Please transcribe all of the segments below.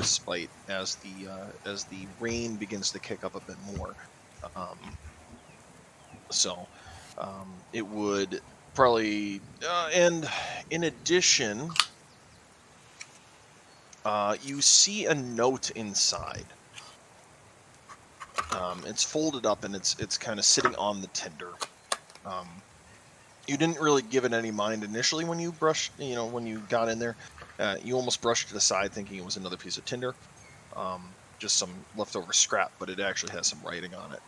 respite as the rain begins to kick up a bit more. So it would probably, and in addition, you see a note inside. It's folded up and it's kind of sitting on the tinder. You didn't really give it any mind initially when you when you got in there. You almost brushed it aside thinking it was another piece of tinder. Just some leftover scrap, but it actually has some writing on it.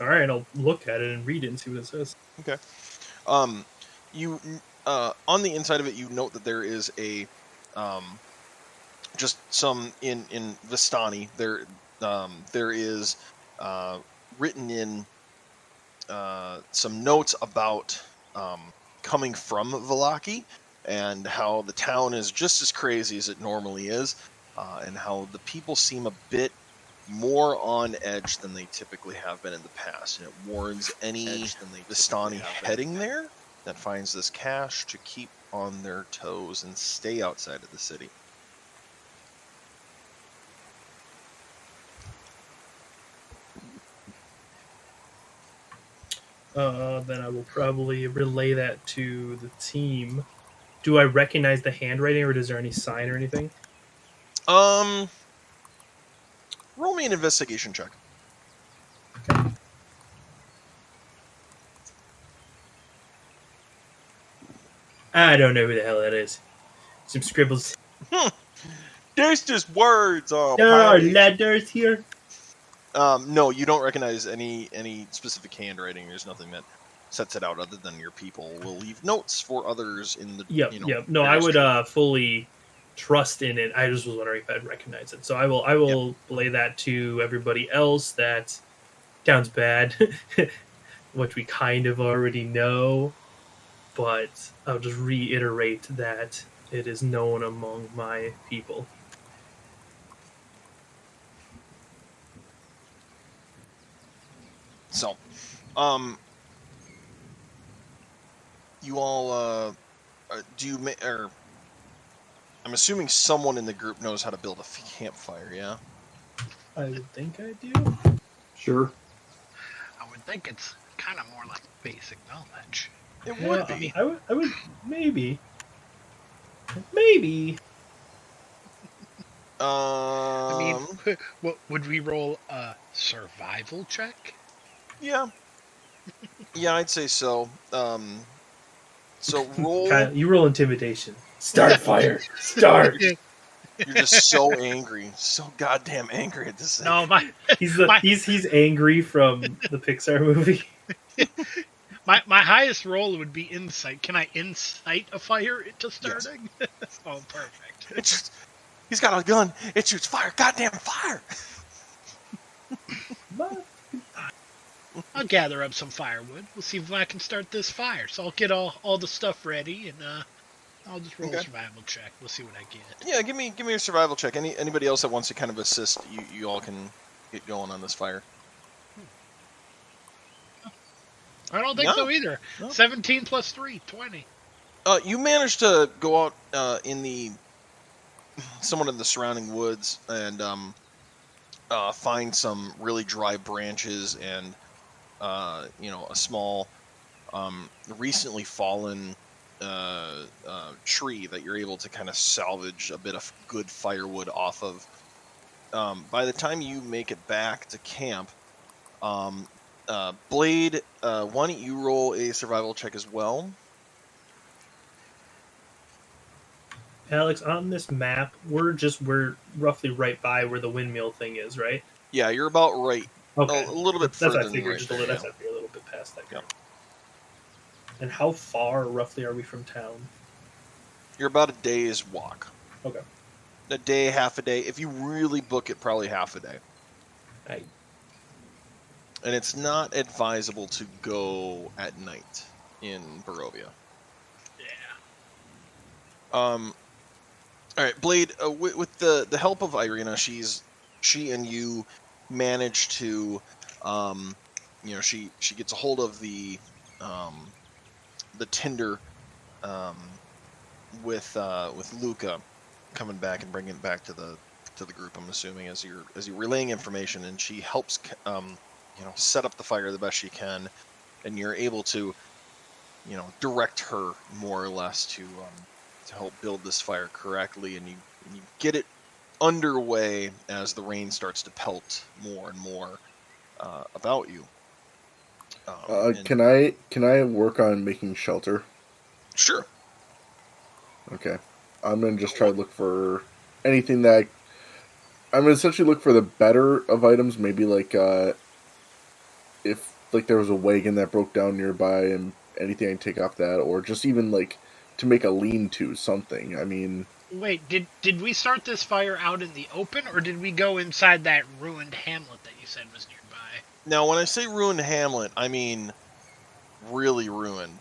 All right, I'll look at it and read it and see what it says. Okay. You on the inside of it, you note that there is a just some in Vistani. There is written in some notes about coming from Vallaki and how the town is just as crazy as it normally is, and how the people seem a bit more on edge than they typically have been in the past. And it warns any Vistani heading there that finds this cache to keep on their toes and stay outside of the city. Then I will probably relay that to the team. Do I recognize the handwriting, or is there any sign or anything? Roll me an investigation check. Okay. I don't know who the hell that is. Some scribbles. There's just words. There are letters here. No, you don't recognize any specific handwriting. There's nothing that sets it out other than your people will leave notes for others in the. Yep. No, I would fully trust in it. I just was wondering if I'd recognize it. So I will relay that to everybody else. That sounds bad, which we kind of already know. But I'll just reiterate that it is known among my people. So, you all, or I'm assuming someone in the group knows how to build a campfire, yeah? I would think I do. Sure. I would think it's kind of more like basic knowledge. It would be. I would maybe. Maybe. I mean, what would we roll a survival check? Yeah. Yeah, I'd say so. So roll. Kyle, you roll intimidation. Start fire. Start. You're just so angry, so goddamn angry at this thing. No, he's angry from the Pixar movie. My highest roll would be insight. Can I incite a fire to starting? Yes. Oh, perfect. It's just, he's got a gun. It shoots fire. Goddamn fire! I'll gather up some firewood. We'll see if I can start this fire. So I'll get all the stuff ready, and I'll just roll a survival check. We'll see what I get. Yeah, give me a survival check. Anybody else that wants to kind of assist, you all can get going on this fire. I don't think so either. No. 17 plus 3, 20. You managed to go out in somewhat in the surrounding woods and find some really dry branches and a small recently fallen tree that you're able to kind of salvage a bit of good firewood off of. By the time you make it back to camp, Blade, why don't you roll a survival check as well? Alex, on this map, we're roughly right by where the windmill thing is, right? Yeah, you're about right. Okay. A little bit further than right there. That's a little bit past that. Yeah. And how far roughly are we from town? You're about a day's walk. Okay. A day, half a day. If you really book it, probably half a day. Right. And it's not advisable to go at night in Barovia. Yeah. All right, Blade. With the help of Irina, she and you manage to, she gets a hold of the tinder, with Luca coming back and bringing it back to the group. I'm assuming as you're relaying information, and she helps set up the fire the best she can, and you're able to direct her more or less to help build this fire correctly, and you get it underway as the rain starts to pelt more and more about you. Can I work on making shelter? Sure. Okay. I'm gonna just try to look for anything that I'm gonna essentially look for the better of items. Maybe like if like there was a wagon that broke down nearby and anything I can take off that, or just even like to make a lean-to something. I mean, Wait, did we start this fire out in the open, or did we go inside that ruined hamlet that you said was nearby? Now, when I say ruined hamlet, I mean really ruined.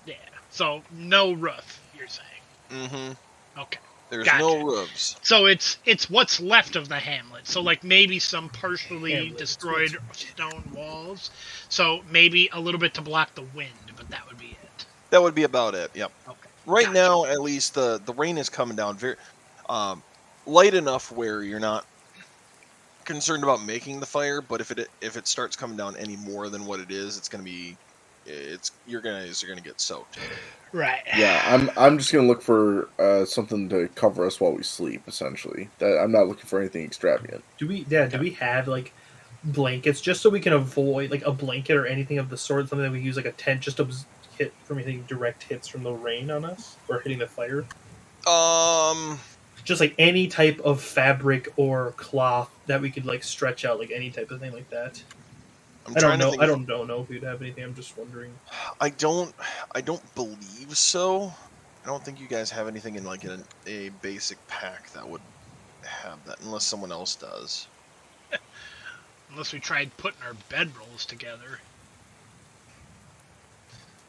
Yeah. So no roof, you're saying? Mm-hmm. Okay. There's Gotcha. no roofs. So it's what's left of the hamlet. So like maybe some partially destroyed stone walls. So maybe a little bit to block the wind, but that would be it. That would be about it. Yep. Okay. Right Gotcha. now, at least the rain is coming down very light enough where you're not concerned about making the fire. But if it starts coming down any more than what it is, you're gonna get soaked. Right. yeah, I'm just gonna look for something to cover us while we sleep. Essentially, that I'm not looking for anything extravagant. Do we have like blankets just so we can avoid like a blanket or anything of the sort? Something that we use like a tent just to hit from anything direct hits from the rain on us or hitting the fire. Just like any type of fabric or cloth that we could like stretch out, like any type of thing like that. I don't know if we'd have anything. I'm just wondering. I don't believe so. I don't think you guys have anything in like a basic pack that would have that, unless someone else does. Unless we tried putting our bedrolls together.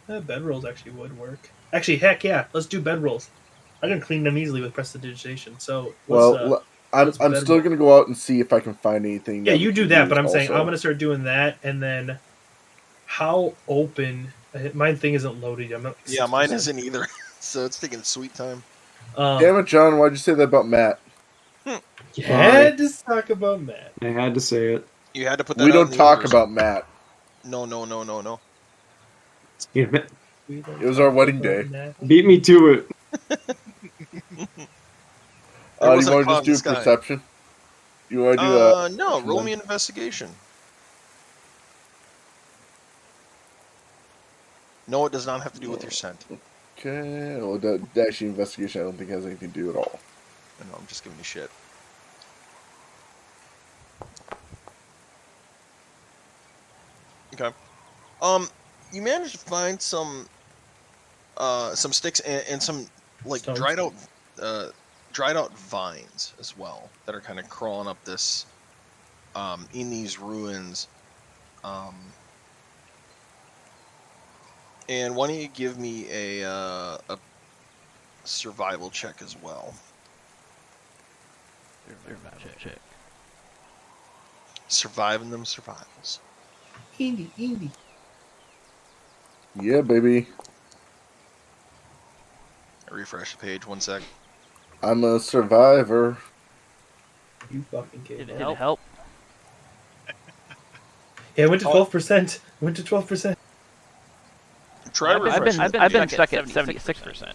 Bedrolls actually would work. Actually, heck yeah, let's do bedrolls. I can clean them easily with prestidigitation. So I'm still gonna go out and see if I can find anything. Yeah, you do that, but I'm saying I'm gonna start doing that, and then how open? My thing isn't loaded. I'm not. Yeah, mine isn't either. So it's taking sweet time. Damn it, John! Why'd you say that about Matt? You had to talk about Matt. I had to say it. You had to put that. We don't talk about Matt. No. It was our wedding day. Beat me to it. You want to just do perception? You want to do no, roll me an investigation. No, it does not have to do with your scent. Okay, well, the actually investigation I don't think has anything to do at all. No, I'm just giving you shit. Okay. You managed to find some sticks and some like Stones. dried out vines as well that are kind of crawling up this in these ruins. And why don't you give me a survival check as well? Survival check. Surviving them survivals. Indie. Yeah, baby. I refresh the page 1 sec. I'm a survivor. You fucking kid. Did it help? Yeah, I went to 12%. Went to 12%. Try refreshing. I've been stuck at 76%.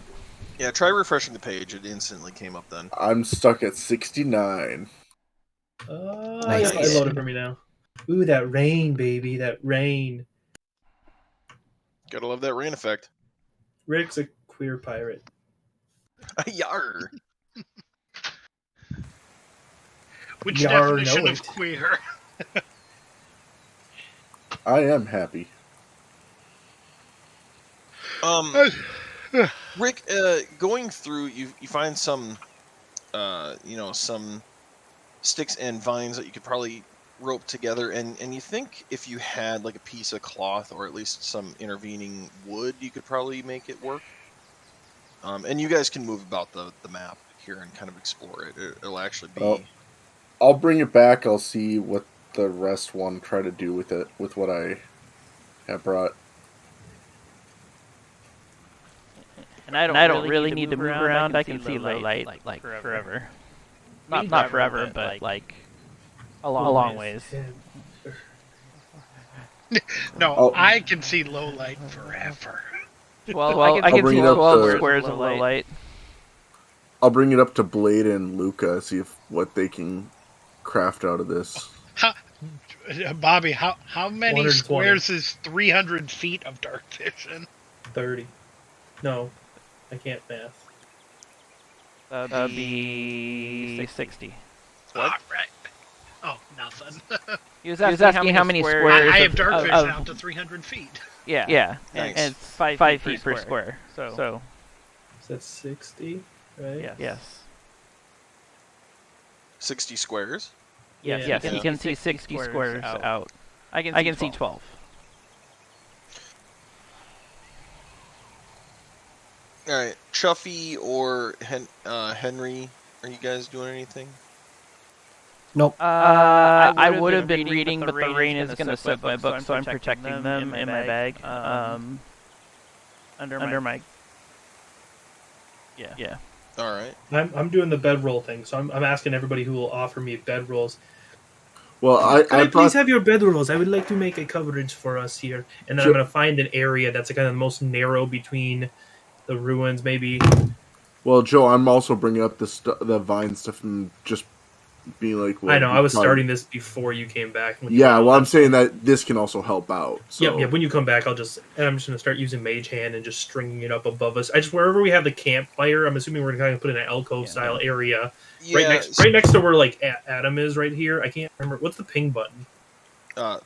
Yeah, try refreshing the page. It instantly came up then. I'm stuck at 69. Nice. I loaded for me now. Ooh, that rain, baby. That rain. Gotta love that rain effect. Rick's a queer pirate. Yar. Which Yar, definition know of it. queer? I am happy. Rick, going through, you find some, some sticks and vines that you could probably rope together, and you think if you had like a piece of cloth or at least some intervening wood, you could probably make it work. And you guys can move about the map here and kind of explore it. It'll actually be... I'll bring it back. I'll see what the rest want to try to do with it, with what I have brought. And I don't really need to move around. I can see low light like forever. Not forever, but like a long ways. No, Oh. I can see low light forever. Well, I can bring see it up 12 to- squares of low light. I'll bring it up to Blade and Luca, see if what they can craft out of this. Bobby, how many 120. squares is 300 feet of dark vision? 30. No, I can't math. That'd be 60. What? All right. Oh, nothing. He was asking how many squares I have dark of- vision of- out to 300 feet. Yeah. Nice. And it's 5 feet per square. So Is that 60? Right? yes. 60 squares. Yes, Yeah. you can see 60 squares out. I can see 12. All right, Chuffy or Henry, are you guys doing anything? Nope. I would have been reading, but the rain is going to soak my book, so I'm protecting them in my bag. Under my... Yeah. All right. I'm doing the bedroll thing, so I'm asking everybody who will offer me bedrolls. Well, Can I please have your bedrolls? I would like to make a coverage for us here. And then Sure. I'm going to find an area that's kind of the most narrow between the ruins, maybe. Well, Joe, I'm also bringing up the vine stuff and just being like... Well, I know, I was probably- starting this before you came back. Yeah, well, I'm saying that this can also help out. So. Yep, when you come back, I'm just going to start using Mage Hand and just stringing it up above us. Wherever we have the campfire, I'm assuming we're going to put in an alcove-style area. Yeah. Right next to where, like, Adam is right here. I can't remember. What's the ping button?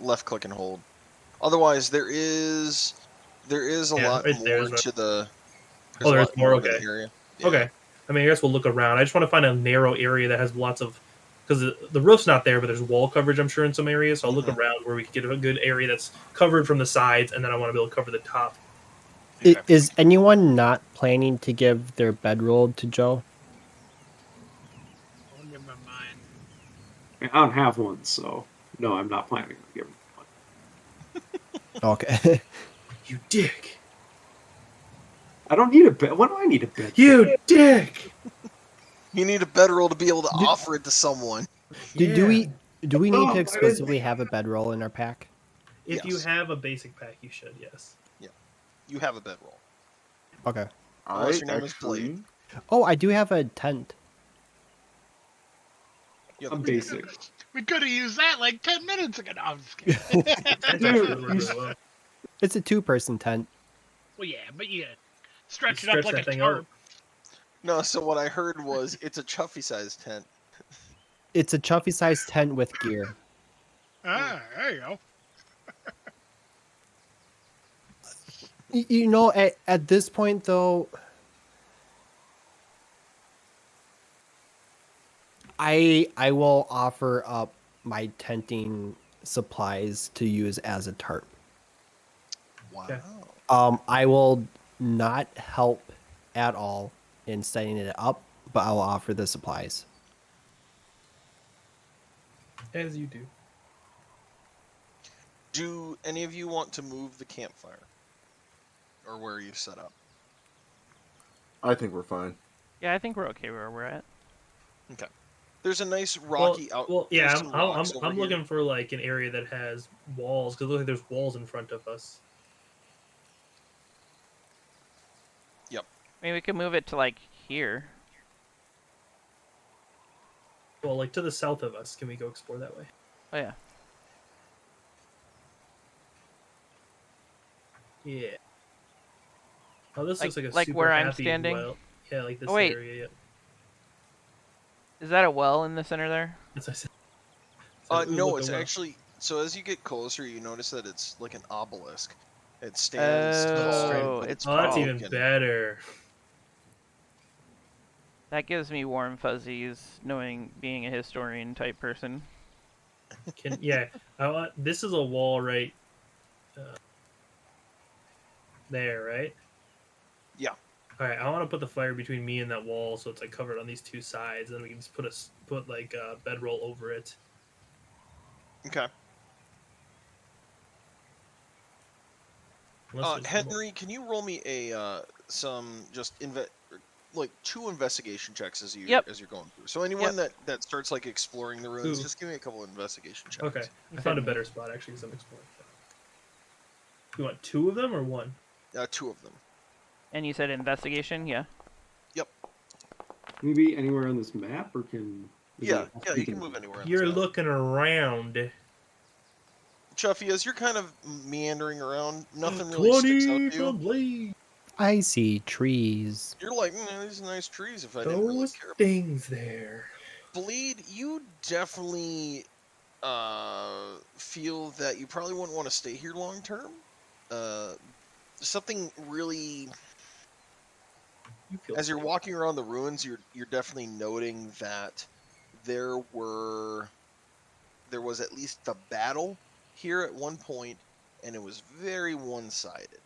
Left click and hold. Otherwise, there is a lot right there more is what- to the. Oh, a there's lot more, to the okay. area. Yeah. Okay. I mean, I guess we'll look around. I just want to find a narrow area that has lots of... Because the roof's not there, but there's wall coverage, I'm sure, in some areas. So I'll look around where we can get a good area that's covered from the sides, and then I want to be able to cover the top. Okay. Is anyone not planning to give their bedroll to Joe? Oh, never mind. I don't have one, so no, I'm not planning on giving one. Okay. You dick. I don't need a bed. What do I need a bed? You dick! You need a bedroll to be able to offer it to someone. Do we need Oh, to I explicitly have a bedroll in our pack? If you Yes. have a basic pack, you should, yes. You have a bedroll. Okay. Unless your name is Blade. Oh, I do have a tent. You have I'm a basic. We could have used that like 10 minutes ago. No, I'm just kidding. That's Dude, actually really you- well. It's a 2-person tent. Well, yeah, but you stretch You it up stretch like that a thing tarp. out. No, so what I heard was it's a Chuffy-sized tent. It's a Chuffy-sized tent with gear. Ah, there you go. You know, at this point, though, I will offer up my tenting supplies to use as a tarp. Wow. Okay. I will not help at all in setting it up, but I will offer the supplies. As you do. Do any of you want to move the campfire? Or where are you set up? I think we're fine. Yeah, I think we're okay where we're at. There's a nice rocky out. Well, yeah, there's some rocks over I'm here. looking for like an area that has walls because look, like there's walls in front of us. I mean, we could move it to like here. Well, like to the south of us. Can we go explore that way? Oh yeah. Yeah. Oh, this Like- looks like a like super where I'm happy standing? well. Yeah, like this Oh, wait. area. Yep. Is that a well in the center there? That's what I said. So it No, looked it's a well. actually. So as you get closer, you notice that it's like an obelisk. It stands tall. but it's Oh, that's tall. even better. That gives me warm fuzzies, knowing being a historian type person. Yeah, this is a wall right there, right? Yeah. All right, I want to put the fire between me and that wall, so it's like covered on these two sides, and we can just put like a bedroll over it. Okay. Unless there's more. Henry, can you roll me a some just like 2 investigation checks as Yep. you're going through. So anyone that starts like exploring the ruins, Ooh. just give me a couple of investigation checks. Okay, You I found a said better spot actually because I'm exploring. You want 2 of them or 1? 2 of them. And you said investigation, yeah. Yep. Can we be anywhere on this map, or can? Yeah, you can move anywhere. On You're this map. looking around. Chuffy, as you're kind of meandering around, nothing really sticks out 20 to you. from Blade. I see trees. You're like, these are nice trees. If I didn't really Those care. things there. Bleed, you definitely feel that you probably wouldn't want to stay here long term. Something really, You feel as you're safe. walking around the ruins, you're definitely noting that there was at least a battle here at one point, and it was very one-sided.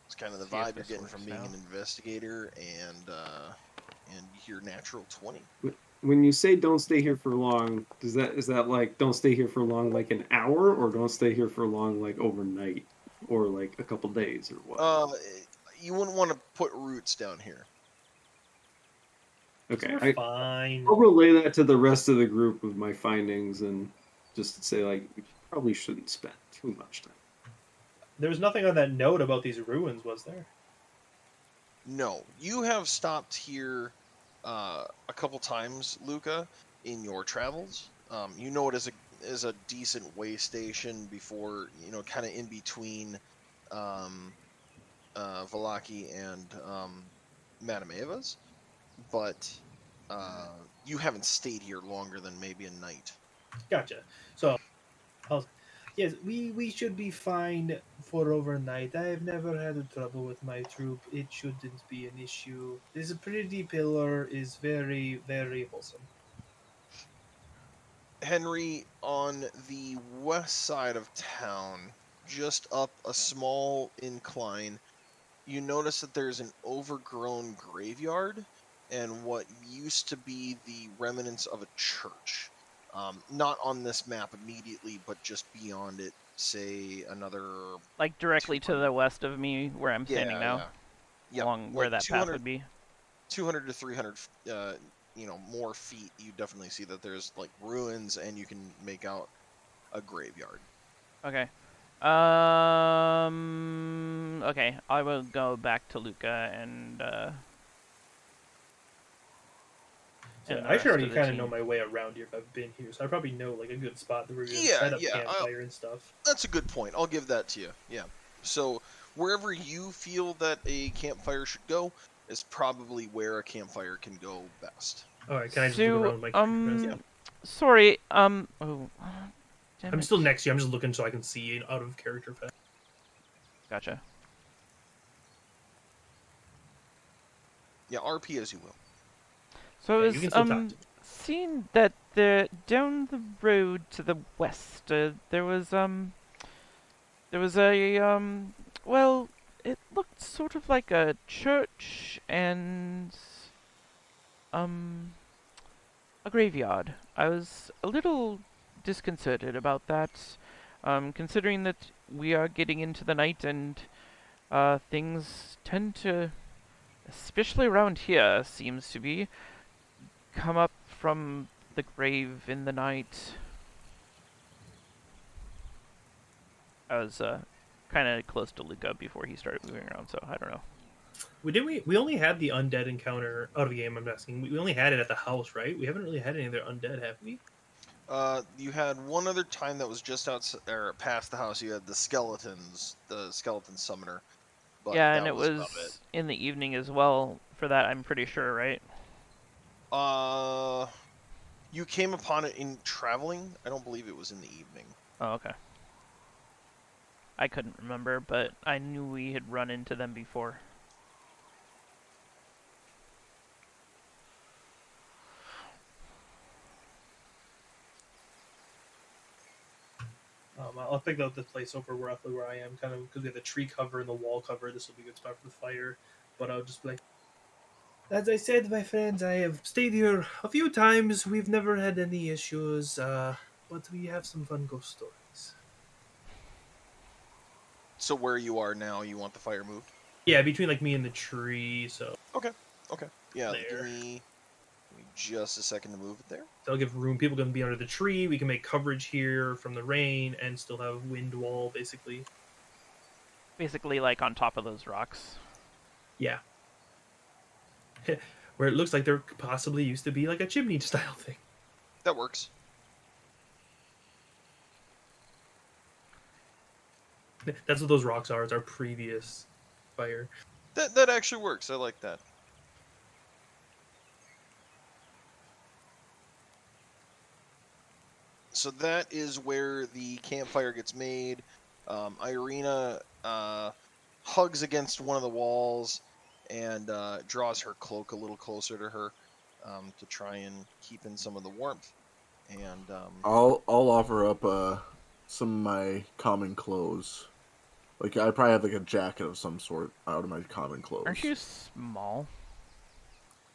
It's kind of the See if vibe you're this getting works from being now. an investigator, and your natural 20. When you say don't stay here for long, is that like don't stay here for long, like an hour, or don't stay here for long, like overnight, or like a couple days, or what? You wouldn't want to put roots down here. Okay, We're fine. I'll relay that to the rest of the group with my findings, and just say like we probably shouldn't spend too much time. There was nothing on that note about these ruins, was there? No, you have stopped here a couple times, Luca, in your travels. You know it as a decent way station before, kind of in between Valaki and Madame Eva's, but you haven't stayed here longer than maybe a night. Gotcha. So, yes, we should be fine for overnight. I have never had trouble with my troop. It shouldn't be an issue. This pretty pillar is very, very wholesome. Henry, on the west side of town, just up a small incline, you notice that there's an overgrown graveyard and what used to be the remnants of a church. Not on this map immediately, but just beyond it, say another. Like directly to 200. the west of me where I'm standing Yeah, now. yeah. Yep, Along where that path would be. 200 to 300 more feet, you definitely see that there's like ruins and you can make out a graveyard. Okay. Okay, I will go back to Luca and So and the I should rest already of the kind of team. know my way around here if I've been here, so I probably know like a good spot that we're gonna Yeah, set up yeah, campfire and stuff. That's a good point. I'll give that to you. Yeah. So wherever you feel that a campfire should go is probably where a campfire can go best. All right, can I just look around with my Yeah. Sorry, oh, damn I'm it. still next to you. I'm just looking so I can see out of character fast. Gotcha. Yeah, RP as you will. So I Yeah, was you can still talk to me. seeing that down the road to the west, there was a well, it looked sort of like a church and a graveyard. I was a little disconcerted about that, considering that we are getting into the night and things tend to, especially around here, seems to be, come up from the grave in the night. I was kind of close to Luca before he started moving around, so I don't know. We only had the undead encounter out of the game. I'm asking. We only had it at the house, right? We haven't really had any other undead, have we? You had one other time that was just outside or past the house. You had the skeleton summoner. But Yeah, that and it was about was in the evening as well for that, I'm pretty sure, right? it. You came upon it in traveling. I don't believe it was in the evening. Oh, okay. I couldn't remember, but I knew we had run into them before. I'll pick out the place over roughly where I am, kind of because we have the tree cover and the wall cover. This will be a good spot for the fire. But I'll just be like, as I said, my friends, I have stayed here a few times. We've never had any issues, but we have some fun ghost stories. So where you are now, you want the fire moved? Yeah, between like me and the tree. So Okay. Yeah, There. give me just a second to move it there. that'll give room. People can be under the tree. We can make coverage here from the rain and still have wind wall, basically. Basically, like on top of those rocks. Yeah. Where it looks like there possibly used to be like a chimney style thing. That works. That's what those rocks are. It's our previous fire. That actually works. I like that. So that is where the campfire gets made. Irina hugs against one of the walls and draws her cloak a little closer to her to try and keep in some of the warmth. And I'll offer up some of my common clothes. Like I probably have like a jacket of some sort out of my common clothes. Aren't you small?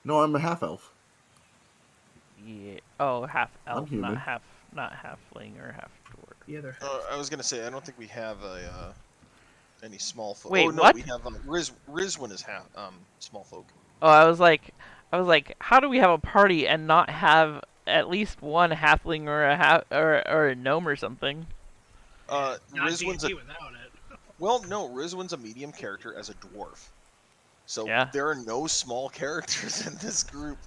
No, I'm a half elf. Yeah. Oh, half elf, human. not halfling or half dwarf. Yeah, they're I was gonna say I don't think we have any small folk. Wait, oh no, what? we have Rizwin is half small folk. Oh, I was like, how do we have a party and not have at least one halfling or or a gnome or something? Not Rizwin's D&D without it. well, no, Rizwin's a medium character as a dwarf. So Yeah. there are no small characters in this group.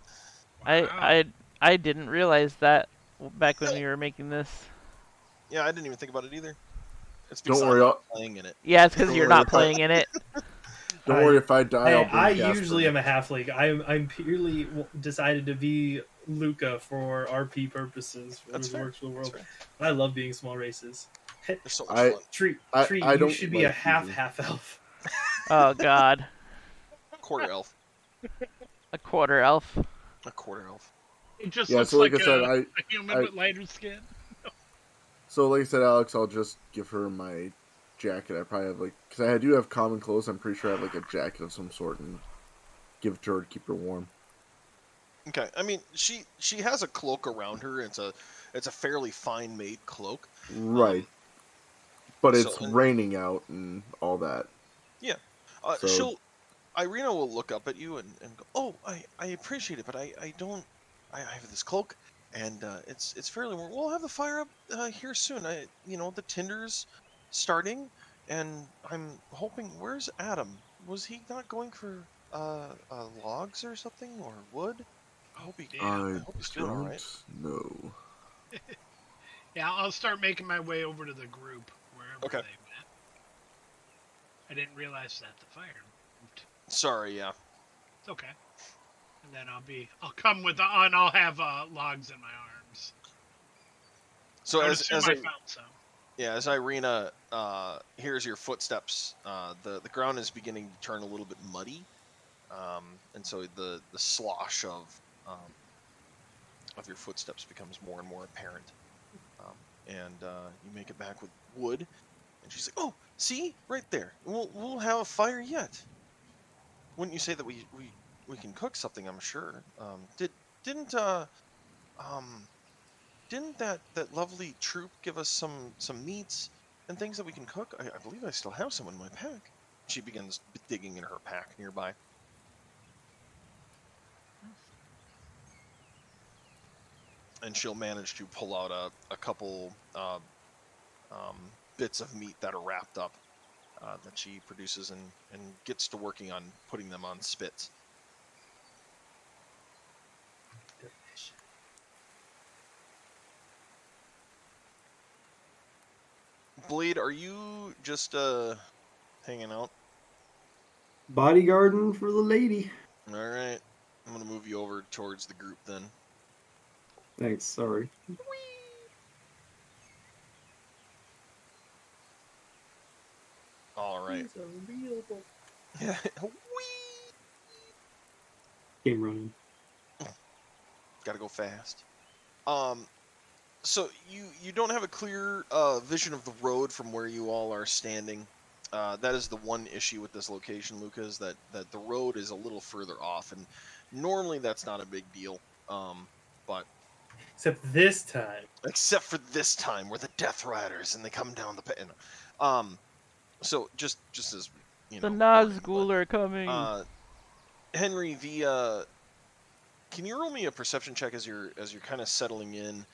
Wow. I didn't realize that back when we were making this. Yeah, I didn't even think about it either. It's Don't because worry, I'm not playing in it. Yeah, it's because Don't you're worry not if I- playing in it. Don't worry if I die. I'll bring I Casper. usually am a halfling. I'm purely decided to be Luca for RP purposes. For That's the fair. virtual world. That's I love being small races. They're so much I- fun. Tree, I you don't should be a like half using- elf. Oh God, Quarter elf. a quarter elf. A quarter elf. It just Yeah, looks so like like I said, a human I- with lighter skin. So like I said, Alex, I'll just give her my jacket. I probably have like because I do have common clothes. I'm pretty sure I have like a jacket of some sort and give it to her to keep her warm. Okay, I mean she has a cloak around her. It's a fairly fine made cloak. Right. But so- it's raining out and all that. So- Irina will look up at you and go, oh, I appreciate it, but I don't, I have this cloak, and it's fairly warm. We'll have the fire up here soon. The tinder's starting, and I'm hoping, where's Adam? Was he not going for logs or something, or wood? I hope he, I hope he's doing all right. don't know. Yeah, I'll start making my way over to the group wherever Okay. they went. I didn't realize that the fire moved. Sorry, yeah. It's okay. And then I'll come with and I'll have logs in my arms. So I would as assume I I found some. Yeah, as Irina hears your footsteps, the ground is beginning to turn a little bit muddy, and so the slosh of your footsteps becomes more and more apparent. And you make it back with wood, and she's like, "Oh, see, right there. We'll have a fire yet. Wouldn't you say that we can cook something? I'm sure. Didn't Didn't that lovely troop give us some meats and things that we can cook? I believe I still have some in my pack." She begins digging in her pack nearby. And she'll manage to pull out a couple bits of meat that are wrapped up that she produces and gets to working on putting them on spits. Blade, are you just hanging out? Bodyguarding for the lady. All right, I'm gonna move you over towards the group then. Thanks. Sorry. All right. Yeah. Game running. Gotta go fast. So you don't have a clear vision of the road from where you all are standing. That is the one issue with this location, Luca, is that the road is a little further off, and normally that's not a big deal. But Except this time. except for this time, we're the Death Riders, and they come down the pit. So just as The burning, Nazgul are coming. Henry, can you roll me a perception check as you're kind of settling in?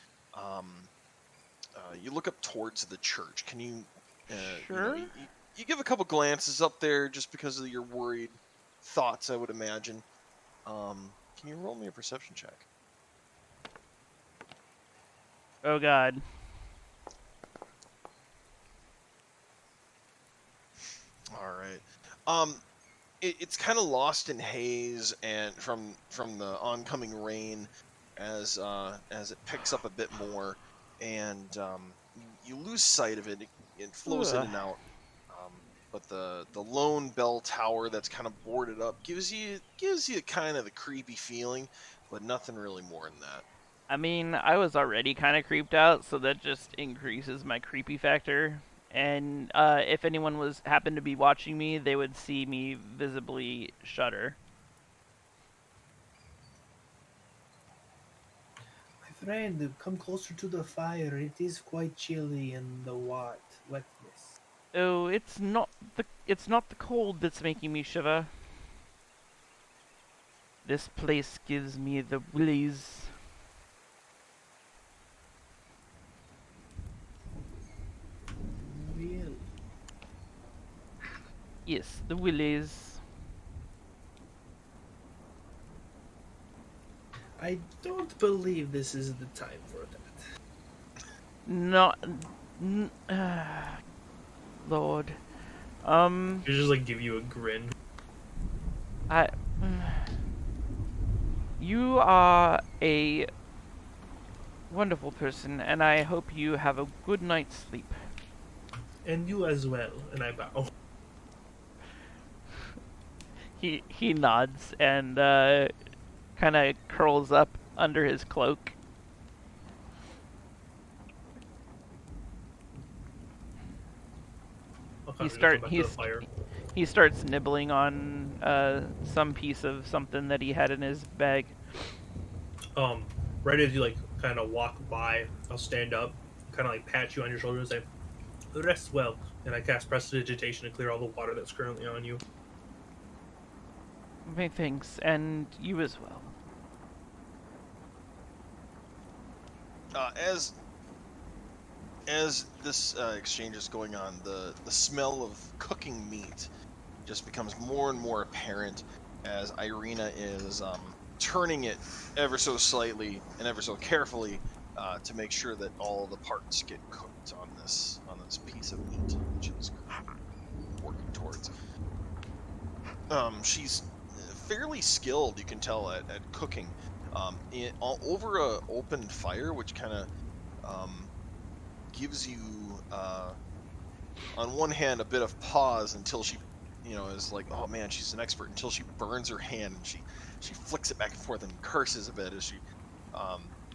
You look up towards the church. Can you, Sure. you give a couple glances up there just because of your worried thoughts, I would imagine. Can you roll me a perception check? Oh God. All right. It's kind of lost in haze and from the oncoming rain as it picks up a bit more, and you lose sight of it. It flows in Ugh. and out. But the lone bell tower that's kind of boarded up gives you kind of the creepy feeling, but nothing really more than that. I mean, I was already kind of creeped out, so that just increases my creepy factor. And if anyone happened to be watching me, they would see me visibly shudder. My friend, come closer to the fire. It is quite chilly in the wetness. Oh, it's not the cold that's making me shiver. This place gives me the willies. Really? Yes, the willies. I don't believe this is the time for that. Not. Lord. They just like give you a grin. I. You are a wonderful person, and I hope you have a good night's sleep. And you as well. And I bow. He nods and kind of curls up under his cloak. He starts nibbling on some piece of something that he had in his bag. Right as you like kind of walk by, I'll stand up, kind of like pat you on your shoulder and say, "Rest well." And I cast Prestidigitation to clear all the water that's currently on you. My thanks, and you as well. As this exchange is going on, the smell of cooking meat just becomes more and more apparent as Irina is turning it ever so slightly and ever so carefully to make sure that all the parts get cooked on this piece of meat that she's working towards. She's fairly skilled, you can tell, at cooking. Over a open fire, which kind of gives you, on one hand, a bit of pause until she, is like, oh man, she's an expert, until she burns her hand and she flicks it back and forth and curses a bit as she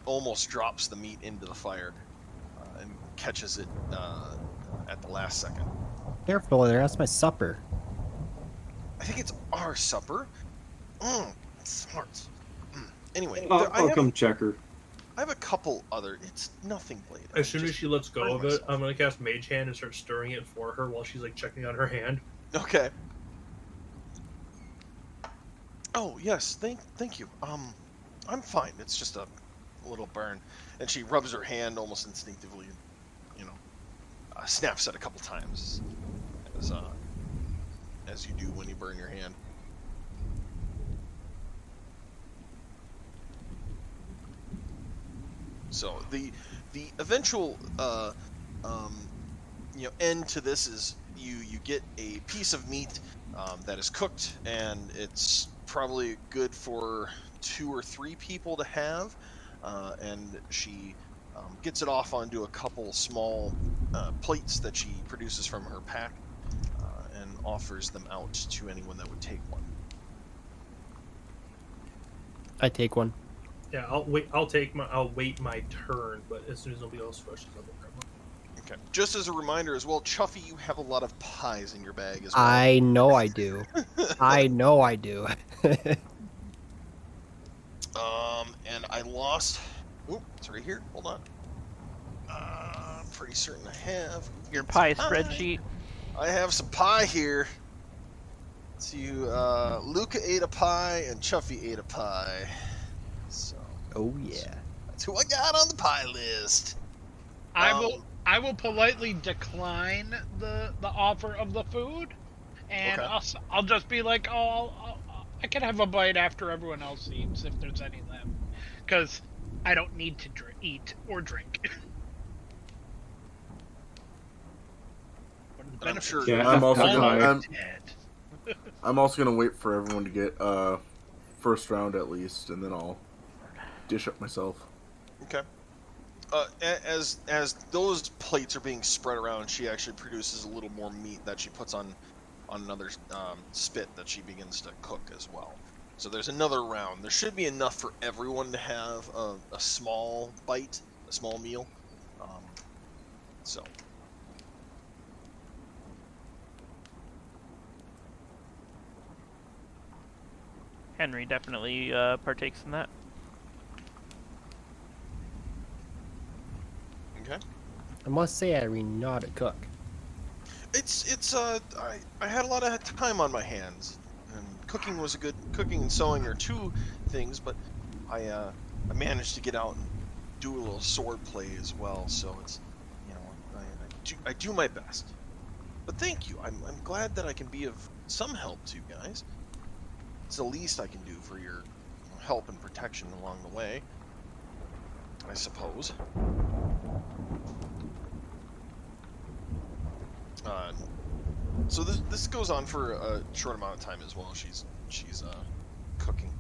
almost drops the meat into the fire and catches it at the last second. Careful there, that's my supper. I think it's our supper. Smart. Anyway, I'll come check her. I have a couple other. It's nothing, Blade. As soon as she lets go of it, I'm gonna cast Mage Hand and start stirring it for her while she's like checking on her hand. Okay. Oh yes, thank you. I'm fine. It's just a little burn, and she rubs her hand almost instinctively. Snaps it a couple times, as you do when you burn your hand. So the eventual end to this is you get a piece of meat that is cooked, and it's probably good for 2 or 3 people to have, and she gets it off onto a couple small plates that she produces from her pack, and offers them out to anyone that would take one. I take one. Yeah, I'll wait my turn, but as soon as nobody else rushes, I'll grab one. Okay. Just as a reminder as well, Chuffy, you have a lot of pies in your bag as well. I know I do. I know I do. And I lost. Oop, it's right here. Hold on. I'm pretty certain I have Your pie spreadsheet. I have some pie here. See, Luca ate a pie and Chuffy ate a pie. So Oh yeah. that's who I got on the pie list. I will politely decline the offer of the food, and Okay. I'll just be like, oh, I can have a bite after everyone else eats if there's any left, because I don't need to eat or drink. What are the I'm benefits? sure. Yeah, I'm also FYI. gonna Dead. I'm also gonna wait for everyone to get first round at least, and then I'll dish up myself. Okay. As those plates are being spread around, she actually produces a little more meat that she puts on another spit that she begins to cook as well. So there's another round. There should be enough for everyone to have a small bite, a small meal. So Henry definitely partakes in that. okay. I must say, I know how to cook. I had a lot of time on my hands, and cooking and sewing are two things, but I managed to get out and do a little sword play as well. So it's, I do my best. But thank you. I'm glad that I can be of some help to you guys. It's the least I can do for your help and protection along the way, I suppose. So this goes on for a short amount of time as well. She's cooking.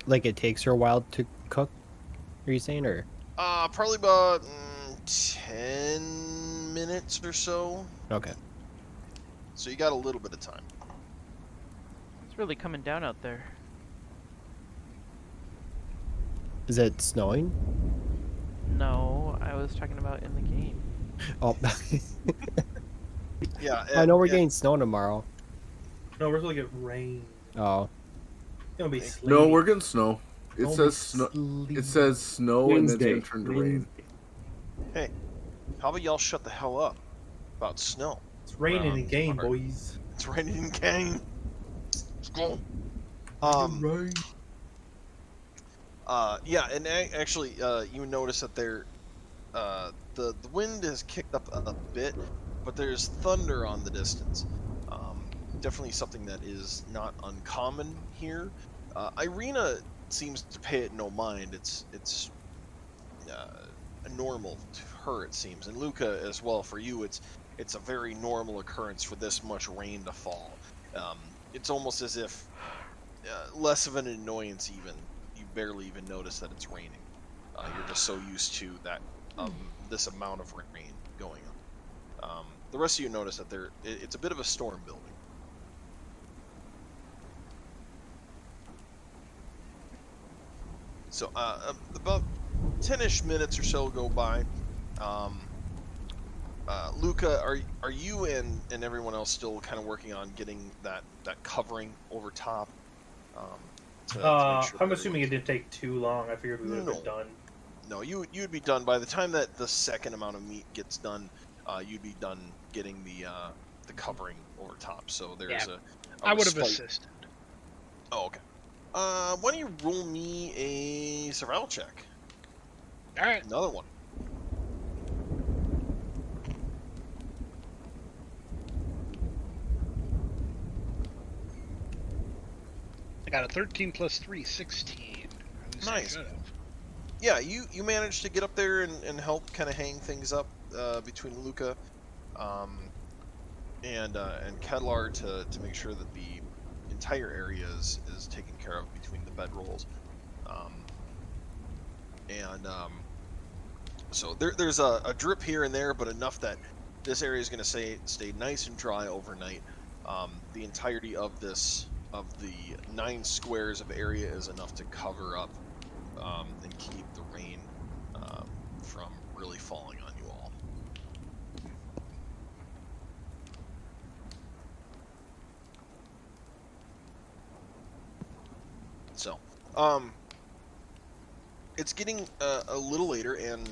Like it takes her a while to cook. Are you saying, or Probably about 10 minutes or so. okay? So you got a little bit of time. It's really coming down out there. Is it snowing? No, I was talking about in the game. Oh, Yeah. I know we're getting snow tomorrow. No, we're supposed to get rain. Oh, It's gonna be sleety. No, we're getting snow. It Don't says be snow. sleepy. It says snow, and then it's gonna turn to rain. Hey, how about y'all shut the hell up about snow? It's raining in game, Alright. boys. It's raining in game. Let's go. Rain. Yeah, and actually, you notice that the wind has kicked up a bit, but there's thunder on the distance. Definitely something that is not uncommon here. Irina seems to pay it no mind. It's normal to her, it seems, and Luca as well. For you, it's a very normal occurrence for this much rain to fall. It's almost as if less of an annoyance even. You barely even notice that it's raining. You're just so used to that this amount of rain going on. The rest of you notice that it's a bit of a storm building. So about 10-ish minutes or so go by. Luca, are you and everyone else still kind of working on getting that covering over top? To make sure I'm that assuming it didn't take too long. I figured we would have No. been done. No, you'd be done by the time that the second amount of meat gets done. You'd be done getting the covering over top. So there's Yeah, a I would have respite. assisted. Oh, okay. Why don't you roll me a survival check? All right. Another one. I got a 13 plus 3, 16. At least I Nice. should have. Yeah, you managed to get up there and help kind of hang things up between Luca and Kedlar to make sure that the entire area is taken care of between the bedrolls. So there's a drip here and there, but enough that this area is going to stay nice and dry overnight. The entirety of the 9 squares of area is enough to cover up and keep the rain from really falling on you all. So, it's getting a little later, and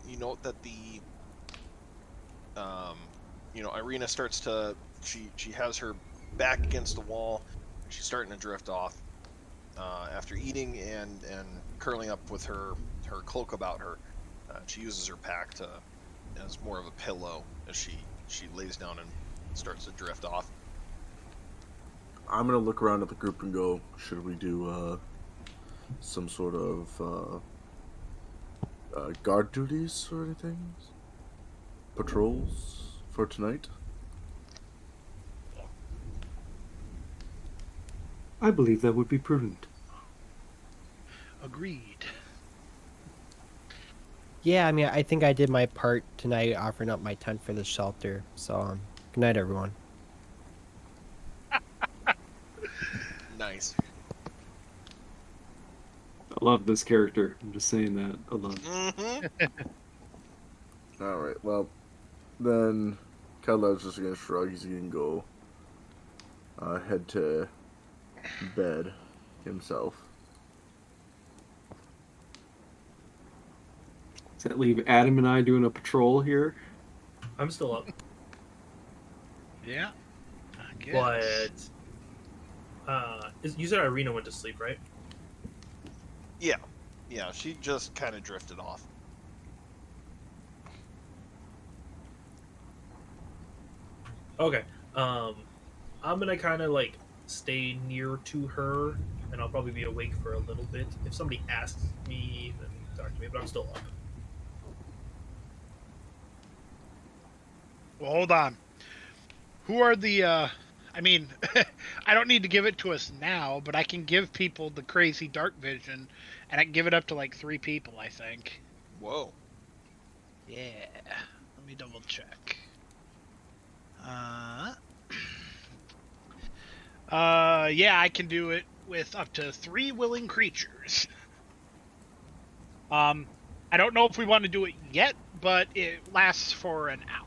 you note that Irina starts to she has her back against the wall. She's starting to drift off after eating and curling up with her cloak about her. She uses her pack as more of a pillow as she lays down and starts to drift off. I'm gonna look around at the group and go, should we do some sort of guard duties or anything? Patrols for tonight? I believe that would be prudent. Agreed. Yeah, I mean, I think I did my part tonight, offering up my tent for the shelter. So, good night, everyone. Nice. I love this character. I'm just saying that. I love it. Mm-hmm. Alright, well, then Cadlad's just gonna shrug. He's gonna go head to bed himself. Does that leave Adam and I doing a patrol here? I'm still up, Yeah. I guess. but you said Irina went to sleep, right? Yeah, she just kind of drifted off. Okay. I'm gonna kind of like stay near to her, and I'll probably be awake for a little bit. If somebody asks me, then talk to me. But I'm still up. Well, hold on. Who are the, I mean, I don't need to give it to us now, but I can give people the crazy dark vision, and I can give it up to like 3 people, I think. Whoa. Yeah. Let me double check. Yeah, I can do it with up to 3 willing creatures. I don't know if we want to do it yet, but it lasts for an hour.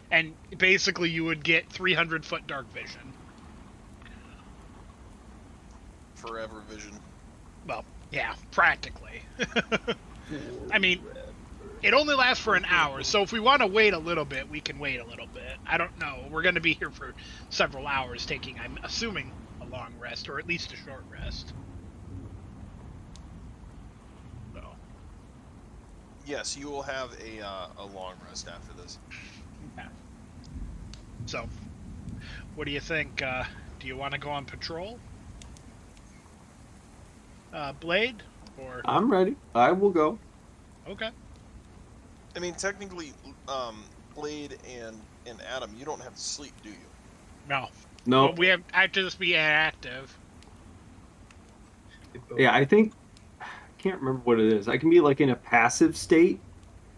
And basically you would get 300-foot dark vision. Forever vision. Well, yeah, practically. I mean, it only lasts for an hour, so if we want to wait a little bit, we can wait a little bit. I don't know. We're going to be here for several hours, taking, I'm assuming, a long rest, or at least a short rest. So. Yes, you will have a long rest after this. Yeah. So, what do you think? Do you want to go on patrol? Blade? Or I'm ready. I will go. okay. I mean, technically, Blade and Adam, you don't have to sleep, do you? No. No. Well, I have to just be active. Yeah, I think I can't remember what it is. I can be like in a passive state.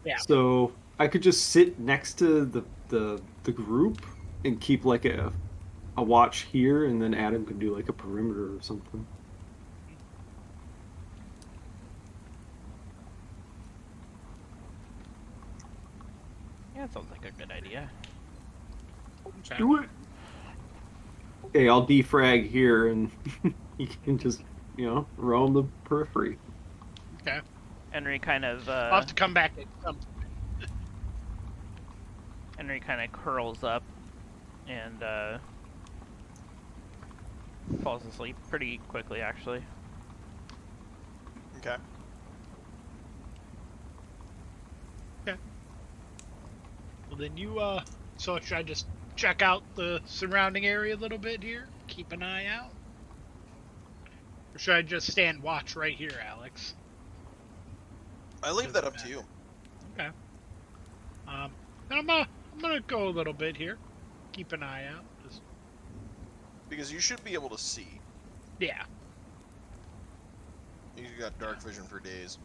Yeah. So I could just sit next to the group and keep like a watch here, and then Adam could do like a perimeter or something. Yeah, that sounds like a good idea. Do it. Okay, I'll defrag here, and you can just roam the periphery. Okay. Henry kind of I'll have to come back at some point. Henry kind of curls up and falls asleep pretty quickly, actually. Okay. Well, then you, so should I just check out the surrounding area a little bit here? Keep an eye out? Or should I just stand watch right here, Alex? I leave that up to you. Okay. I'm gonna go a little bit here. Keep an eye out. Just, Because you should be able to see. yeah. You got dark vision for days.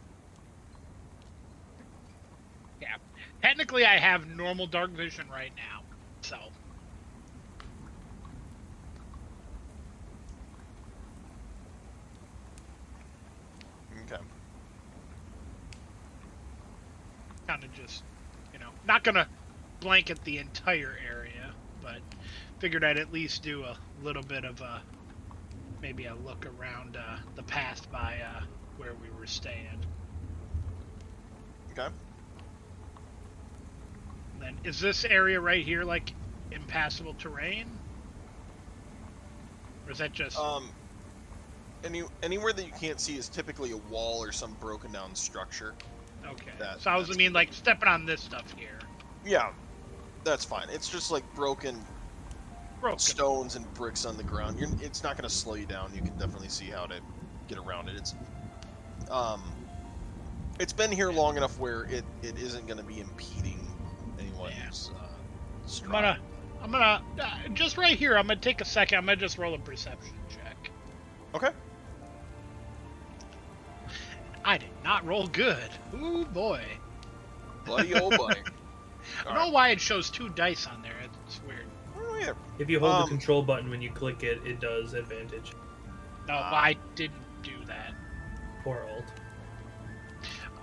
Yeah. Technically, I have normal dark vision right now, so. Okay. Kind of just, not gonna blanket the entire area, but figured I'd at least do a little bit of maybe a look around the path by where we were staying. Okay. then is this area right here like impassable terrain? Or is that just Anywhere that you can't see is typically a wall or some broken down structure. okay? That- So I was that's mean like stepping on this stuff here. Yeah, that's fine. It's just like broken Broken. stones and bricks on the ground. It's not going to slow you down. You can definitely see how to get around it. It's been here long enough where it isn't going to be impeding anyone's stride. I'm gonna just right here. I'm gonna take a second. I'm gonna just roll a perception check. Okay. I did not roll good. Ooh boy. Bloody old buddy. I don't know why it shows 2 dice on there. It's weird. Oh, yeah. If you hold the control button when you click it, it does advantage. No, I didn't do that. Poor alt.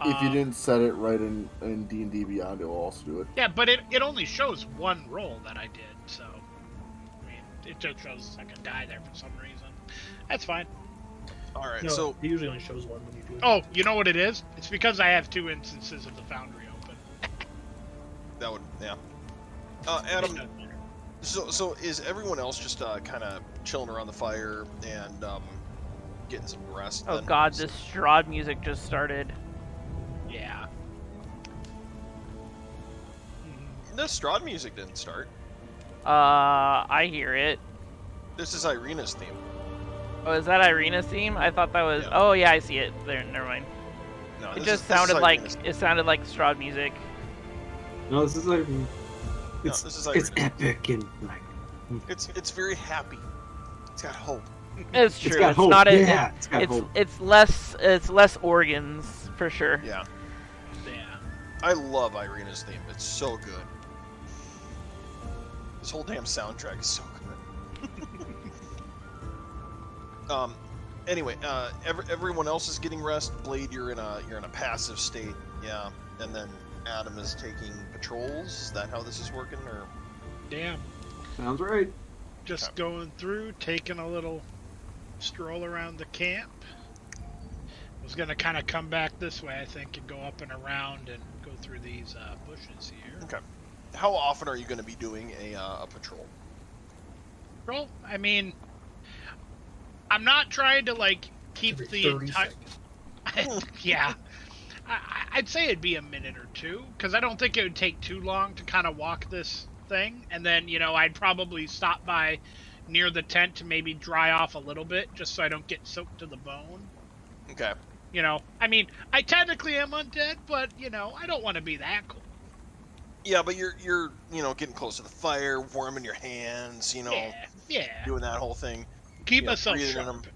If you didn't set it right in D&D Beyond, it will also do it. Yeah, but it only shows 1 roll that I did, so I mean it just shows a second die there for some reason. That's fine. All right. No, So it usually only shows 1 when you do it. Oh, you know what it is? It's because I have 2 instances of the Foundry open. that would Adam. So is everyone else just kind of chilling around the fire and getting some rest? Oh then? god, this Strahd music just started. Yeah. The Strahd music didn't start. I hear it. This is Irina's theme. Oh, is that Irina's theme? I thought that was. Yeah. Oh yeah, I see it. There, never mind. No, It this just is sounded like Irina's theme. it sounded like Strahd music. No, this is like No, it's this is it's Irina's. epic and like It's very happy. It's got hope. It's true. it's got hope. not. Yeah, it's got it's hope. it's less organs for sure. Yeah. Yeah. I love Irina's theme. It's so good. This whole damn soundtrack is so good. Anyway, everyone else is getting rest. Blade, you're in a passive state. Yeah. And then Adam is taking patrols. Is that how this is working, or? Damn. Sounds right. Just going through, taking a little stroll around the camp. Was gonna kind of come back this way, I think, and go up and around and go through these bushes here. Okay. How often are you going to be doing a patrol? Well, I mean, I'm not trying to like keep Every the 30 entire. seconds. Yeah, I'd say it'd be a minute or 2 because I don't think it would take too long to kind of walk this thing, and then I'd probably stop by near the tent to maybe dry off a little bit just so I don't get soaked to the bone. Okay. I mean, I technically am undead, but I don't want to be that cool. Yeah, but you're getting close to the fire, warming your hands, Yeah. doing that whole thing. Keep Yeah, myself breathing in sharp. them.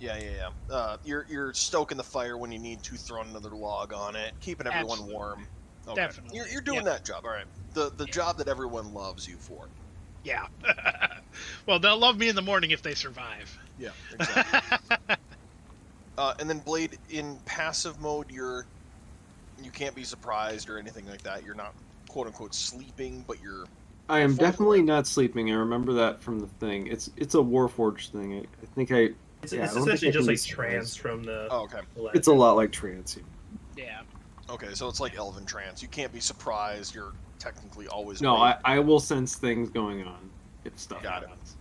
Yeah. You're stoking the fire when you need to, throwing another log on it, keeping everyone Absolutely. warm. Okay. Definitely. You're doing that job. All right. The job that everyone loves you for. Yeah. Well, they'll love me in the morning if they survive. Yeah, exactly. And then Blade, in passive mode, you can't be surprised or anything like that. You're not quote unquote sleeping, but you're. I am fully definitely awake. not sleeping. I remember that from the thing. It's a Warforged thing. I think I. It's, Yeah, it's I don't think essentially I just can like be trance surprised. from the. Oh, okay. the It's a lot like trance. Yeah. Okay, so it's like Elven trance. You can't be surprised. You're technically always. No, awake. I will sense things going on if stuff Got it. happens.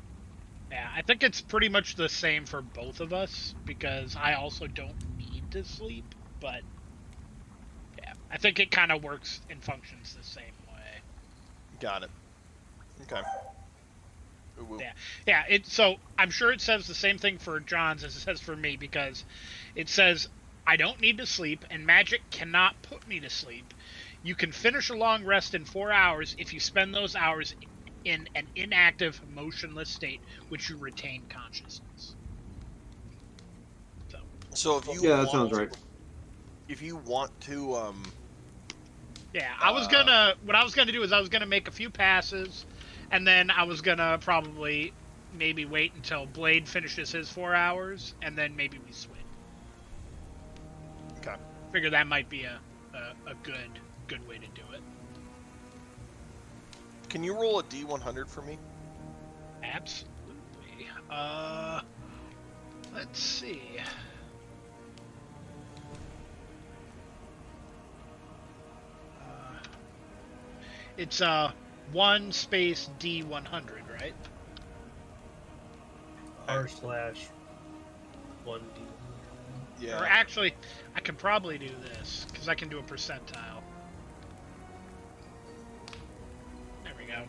Yeah, I think it's pretty much the same for both of us because I also don't need to sleep, but yeah, I think it kind of works and functions the same way. Got it. Okay. Ooh, ooh. Yeah. So I'm sure it says the same thing for John's as it says for me because it says I don't need to sleep and magic cannot put me to sleep. You can finish a long rest in 4 hours if you spend those hours in an inactive, motionless state, which you retain consciousness. So if you Yeah, that want sounds to- right. If you want to, Yeah, what I was gonna do is I was gonna make a few passes, and then I was gonna probably maybe wait until Blade finishes his 4 hours, and then maybe we switch. Okay. Figure that might be a good way to do it. Can you roll a D100 for me? Absolutely. Let's see. It's 1 space D100, right? r/1d. Yeah. Or actually, I can probably do this because I can do a percentile. There we go.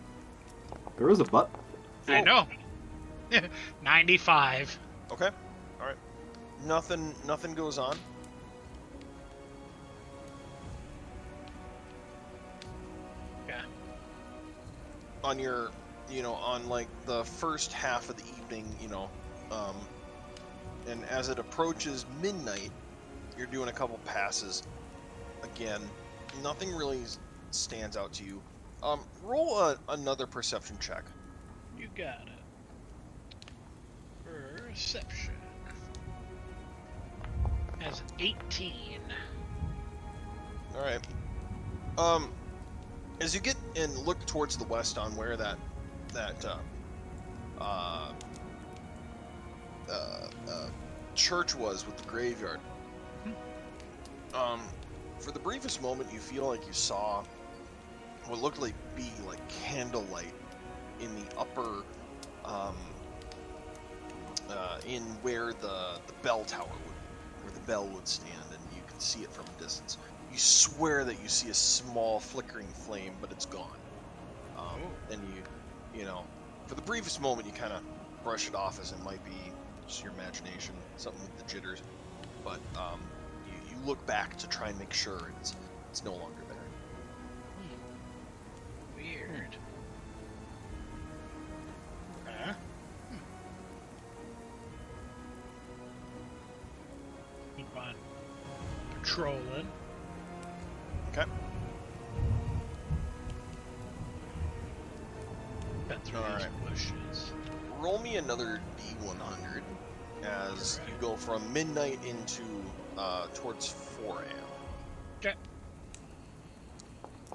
There is a button. I know. 95. Okay. All right. Nothing goes on. Yeah. On your, on like the first half of the evening, and as it approaches midnight, you're doing a couple passes. Again, nothing really stands out to you. Roll another perception check. You got it. Perception. Has 18. All right. As you get and look towards the west on where that church was with the graveyard, for the briefest moment you feel like you saw what looked like candlelight in the upper in where the bell tower where the bell would stand, and you can see it from a distance. You swear that you see a small flickering flame, but it's gone. And for the briefest moment, you kind of brush it off as it might be just your imagination, something with the jitters. But you look back to try and make sure it's no longer there. Weird. Huh? Keep on patrolling. Okay. Been through All these right. bushes. Roll me another D100 as you go from midnight into towards 4 a.m. Okay.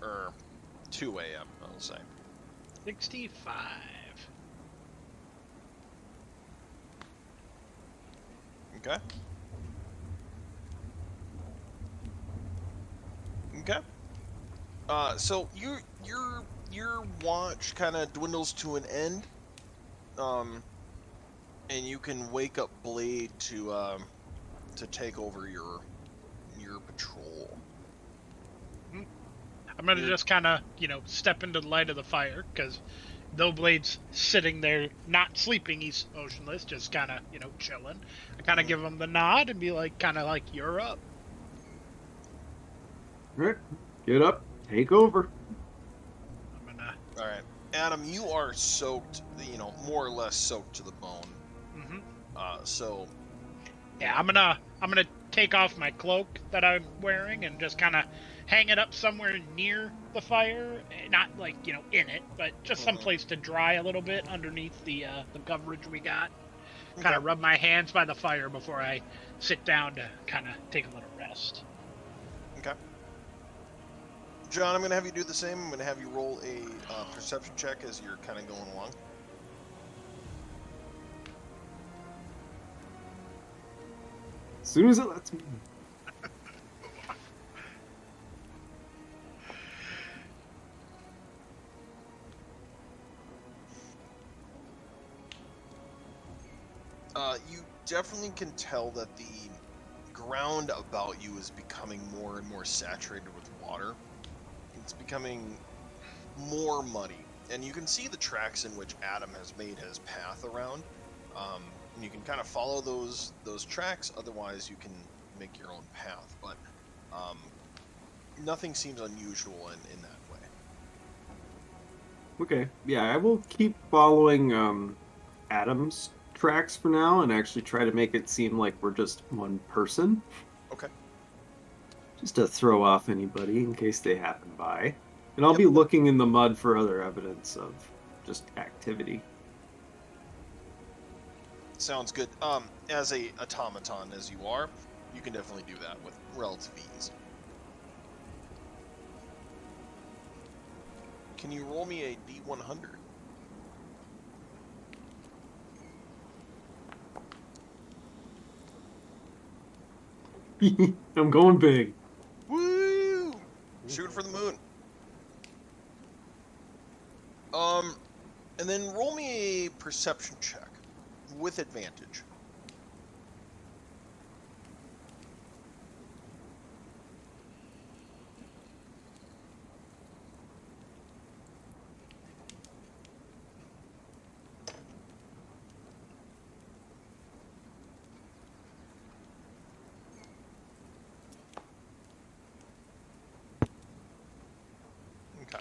Or 2 a.m. I'll say. 65. Okay. Okay. So your watch kind of dwindles to an end. And you can wake up Blade to take over your patrol. I'm gonna just kind of, step into the light of the fire, because though Blade's sitting there, not sleeping, he's motionless, just kind of, chilling. I kind of give him the nod and be like, you're up. All right, get up, take over. I'm gonna. All right, Adam, you are soaked, more or less soaked to the bone. Mm-hmm. So. Yeah, I'm gonna take off my cloak that I'm wearing and just kind of hang it up somewhere near the fire, not like in it, but just someplace to dry a little bit underneath the coverage we got. Kind of rub my hands by the fire before I sit down to kind of take a little rest. Okay. John, I'm gonna have you do the same. I'm gonna have you roll a perception check as you're kind of going along. As soon as it lets me. You definitely can tell that the ground about you is becoming more and more saturated with water. It's becoming more muddy, and you can see the tracks in which Adam has made his path around. And you can kind of follow those tracks. Otherwise, you can make your own path. But nothing seems unusual in that way. Okay, yeah, I will keep following Adam's tracks for now, and actually try to make it seem like we're just one person. Okay. Just to throw off anybody in case they happen by. And I'll be looking in the mud for other evidence of just activity. Sounds good. As a automaton as you are, you can definitely do that with relative ease. Can you roll me a D100? I'm going big. Woo! Shoot for the moon. And then roll me a perception check with advantage. Okay.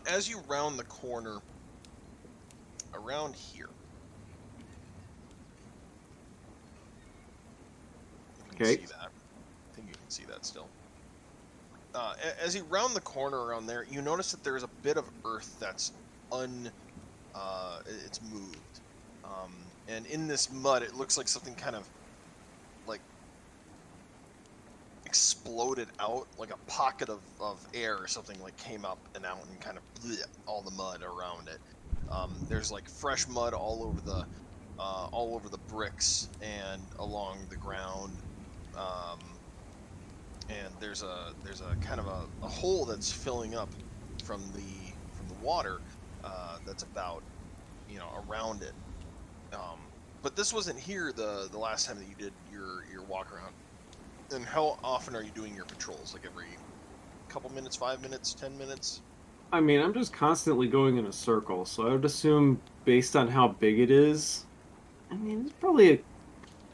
As you round the corner around here, you can Okay. see that. I think you can see that still. As you round the corner around there, you notice that there's a bit of earth that's it's moved. And in this mud, it looks like something kind of like exploded out, like a pocket of air or something like came up and out and kind of bleh, all the mud around it. There's like fresh mud all over the bricks and along the ground. And there's a kind of a hole that's filling up from the water that's about around it. But this wasn't here the last time that you did your walk around. And how often are you doing your patrols? Like every couple minutes, 5 minutes, 10 minutes? I mean, I'm just constantly going in a circle, so I would assume, based on how big it is, I mean, it's probably a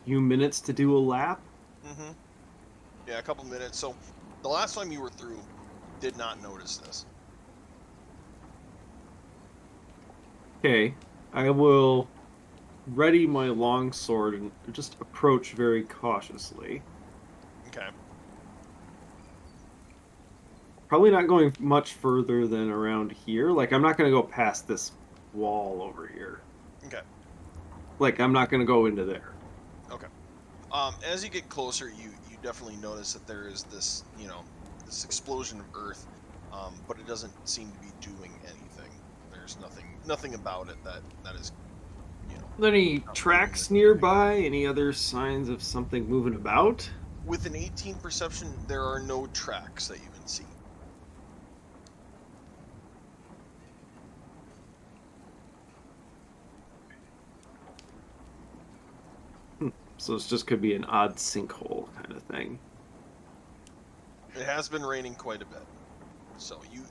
few minutes to do a lap. Mm-hmm. Yeah, a couple minutes. So the last time you were through, did not notice this. Okay, I will ready my long sword and just approach very cautiously. Okay. Probably not going much further than around here. Like, I'm not going to go past this wall over here. Okay. Like, I'm not going to go into there. Okay. As you get closer, you definitely notice that there is this this explosion of earth, but it doesn't seem to be doing anything. There's nothing about it that is Any not tracks doing nearby? Any other signs of something moving about? With an 18 perception, there are no tracks that you can see. So this just could be an odd sinkhole kind of thing. It has been raining quite a bit, so you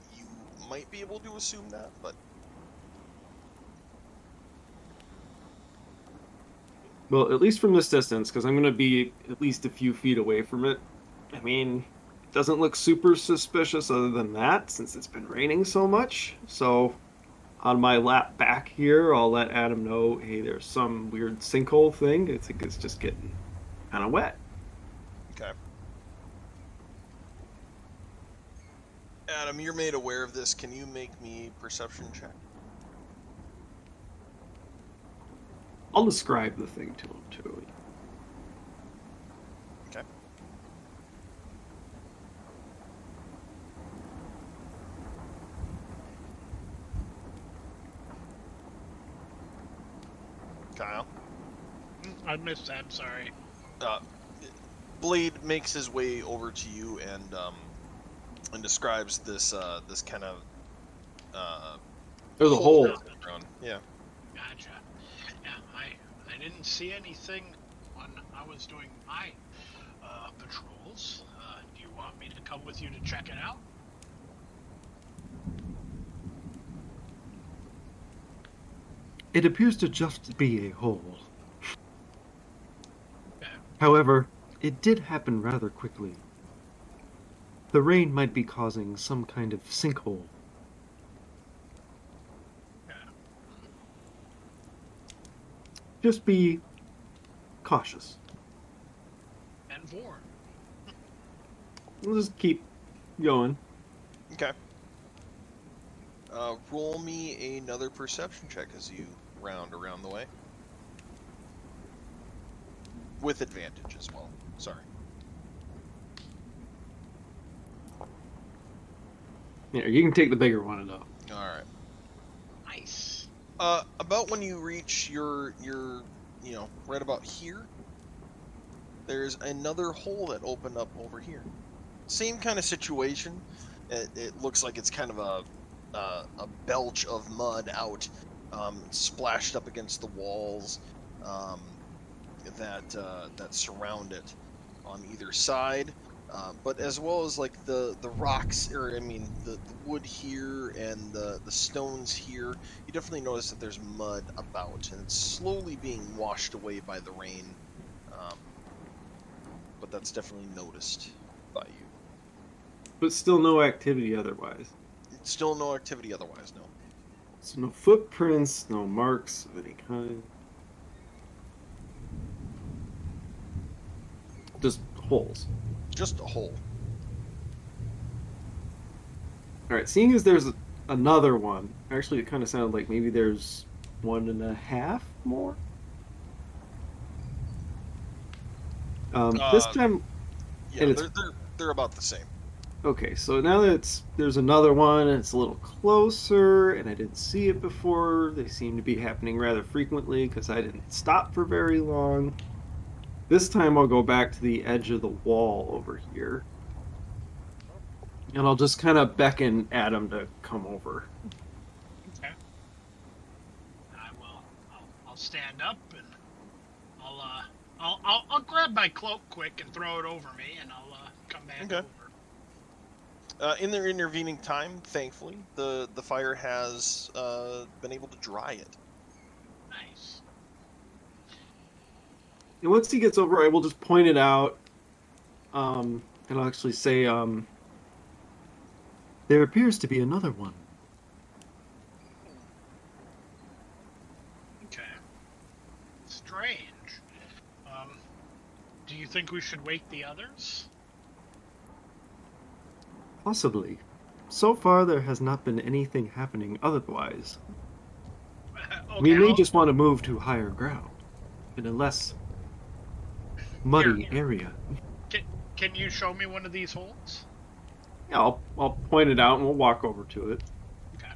might be able to assume that, but Well, at least from this distance, because I'm going to be at least a few feet away from it. I mean, it doesn't look super suspicious other than that, since it's been raining so much. So, on my lap back here, I'll let Adam know, hey, there's some weird sinkhole thing. I think it's just getting kind of wet. okay. Adam, you're made aware of this. Can you make me a perception check? I'll describe the thing to him, too. Okay. Kyle? I missed that. I'm sorry. Blade makes his way over to you and describes this this kind of There's a hole. around. Yeah. Gotcha. Yeah, I didn't see anything when I was doing my patrols. Do you want me to come with you to check it out? It appears to just be a hole. Yeah. However, it did happen rather quickly. The rain might be causing some kind of sinkhole. Yeah. Just be cautious. And Vorn. We'll just keep going. Okay. Roll me another perception check as you round around the way. With advantage as well. Sorry. Yeah, you can take the bigger one though. Alright. Nice. About when you reach your right about here, there's another hole that opened up over here. Same kind of situation. It looks like it's kind of a belch of mud out, splashed up against the walls that surround it on either side. But as well as like the rocks, or I mean the wood here and the stones here, you definitely notice that there's mud about, and it's slowly being washed away by the rain. But that's definitely noticed by you. But still no activity otherwise. Still no activity otherwise, no. So no footprints, no marks of any kind. Just holes. Just a hole. Alright, seeing as there's another one, actually it kind of sounded like maybe there's 1.5 more. This time, Yeah, and it's they're about the same. okay. So now that there's another one, and it's a little closer, and I didn't see it before. They seem to be happening rather frequently because I didn't stop for very long. This time I'll go back to the edge of the wall over here, and I'll just kind of beckon Adam to come over. Okay. I'll stand up and I'll grab my cloak quick and throw it over me, and I'll come back Okay. over. In their intervening time, thankfully, the fire has been able to dry it. Nice. And once he gets over, I will just point it out, and I'll actually say, there appears to be another one. Okay. Strange. Do you think we should wake the others? Possibly. So far, there has not been anything happening otherwise. Okay, We may I'll- just want to move to higher ground, in a less muddy Here. area. Can you show me one of these holes? Yeah, I'll point it out and we'll walk over to it. Okay.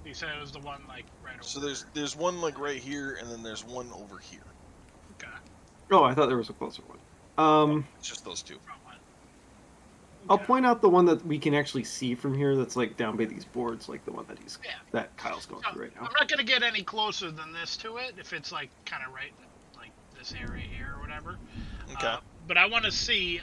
You said it was the one like right over. So there's one like right here, and then there's one over here. Okay. Oh, I thought there was a closer one. It's just those two. Front one. I'll Okay. point out the one that we can actually see from here. That's like down by these boards, like the one that Yeah. that Kyle's going So, through right now. I'm not gonna get any closer than this to it if it's like kind of right in like this area here or whatever. Okay. But I want to see.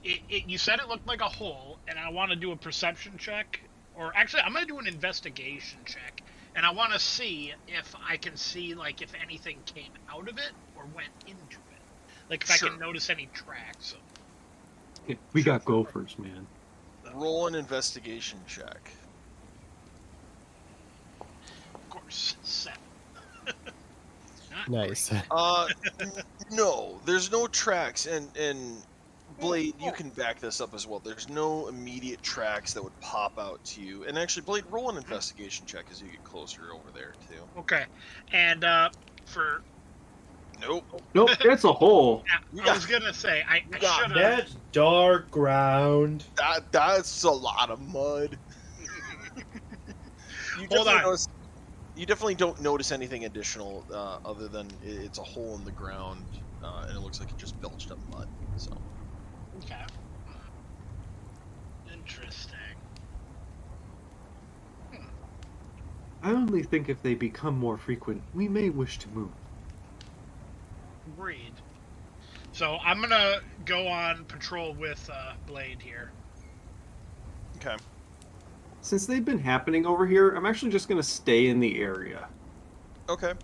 You said it looked like a hole, and I want to do a perception check, or actually, I'm gonna do an investigation check, and I want to see if I can see like if anything came out of it or went into it, like if I Sure. can notice any tracks. We got gophers, man. Roll an investigation check. Of course, 7. Not Nice. No, there's no tracks, and Blade, you can back this up as well. There's no immediate tracks that would pop out to you. And actually, Blade, roll an investigation check as you get closer over there too. Okay, and for Nope. Nope, it's a hole. You I got- was gonna say I you should got have. That's dark ground. That's a lot of mud. Hold on. You definitely don't notice anything additional other than it's a hole in the ground, and it looks like it just belched up mud. So Okay. Interesting. I only think if they become more frequent, we may wish to move. Agreed. So I'm gonna go on patrol with Blade here. okay. Since they've been happening over here, I'm actually just going to stay in the area. Okay. I'm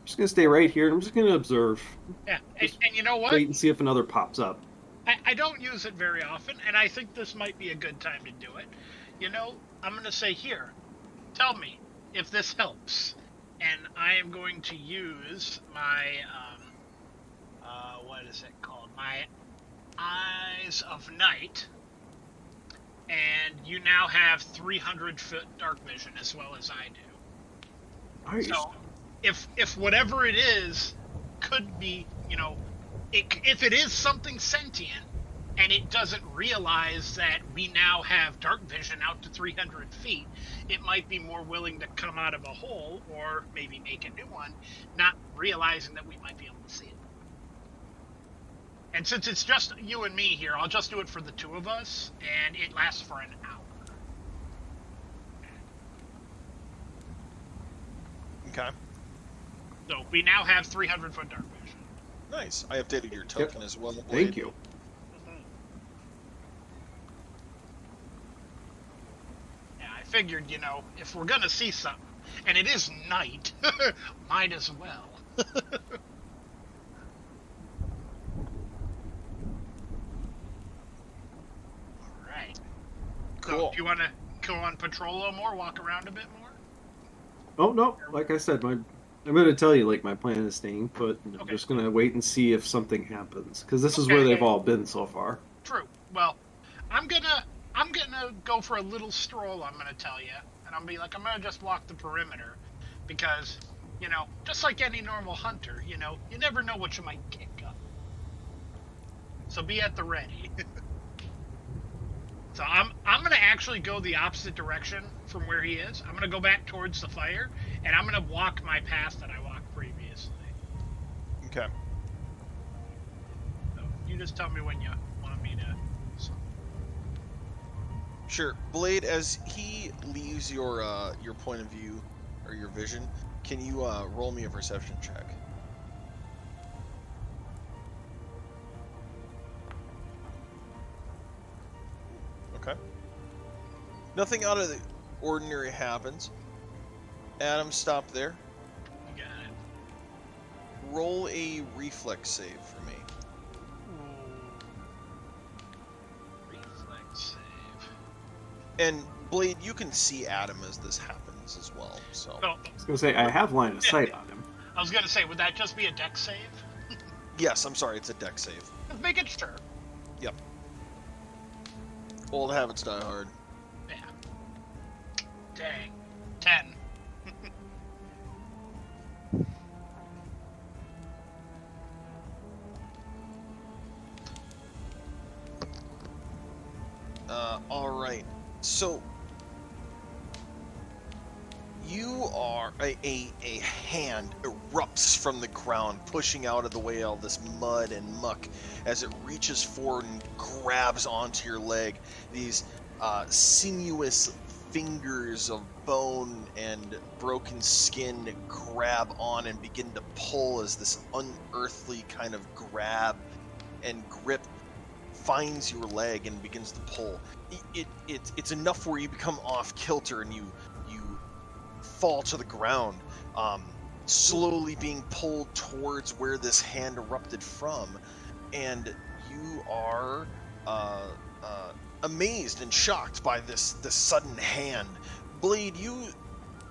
just going to stay right here, and I'm just going to observe. Yeah, Just and you know what? Wait and see if another pops up. I don't use it very often, and I think this might be a good time to do it. You know, I'm gonna say here, tell me if this helps, and I am going to use my what is it called? My Eyes of Night, and you now have 300-foot dark vision as well as I do. Nice. So, if whatever it is could be, you know, if it is something sentient and it doesn't realize that we now have dark vision out to 300 feet, it might be more willing to come out of a hole or maybe make a new one, not realizing that we might be able to see it. And since it's just you and me here, I'll just do it for the two of us, and it lasts for an hour. Okay. So we now have 300-foot dark vision. Nice. I updated your token as well. Blade. Thank you. Yeah, I figured, if we're gonna see something, and it is night, might as well. Alright. Cool. So, do you want to go on patrol a little more, walk around a bit more? Oh no, like I said, I'm going to tell you, like, my plan is staying put, and I'm Okay. just going to wait and see if something happens, because this is where Okay. they've all been so far. True. Well, I'm gonna go for a little stroll, I'm gonna tell you. And I'm gonna just walk the perimeter. Because, just like any normal hunter, you never know what you might kick up. So be at the ready. So I'm gonna actually go the opposite direction from where he is. I'm gonna go back towards the fire, and I'm gonna walk my path that I walked previously. Okay. So you just tell me when you want me to. Sure. Blade, as he leaves your point of view or your vision, can you roll me a perception check? Okay. Nothing out of the ordinary happens. Adam, stop there. You got it. Roll a reflex save for me. Reflex save. And Blade, you can see Adam as this happens as well. So Oh, I was going to say, I have line of sight on him. I was gonna say, would that just be a dex save? yes, I'm sorry, it's a dex save. Just making sure. Yep. Old habits die hard. Yeah. Dang. 10. All right. So you are a hand erupts from the ground, pushing out of the way all this mud and muck as it reaches forward and grabs onto your leg. These sinuous fingers of bone and broken skin grab on and begin to pull as this unearthly kind of grab and grip finds your leg and begins to pull. It's enough where you become off kilter and you fall to the ground, slowly being pulled towards where this hand erupted from, and you are amazed and shocked by this sudden hand. Blade, you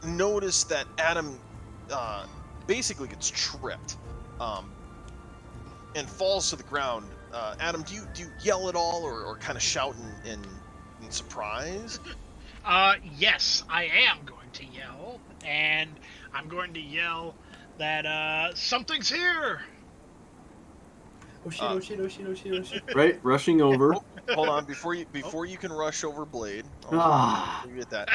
notice that Adam basically gets tripped and falls to the ground. Adam, do you yell at all or kind of shout in surprise? Yes, I am going to yell, and I'm going to yell that something's here. Oh shit! Oh shit! Oh shit! Oh shit! Oh shit! Right, rushing over. Hold on, before you can rush over Blade. Ah. You get that.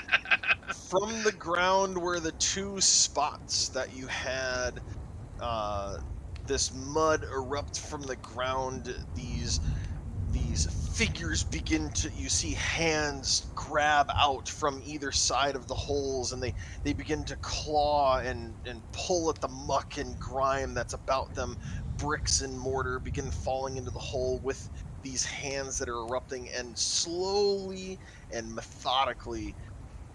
From the ground where the two spots that you had, this mud erupt from the ground. These figures begin to. You see hands grab out from either side of the holes, and they begin to claw and pull at the muck and grime that's about them. Bricks and mortar begin falling into the hole with these hands that are erupting, and slowly and methodically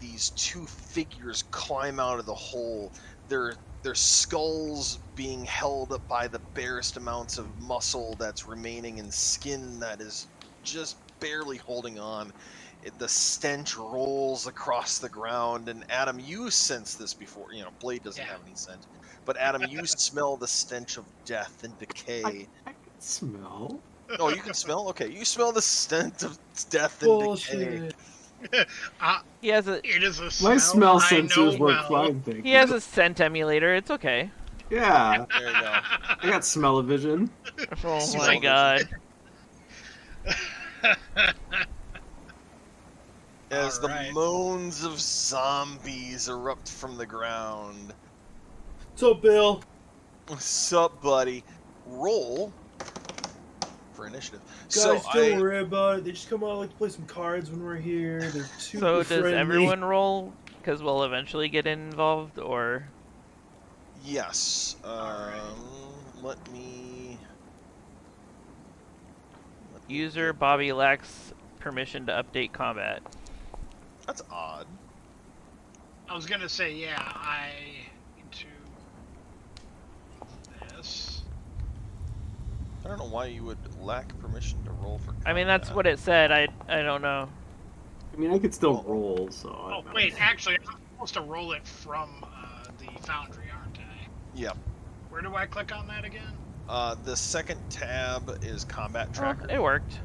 these two figures climb out of the hole, their skulls being held up by the barest amounts of muscle that's remaining and skin that is just barely holding on. The stench rolls across the ground, and Adam, you sense this before. Blade doesn't have any scent, but Adam, you smell the stench of death and decay. I can smell. Oh, you can smell? Okay, you smell the stench of death and decay. Bullshit. He has a It is a smell My smell I know sensors work well. fine, thank he you. has a scent emulator. It's okay. Yeah, There you go. I got smell-o-vision. Oh Smell my it. god. As the Alright. moans of zombies erupt from the ground. So Bill. What's up, buddy? Roll for initiative. Guys, so don't worry about it. They just come out like to play some cards when we're here. They're super So does friendly. everyone roll? Because we'll eventually get involved, or Yes. right. Let me user get- Bobby lacks permission to update combat. That's odd. I was gonna say, yeah, I need to this. I don't know why you would lack permission to roll for combat. I mean, that's what it said. I don't know. I mean, I could still Oh. roll, so. I Oh don't know. wait, actually, I'm supposed to roll it from the Foundry, aren't I? Yep. Where do I click on that again? The second tab is combat Oh, tracker. it worked.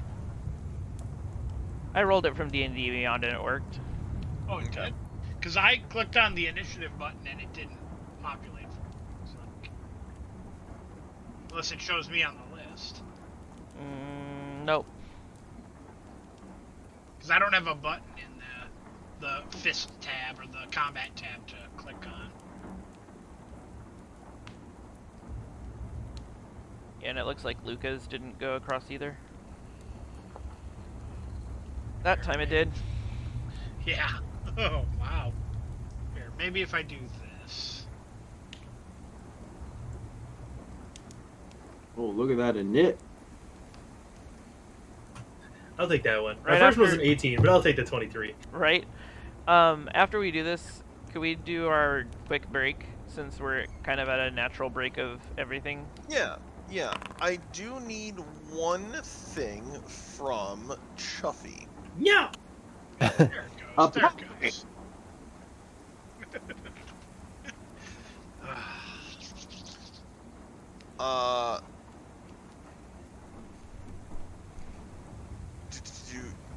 I rolled it from D&D Beyond and it worked. Oh, it Okay. did? Because I clicked on the initiative button and it didn't populate for me. It's like, unless it shows me on the list. Nope. Because I don't have a button in the fist tab or the combat tab to click on. Yeah, and it looks like Luca's didn't go across either. That time it did. Yeah. Oh, wow. Here, maybe if I do this. Oh, look at that init. I'll take that one. Right My first one was after- an 18, but I'll take the 23. Right? After we do this, could we do our quick break, since we're kind of at a natural break of everything? Yeah. I do need one thing from Chuffy. Yeah. There it goes. Up. There it goes. Uh.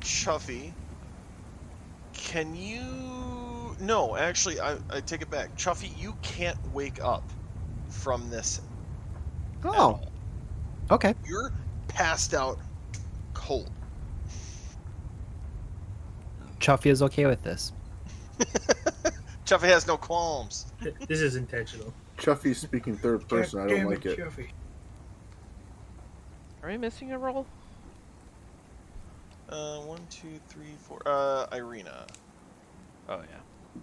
Chuffy, can you? No, actually, I take it back. Chuffy, you can't wake up from this. at Oh, all. okay. You're passed out cold. Chuffy is okay with this. Chuffy has no qualms. This is intentional. Chuffy's speaking third person. I don't Damn like it. Chuffy. Are we missing a roll? 1, 2, 3, 4. Irina. Oh, yeah.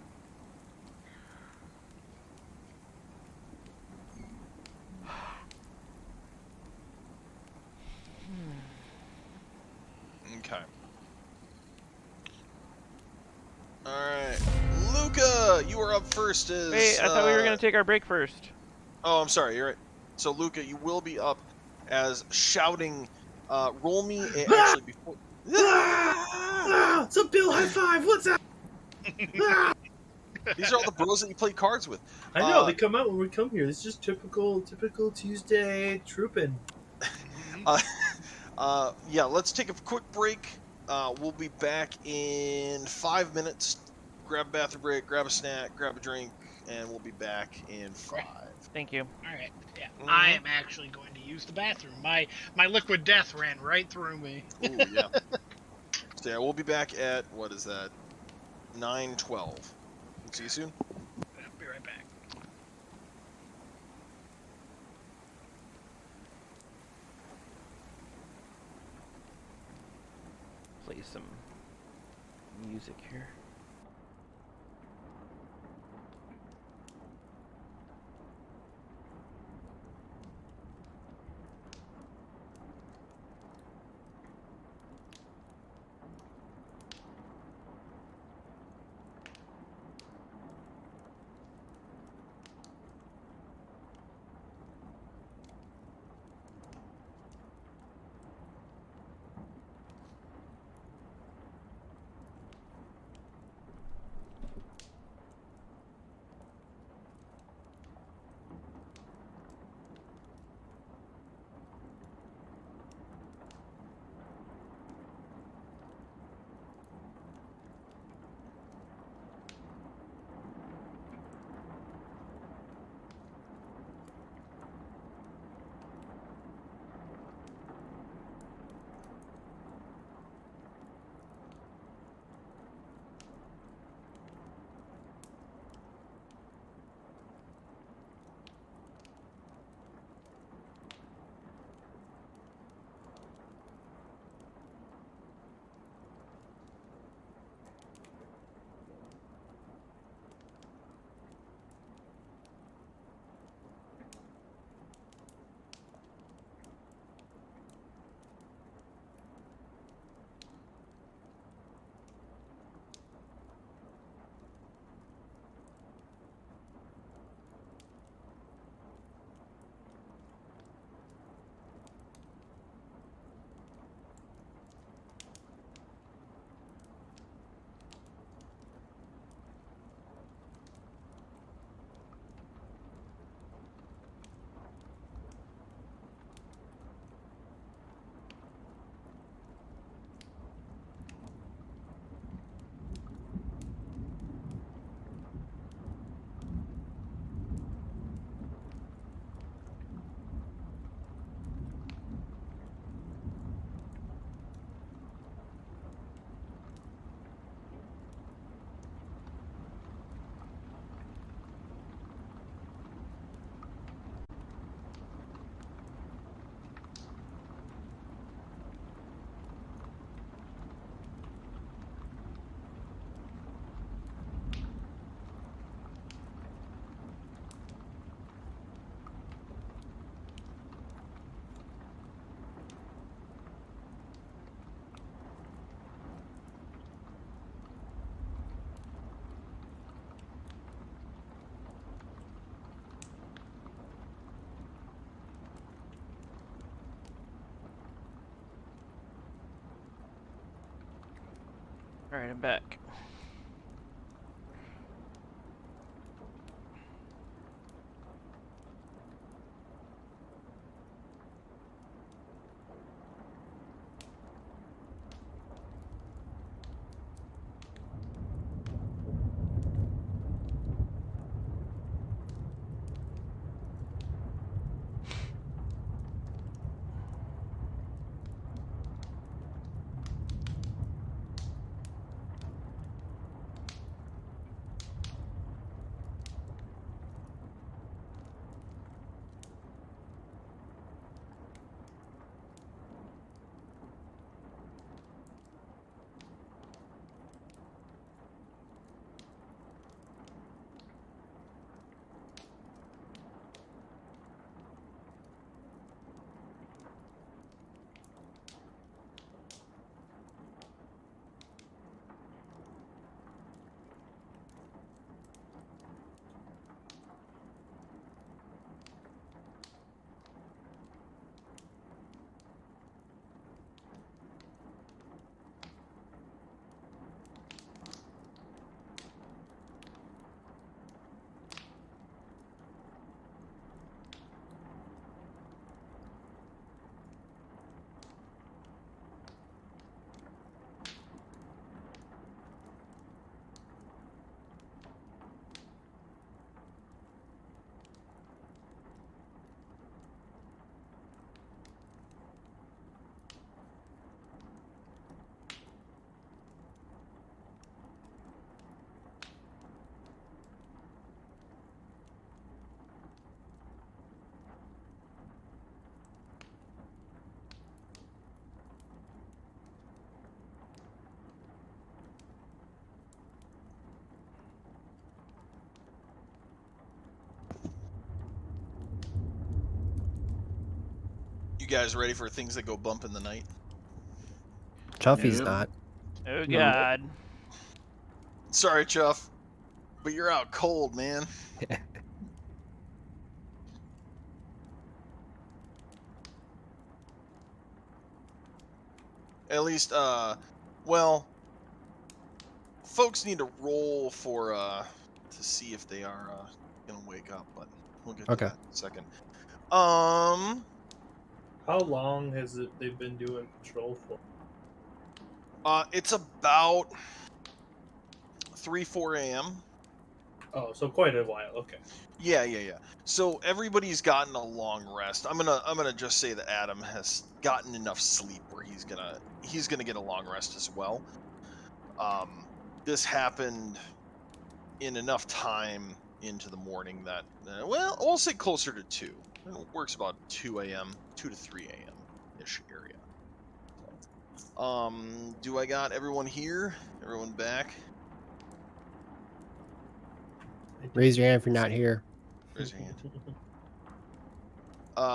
Okay. All right, Luca, you are up first. Wait, I thought we were going to take our break first. Oh, I'm sorry. You're right. So, Luca, you will be up as shouting. Roll me. Actually, before. It's a Bill high five. What's up? These are all the bros that you play cards with. I know they come out when we come here. This is just typical Tuesday trooping. Yeah, let's take a quick break. We'll be back in 5 minutes. Grab a bathroom break, grab a snack, grab a drink, and we'll be back in 5. Thank you. All right. Yeah. Mhm. I am actually going to use the bathroom. My liquid death ran right through me. Ooh, yeah. So, yeah, we'll be back at, what is that, 9:12. See you soon. I'll be right back. Play some music here. Alright, I'm back. You guys ready for things that go bump in the night? Chuffy's Yep. not. Oh No. god. Sorry, Chuff, but you're out cold, man. At least, well, folks need to roll for to see if they are gonna wake up, but we'll get to Okay. that in a second. How long has they've been doing patrol for? It's about 3-4 a.m. Oh, so quite a while. Okay. Yeah. So everybody's gotten a long rest. I'm gonna just say that Adam has gotten enough sleep where he's gonna get a long rest as well. This happened in enough time into the morning that well, we'll say closer to 2. It works about 2 a.m., 2 to 3 a.m. ish area. Do I got everyone here? Everyone back? Raise your hand if you're not here. Raise your hand.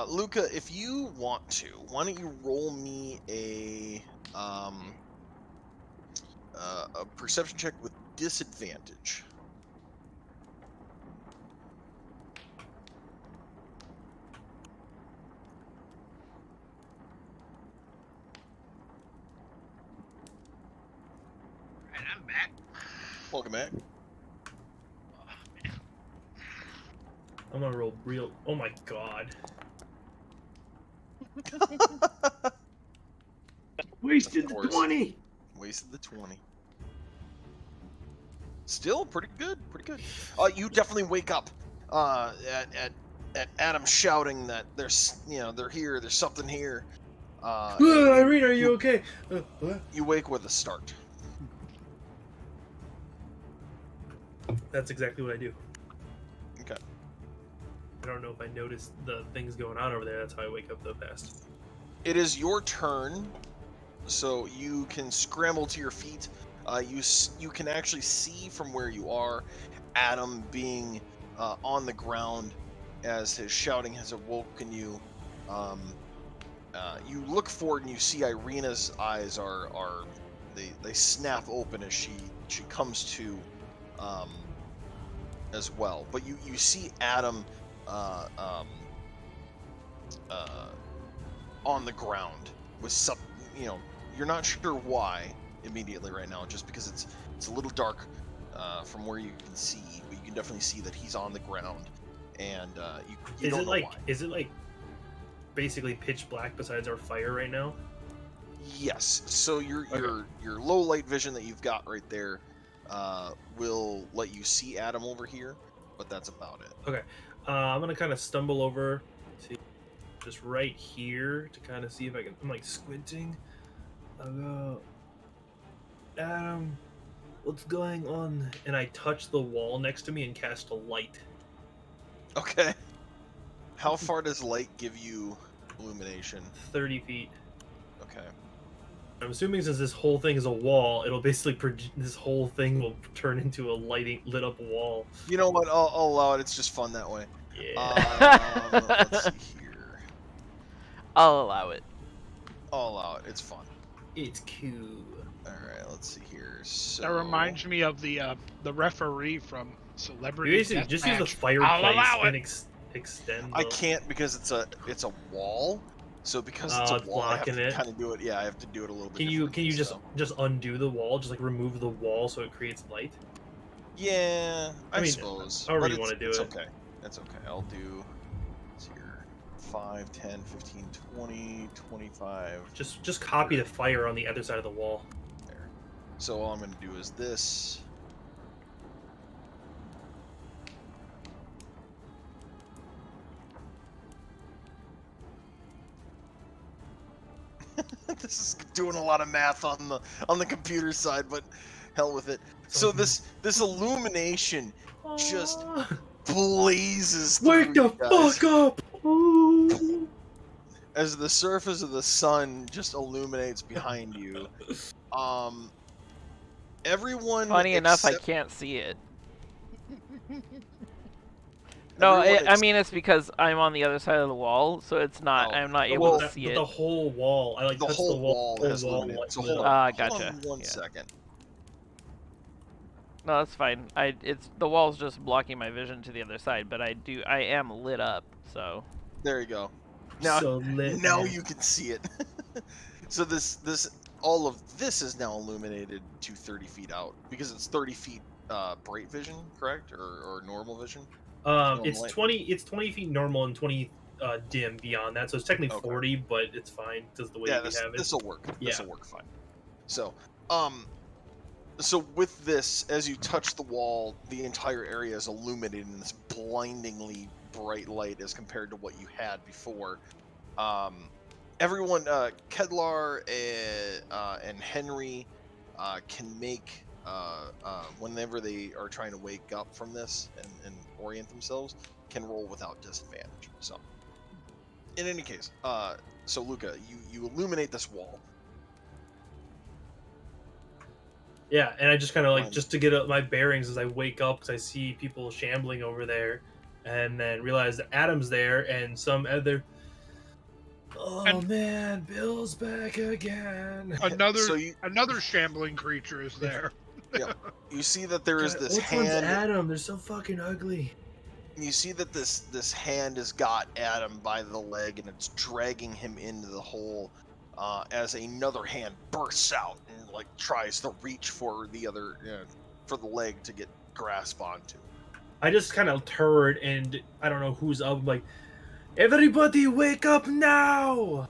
Luca, if you want to, why don't you roll me a perception check with disadvantage? Right, I'm back. Welcome back. I'm gonna roll real. Oh my god. Wasted Of the course. 20. Wasted the 20. Still pretty good. You definitely wake up at Adam shouting that there's they're here. There's something here. Irene, are you okay? What? You wake with a start. That's exactly what I do. Okay. I don't know if I noticed the things going on over there. That's how I wake up so fast. It is your turn, so you can scramble to your feet. You can actually see from where you are Adam being on the ground as his shouting has awoken you. You look forward and you see Irina's eyes are they snap open as she comes to as well. But you see Adam on the ground with some, you're not sure why. immediately right now, just because it's a little dark from where you can see, but you can definitely see that he's on the ground, and you don't know why. Is it like basically pitch black besides our fire right now? Yes. So your low light vision that you've got right there will let you see Adam over here, but that's about it. Okay. I'm gonna kind of stumble over to just right here to kind of see if I can. I'm like squinting. I'll go, Adam, what's going on? And I touch the wall next to me and cast a light. Okay. How far does light give you illumination? 30 feet. Okay. I'm assuming since this whole thing is a wall, it'll basically this whole thing will turn into a lit up wall. You know what? I'll allow it. It's just fun that way. Yeah. Let's see here. I'll allow it. I'll allow it. It's fun. It's cool. All right. Let's see here. So That reminds me of the referee from You Celebrity basically Deathmatch. just use the I'll fireplace allow and it. extend. I can't because it's a wall. So because it's it's a wall, I have blocking to it. kind of do it. Yeah, I have to do it a little bit. Can you differently, just undo the wall? Just like remove the wall so it creates light. Yeah, I mean, suppose. however But you wanna do it's it. okay. That's okay. I'll do. Let's see here. 5, 10, 15, 20, 25. Just copy the fire on the other side of the wall. There. So all I'm going to do is this. This is doing a lot of math on the computer side, but hell with it. So this illumination just blazes through Wake the you guys. fuck up! As the surface of the sun just illuminates behind you. Everyone Funny enough, I except- can't see it. No, everyone I mean it's because I'm on the other side of the wall, so it's not. Oh. I'm not able Well, to see But it. the whole wall. I like the touched whole the wall has whole illuminated. like, So lit hold up. on, Gotcha. hold on one Yeah. second. No, that's fine. It's the wall's just blocking my vision to the other side, but I am lit up, so. There you go. Now, So lit, now man. you can see it. So all of this is now illuminated to 30 feet out because it's 30 feet bright vision, correct, or normal vision? It's light. 20 feet normal and 20 dim beyond that, so it's technically Okay. 40, but it's fine because the way Yeah, we have it. this will work. This Yeah. will work fine. So, so with this, as you touch the wall, the entire area is illuminated in this blindingly bright light as compared to what you had before. Everyone, Kedlar and Henry can make whenever they are trying to wake up from this and orient themselves, can roll without disadvantage. So, in any case, so Luca, you illuminate this wall. Yeah, and I just kind of like Fine. just to get up my bearings as I wake up because I see people shambling over there, and then realize that Adam's there and some other. Oh And- man, Bill's back again. Another So you- another shambling creature is there. You see that there is God, this which one's hand. Adam? They're so fucking ugly. You see that this hand has got Adam by the leg and it's dragging him into the hole. As another hand bursts out and like tries to reach for the other, for the leg to get grasp onto. I just kind of turn and I don't know who's up. I'm like, everybody wake up now!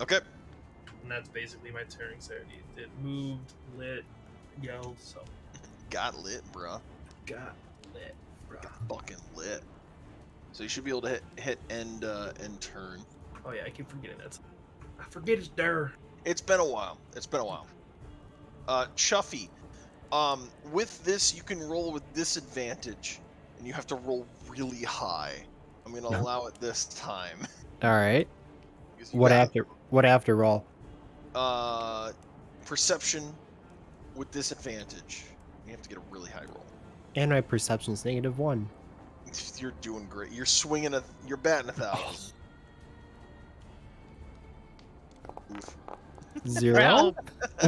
Okay. And that's basically my turn. So it moved, lit, yelled, so Got lit, bruh. got lit, bro. Got fucking lit. So you should be able to hit end turn. Oh yeah, I keep forgetting that. I forget it's there. It's been a while. Chuffy, with this you can roll with disadvantage, and you have to roll really high. I'm gonna allow it this time. All right. Because you What got, after roll? Perception with disadvantage. You have to get a really high roll. And my perception's -1. You're doing great. You're swinging you're batting 1,000. Oof. 0. Well,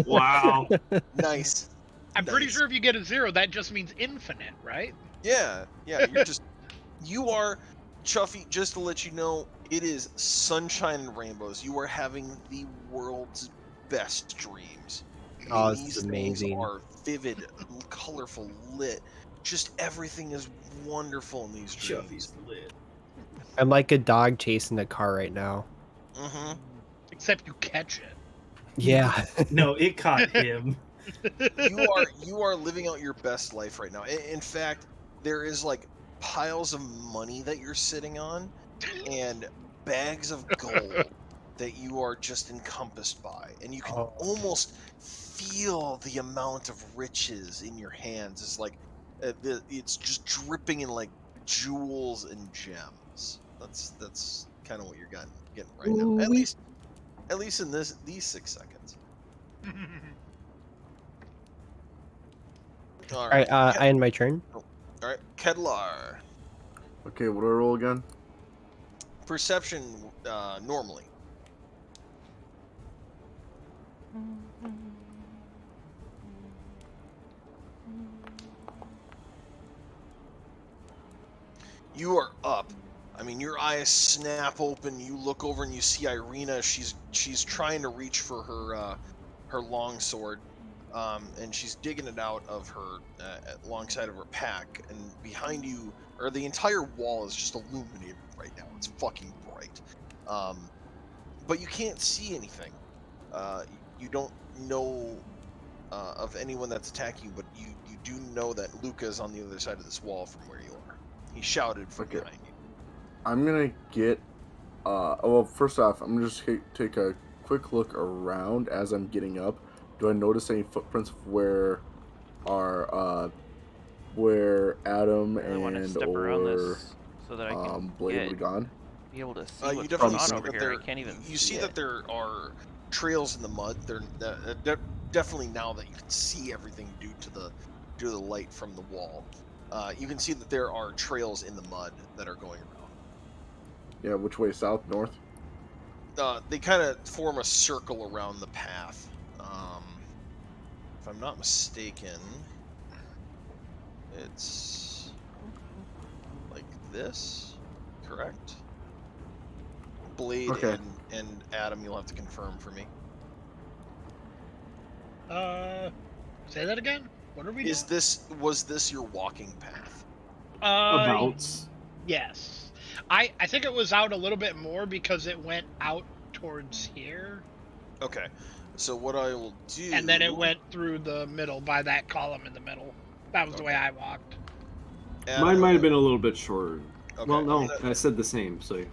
Wow. Nice. I'm pretty Nice. sure if you get a 0, that just means infinite, right? Yeah. You are, Chuffy, just to let you know, it is sunshine and rainbows. You are having the world's best dreams. Oh, and this is these amazing. things are vivid, colorful, lit. Just everything is wonderful in these dreams. Chuffy's lit. I'm like a dog chasing a car right now. Mm-hmm. Except you catch it. Yeah. No, it caught him. You are living out your best life right now. In fact, there is like piles of money that you're sitting on and bags of gold that you are just encompassed by, and you can Oh. almost feel the amount of riches in your hands. It's like it's just dripping in like jewels and gems. That's kind of what you're getting right now. Ooh-wee. At least in these 6 seconds. All All right, right, I end my turn. all right, Kedlar. Okay, what do I roll again? Perception normally. You are up. I mean, your eyes snap open. You look over and you see Irina. She's trying to reach for her long sword, and she's digging it out of her alongside of her pack. And behind you, or the entire wall is just illuminated right now. It's fucking bright, but you can't see anything. You don't know of anyone that's attacking you, but you do know that Luca is on the other side of this wall from where you are. He shouted from Okay. behind you. I'm gonna get. Well, first off, I'm gonna just take a quick look around as I'm getting up. Do I notice any footprints of where Adam I really want to and step around or this so that I can Blade would have gone? be able to see You what's definitely going on see over that here. I there. can't even You see see it. that there are trails in the mud. Definitely now that you can see everything due to the light from the wall. You can see that there are trails in the mud that are going around. Yeah, which way? South, north? They kind of form a circle around the path. If I'm not mistaken, it's like this, correct? Blade Okay. and Adam, you'll have to confirm for me. Say that again. What are we Was doing? this your walking path? Abouts. Yes. I think it was out a little bit more because it went out towards here, Okay, so what I will do, and then it went through the middle by that column in the middle. That was the way I walked. Adam, Mine I'm might have gonna- been a little bit shorter. Okay, Well, I'm no, gonna- I said the same. So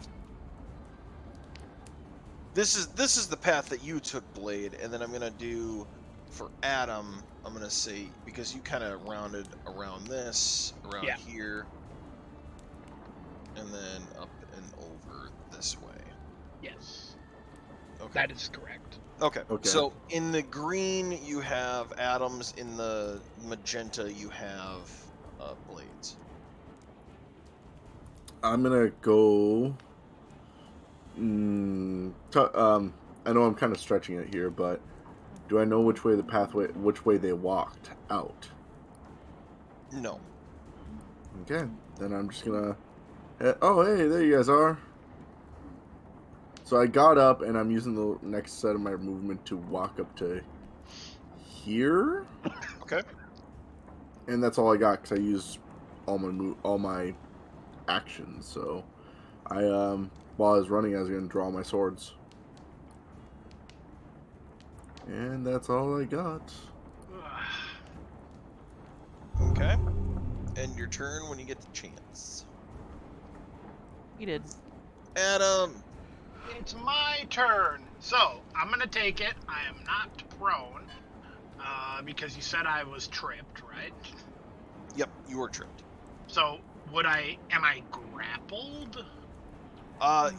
this is the path that you took, Blade, and then I'm gonna do for Adam. I'm gonna say because you kind of rounded around this, around Yeah. here, and then up and over this way. Yes, Okay. that is correct. Okay. Okay. So in the green you have Adams. In the magenta you have Blades. I'm gonna go. I know I'm kind of stretching it here, but do I know which way they walked out? No. Okay, then I'm just gonna. Oh, hey, there you guys are. So I got up, and I'm using the next set of my movement to walk up to here, Okay. and that's all I got because I used all my actions. So while I was running, I was gonna draw my swords, and that's all I got. Okay. End your turn when you get the chance. He did. Adam. It's my turn. So I'm gonna take it. I am not prone, because you said I was tripped, right? Yep, you were tripped. So am I grappled?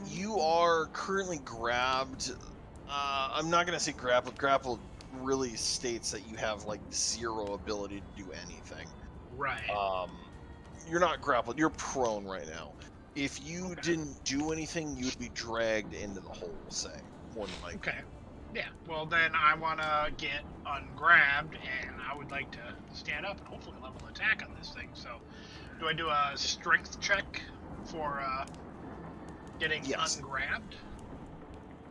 You are currently grabbed. I'm not gonna say grappled. Grappled really states that you have like zero ability to do anything. Right. You're not grappled. You're prone right now. If you didn't do anything, you'd be dragged into the hole. Say more than likely. Okay. Yeah. Well, then I want to get ungrabbed, and I would like to stand up and hopefully level attack on this thing. So, do I do a strength check for getting Yes. ungrabbed?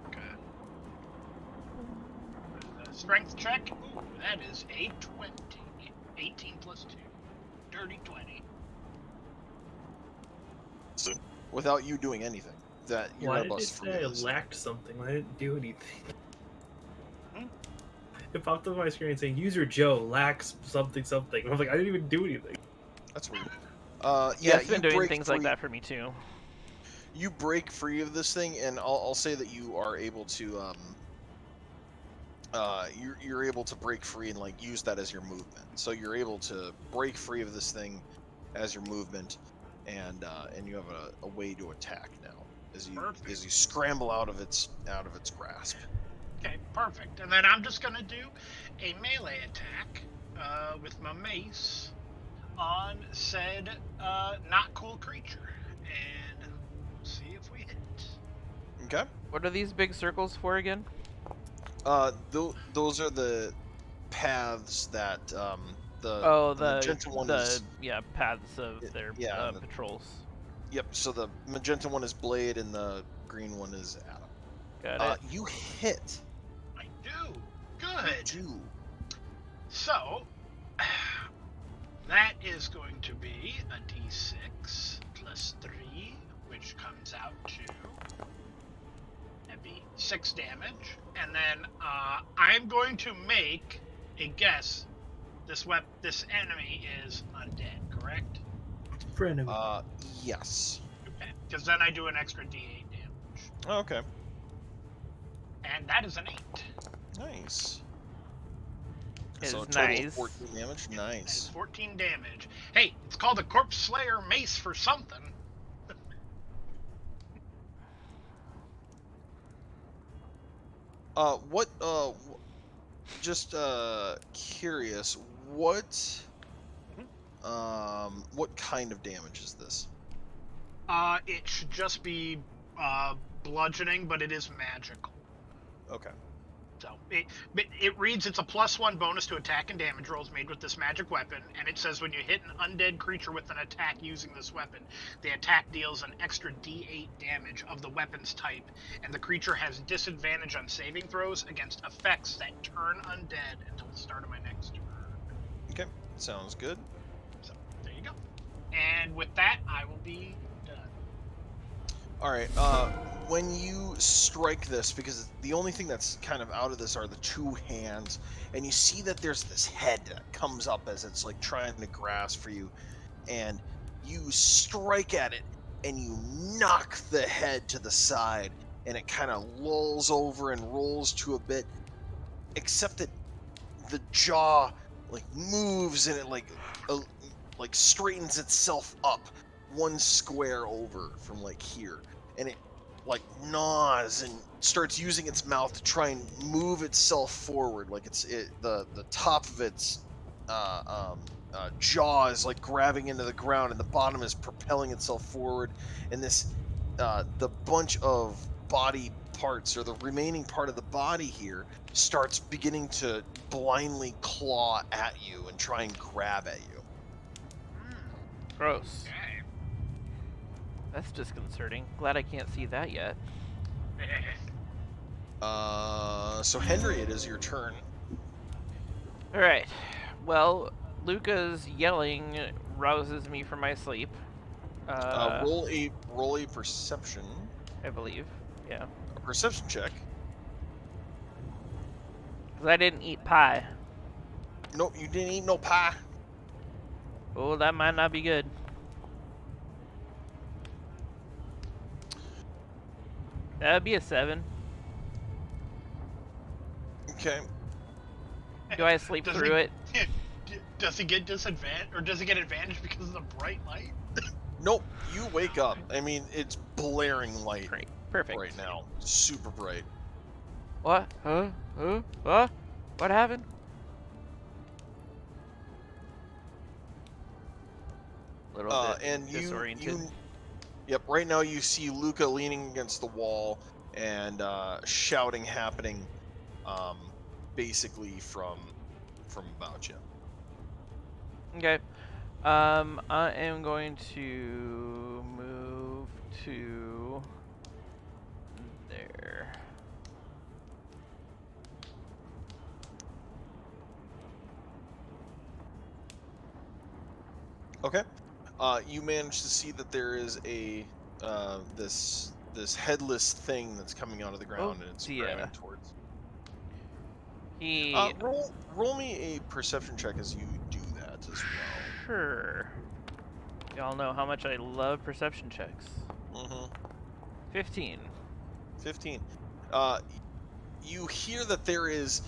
Okay. What is strength check. Ooh, that is a 20. 18 plus 2. Dirty 20. So, without you doing anything, that you're Why gonna did it bust free say I of this. lacked something? Why didn't it do anything? Hmm? It popped up on my screen saying user Joe lacks something something. I was like, I didn't even do anything. That's weird. Yeah, Yeah, it's been you doing break things free. like that for me too. You break free of this thing, and I'll say that you are able to you're able to break free and like use that as your movement. So you're able to break free of this thing as your movement, and you have a way to attack now Perfect. as you scramble out of its grasp. Okay, perfect. And then I'm just gonna do a melee attack with my mace on said not cool creature, and see if we hit. Okay. What are these big circles for again? Those are the paths that Oh, the magenta one is. paths of their Yeah. patrols. Yep. So the magenta one is Blade, and the green one is Adam. Got it. You hit. I do. Good. You. So that is going to be a d6 plus 3, which comes out to that'd be 6 damage. And then I'm going to make a guess. This enemy is undead, correct? Friend Yes. Okay. Because then I do an extra d8 damage. Okay. And that is an 8. Nice. Is So a total nice. of 14 damage. That is Nice. 14 damage. Hey, it's called a Corpse Slayer mace for something. What? Just curious. What? What kind of damage is this? It should just be bludgeoning, but it is magical. Okay. So it reads it's a +1 bonus to attack and damage rolls made with this magic weapon, and it says when you hit an undead creature with an attack using this weapon, the attack deals an extra d8 damage of the weapon's type, and the creature has disadvantage on saving throws against effects that turn undead until the start of my next turn. Okay. Sounds good. So there you go. And with that, I will be done. All right. When you strike this, because the only thing that's kind of out of this are the two hands, and you see that there's this head that comes up as it's like trying to grasp for you, and you strike at it, and you knock the head to the side, and it kind of lulls over and rolls to a bit, except that the jaw like moves and it like straightens itself up one square over from like here, and it like gnaws and starts using its mouth to try and move itself forward, like the top of its jaw is like grabbing into the ground, and the bottom is propelling itself forward, and this the bunch of body parts, or the remaining part of the body here, starts beginning to blindly claw at you and try and grab at you. Gross. Okay. That's disconcerting. Glad I can't see that yet. So Henry, it is your turn. Alright. Well, Luca's yelling rouses me from my sleep. Roll a perception. I believe. Yeah. A perception check. Because I didn't eat pie. Nope, you didn't eat no pie. Oh, that might not be good. That'd be a 7. Okay. Do I sleep Does through it? Does he get disadvantage, or does he get advantage because of the bright light? Nope, you wake up. I mean, it's blaring light Great. Perfect. right now. Super bright. What? Huh? What? What happened? Little bit And disoriented. Yep, right now you see Luca leaning against the wall and shouting happening, basically from about you. Okay. I am going to move to there. Okay. You manage to see that there is a this headless thing that's coming out of the ground, and it's dear. grabbing towards. He Roll me a perception check as you do that as well. Sure. Y'all know how much I love perception checks. Mm-hmm. 15. 15. You hear that there is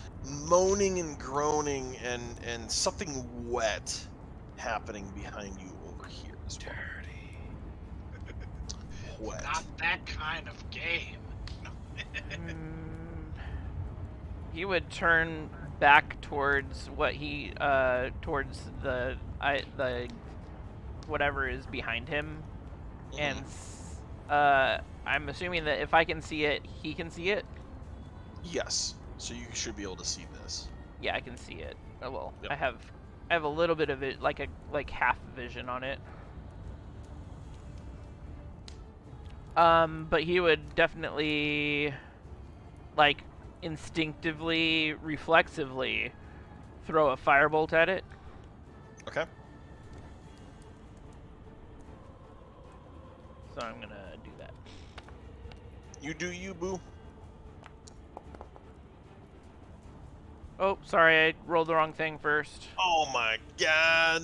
moaning and groaning and something wet happening behind you over here as well. Wet. Not that kind of game. He would turn back towards what he towards the whatever is behind him, and I'm assuming that if I can see it, he can see it. Yes. So you should be able to see this. Yeah, I can see it. Oh well, Yep. I have a little bit of it, like half vision on it. But he would definitely, like, instinctively, reflexively throw a firebolt at it. Okay. So I'm gonna do that. You do you, boo. Oh, sorry, I rolled the wrong thing first. Oh my god.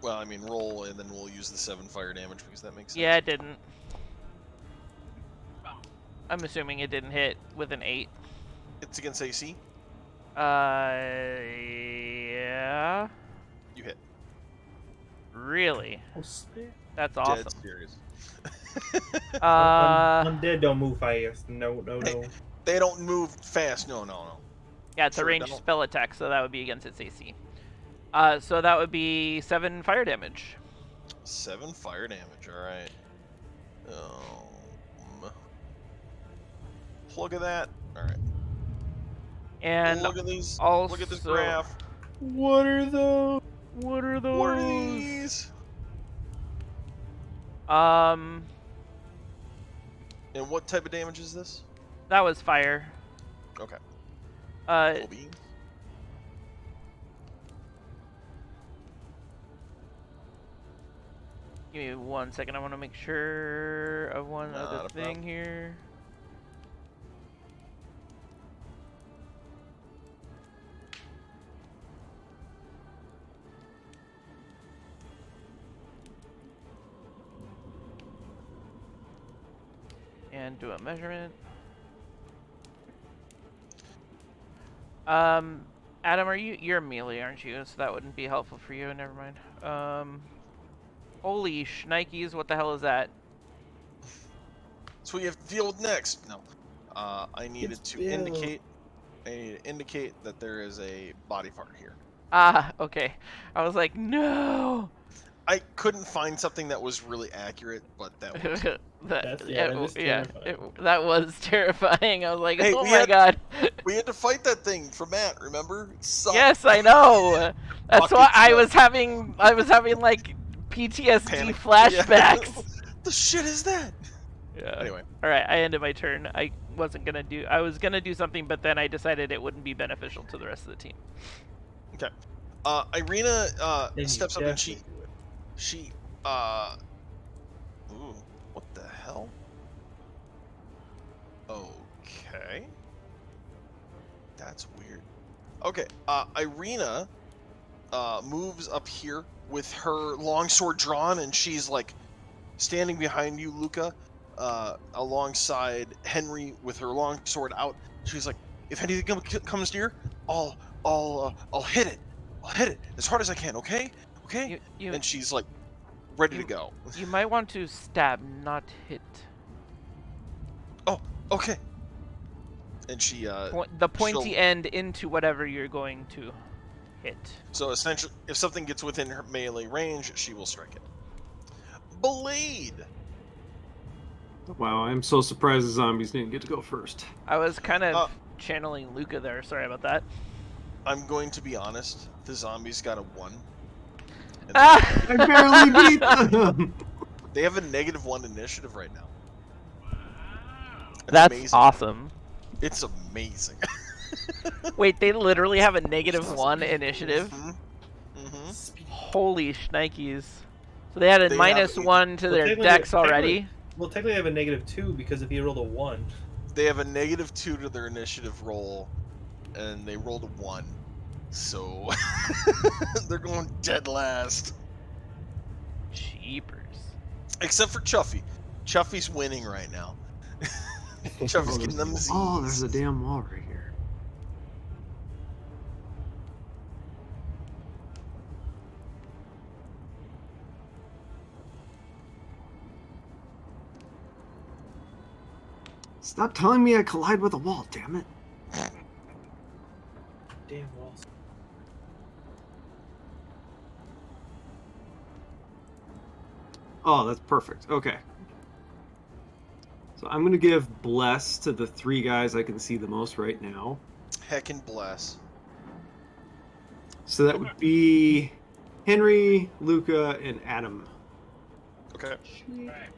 Well, I mean, roll, and then we'll use the 7 fire damage because that makes sense. Yeah, it didn't. I'm assuming it didn't hit with an 8. It's against AC. Yeah. You hit. Really? Oh, snap. That's Dead awesome. serious. Undead don't move fast. No. They don't move fast. No. Yeah, it's Sure a ranged don't. spell attack, so that would be against its AC. So that would be 7 fire damage. 7 fire damage. All right. Plug of that. All right. And look at these. also, Look at this graph. What are those? What are those? What are these? Um, And what type of damage is this? that was fire. Okay. Uh, Beam. give me 1 second. I want to make sure of one Not other a thing problem. here. And do a measurement. Adam, you're melee, aren't you? So that wouldn't be helpful for you. Never mind. Holy shnikes, what the hell is that? That's what you have to deal with next. No. I needed It's to Bill. indicate. I need to indicate that there is a body part here. Ah, okay. I was like, no. I couldn't find something that was really accurate, but that was. That is terrifying. That was terrifying. I was like, Hey, oh we my had- god. We had to fight that thing for Matt. Remember? It sucked. Yes, I know. That's Fucking why I sucked. was having like PTSD Panic. flashbacks. Yeah. The shit is that? Yeah. Anyway. All right, I ended my turn. I was gonna do something, but then I decided it wouldn't be beneficial to the rest of the team. Okay. Irina Then you steps up and definitely do it. she ooh, what the hell? Okay. That's weird. Okay, Irina moves up here with her longsword drawn, and she's like standing behind you, Luca, alongside Henry with her longsword out. She's like, if anything comes near, I'll hit it. I'll hit it as hard as I can. Okay? Okay? And she's like ready to go. You might want to stab, not hit. Oh, okay. And she The pointy she'll- end into whatever you're going to hit. So essentially, if something gets within her melee range, she will strike it. Blade. Wow, I'm so surprised the zombies didn't get to go first. I was kind of channeling Luca there. Sorry about that. I'm going to be honest. The zombies got a 1. And Ah! I barely beat them! they have a -1 initiative right now. It's That's amazing. awesome. It's amazing. Wait, they literally have a -1 initiative? Mm-hmm. Holy shnikes. So they had a They minus have- 1 to Well, their technically- dex already. Well, technically, they have a -2 because if he rolled a 1. They have a -2 to their initiative roll, and they rolled a 1. So they're going dead last. Cheapers. Except for Chuffy. Chuffy's winning right now. Chuffy's getting them Z's. Oh, there's a damn wall right here. Stop telling me I collide with a wall, damn it. Damn walls. Oh, that's perfect. Okay. So I'm going to give Bless to the 3 guys I can see the most right now. Heckin' bless. So that would be Henry, Luca, and Adam. Okay. Alright.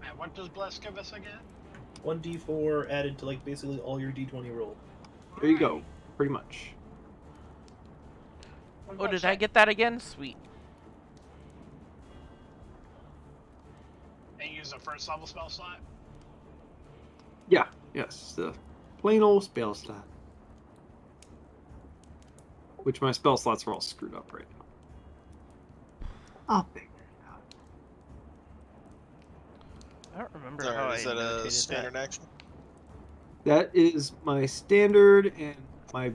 And what does Bless give us again? 1d4 added to like basically all your d20 roll. There you go. Pretty much. Oh, did I get that again? Sweet. And use a first level spell slot? Yeah, yes. The plain old spell slot. Which my spell slots are all screwed up right now. I'll figure it out. I don't remember All how right, I is that a notated standard that. action? That is my standard and my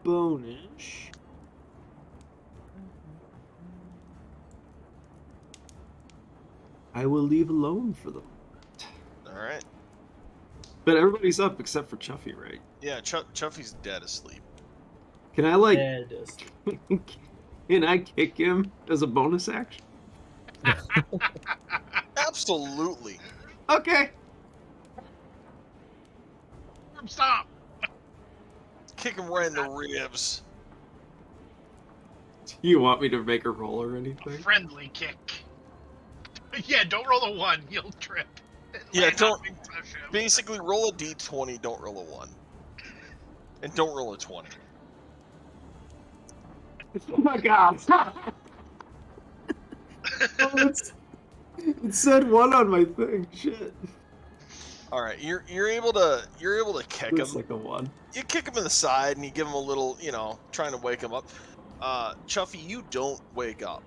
bonus. I will leave alone for them. All right. But everybody's up except for Chuffy, right? Yeah, Chuffy's dead asleep. Can I like? Yeah, it does. Can I kick him as a bonus action? Absolutely. Okay. Stop! Kick him right in the ribs. Do you want me to make a roll or anything? Friendly kick. Yeah, don't roll a 1, you'll trip. Yeah, Land don't- on me, push him. Basically, roll a d20, don't roll a 1. And don't roll a 20. Oh my god! It said 1 on my thing. Shit. All right, you're able to kick It's him. like a 1. You kick him in the side, and you give him a little, trying to wake him up. Chuffy, you don't wake up.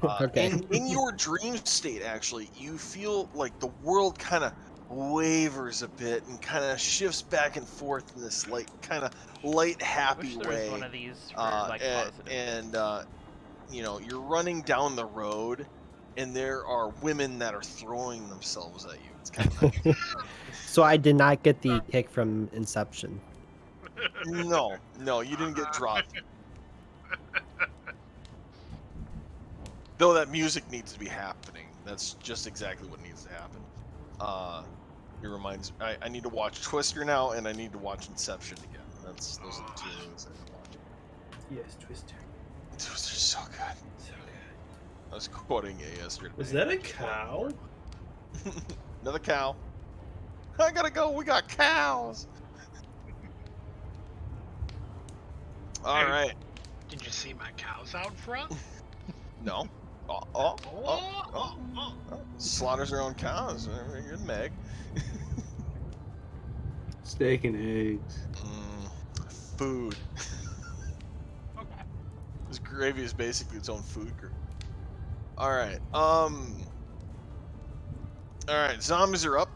Okay. In your dream state, actually, you feel like the world kind of wavers a bit and kind of shifts back and forth in this kind of light, I happy wish there was way. one of these for like positive. And you're running down the road, and there are women that are throwing themselves at you. It's kind of nice. So I did not get the kick from Inception. No, you didn't get dropped. Though that music needs to be happening. That's just exactly what needs to happen. It reminds me. I need to watch Twister now, and I need to watch Inception again. Those are the 2 movies I need to watch. Yes, Twister. Twister's so good. So good. I was quoting it yesterday. Was that a cow? Another cow. I gotta go. We got cows. All right. Did you see my cows out front? No. Slaughters her own cows. Very good, Meg. Steak and eggs. Food. Okay. This gravy is basically its own food group. All right. All right. Zombies are up.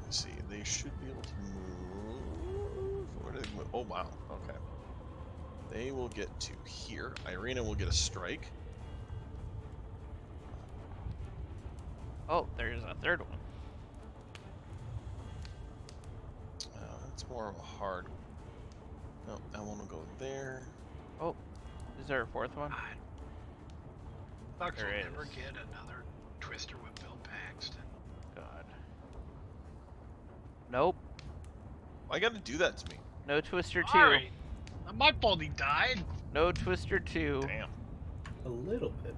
Let's see. They should be able to move. Where do they move? Oh wow. Okay. They will get to here. Irina will get a strike. Oh, there's a third one. That's more of a hard. No, that one will go there. Oh, is there a fourth one? Bucks will There never is. get another Twister with Bill Paxton. God. Nope. Why gotta do that to me? No Twister 2. Alright. Not my fault he died. No Twister 2. Damn. A little bit.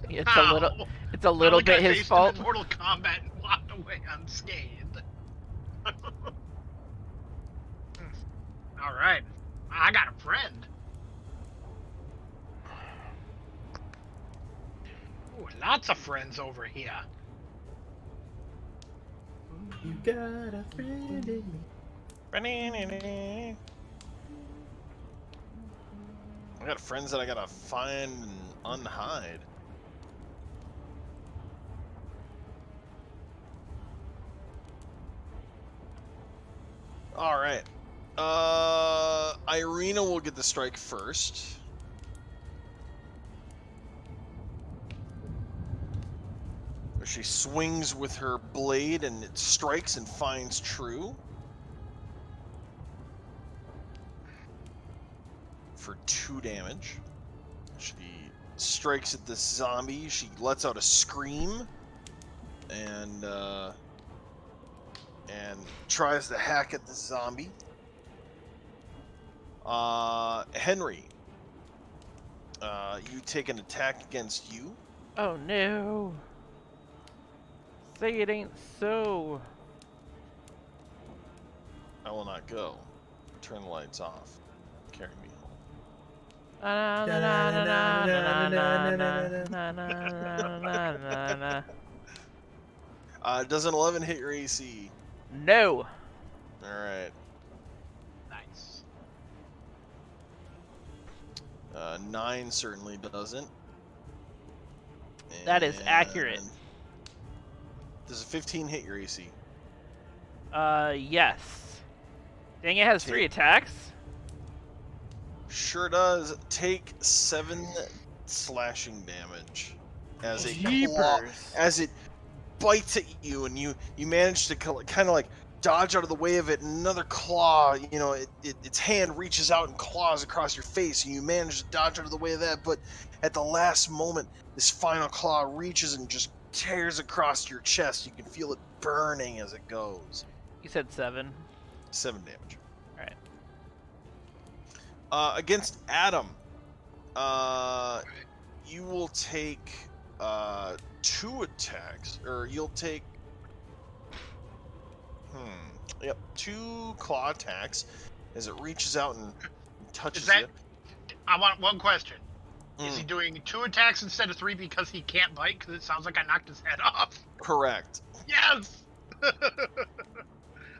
It's How? a little. It's a little Like I bit his faced fault. him in Mortal Kombat and walked away unscathed. Alright. I got a friend. lots of friends over here. You got a friend in me. I got friends that I gotta find and unhide. All right. Irina will get the strike first. She swings with her blade and it strikes and finds true. For 2 damage. She strikes at this zombie. She lets out a scream and tries to hack at the zombie. Henry, you take an attack against you. Oh no. Say it ain't so. I will not go. Turn the lights off. Carry me home. Does an 11 hit your AC? No. Alright. Nice. 9 certainly doesn't. That is accurate. Does a 15 hit your AC? Yes. Dang, it has 3 attacks. Sure does. Take 7 slashing damage as a claw, Jeepers. as it bites at you, and you manage to kind of like dodge out of the way of it. And another claw, its hand reaches out and claws across your face, and you manage to dodge out of the way of that. But at the last moment, this final claw reaches and just tears across your chest. You can feel it burning as it goes. You said 7. 7 damage. Alright. Against Adam, you will take 2 attacks, or you'll take 2 claw attacks as it reaches out and touches you. I want one question. Is he doing 2 attacks instead of 3 because he can't bite? Because it sounds like I knocked his head off. Correct. Yes!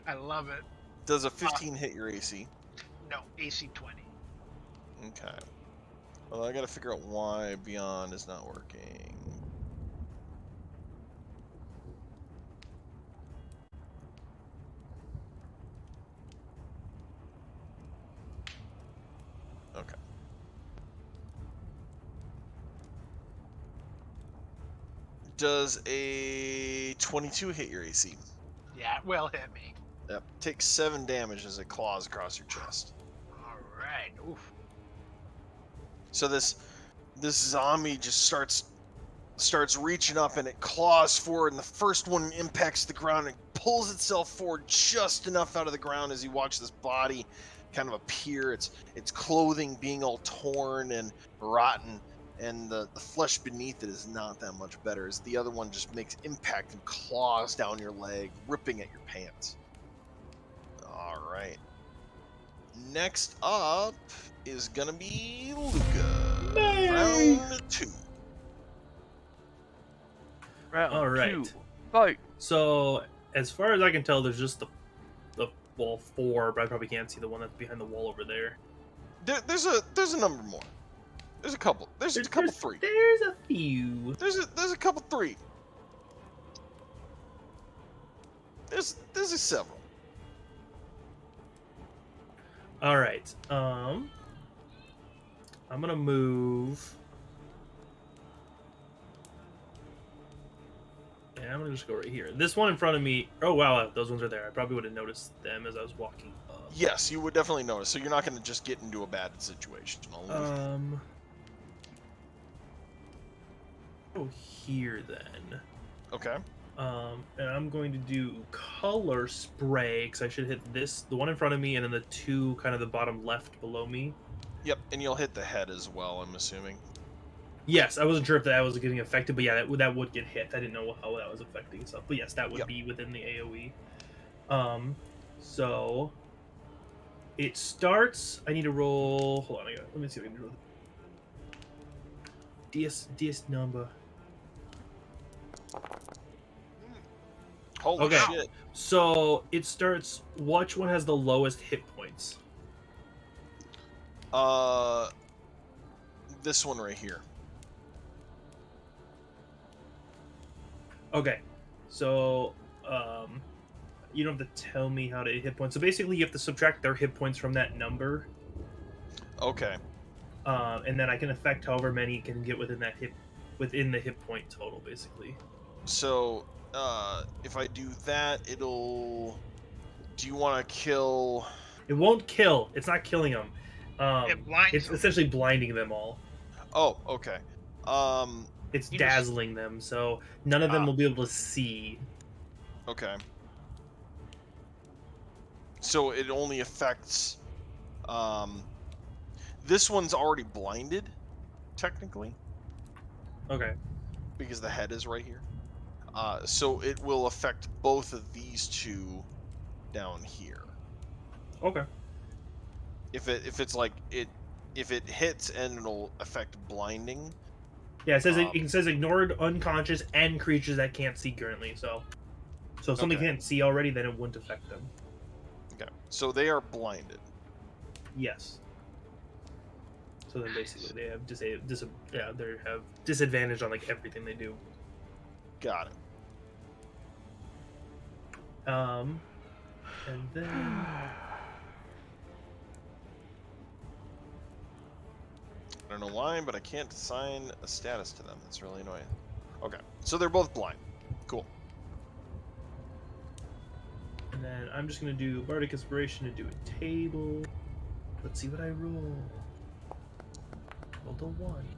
I love it. Does a 15 hit your AC? No, AC 20. Okay. Well, I gotta figure out why Beyond is not working. Okay. Does a 22 hit your AC? Yeah, it will hit me. Yep. Take 7 damage as it claws across your chest. Alright. Oof. So this zombie just starts reaching up and it claws forward, and the first one impacts the ground and pulls itself forward just enough out of the ground as you watch this body kind of appear, its clothing being all torn and rotten, and the flesh beneath it is not that much better, as the other one just makes impact and claws down your leg, ripping at your pants. Alright. Next up is gonna be Luca. Round 2. Round All right. 2. Fight. So, as far as I can tell, there's just the 4, but I probably can't see the one that's behind the wall over there. There's a number more. There's a couple. There's a couple 3. There's a few. There's a couple 3. There's several. All right. I'm gonna move. Yeah, I'm gonna just go right here. This one in front of me. Oh wow, those ones are there. I probably would have noticed them as I was walking up. Yes, you would definitely notice. So you're not going to just get into a bad situation. Oh, here then. Okay. And I'm going to do color spray because I should hit the one in front of me, and then the 2 kind of the bottom left below me. Yep, and you'll hit the head as well, I'm assuming. Yes, I wasn't sure if that was getting affected, but yeah, that would get hit. I didn't know how that was affecting stuff, but yes, that would be within the AOE. So it starts. I need to roll. Hold on, let me see if I can do it. DS number. Holy Okay. shit. So it starts. Which one has the lowest hit points? This one right here. Okay. So you don't have to tell me how to hit points. So basically, you have to subtract their hit points from that number, Okay. and then I can affect however many you can get within the hit point total, basically. So, if I do that, it'll. Do you want to kill? It won't kill. It's not killing them. It blinds It's them. essentially blinding them all. Oh, okay. It's You just- dazzling them, so none of them will be able to see. Okay. So it only affects. This one's already blinded, technically, Okay. because the head is right here. So it will affect both of these two down here. Okay. If it's like it, if it hits and it'll affect blinding. Yeah, it says ignored, unconscious, and creatures that can't see currently. So if something Okay. can't see already, then it wouldn't affect them. Okay. So they are blinded. Yes. So then basically they have they have disadvantage on like everything they do. Got it. And then I don't know why, but I can't assign a status to them. That's really annoying. Okay. So they're both blind. Cool. and then I'm just gonna do bardic inspiration to do a table. Let's see what I roll. Rolled a 1.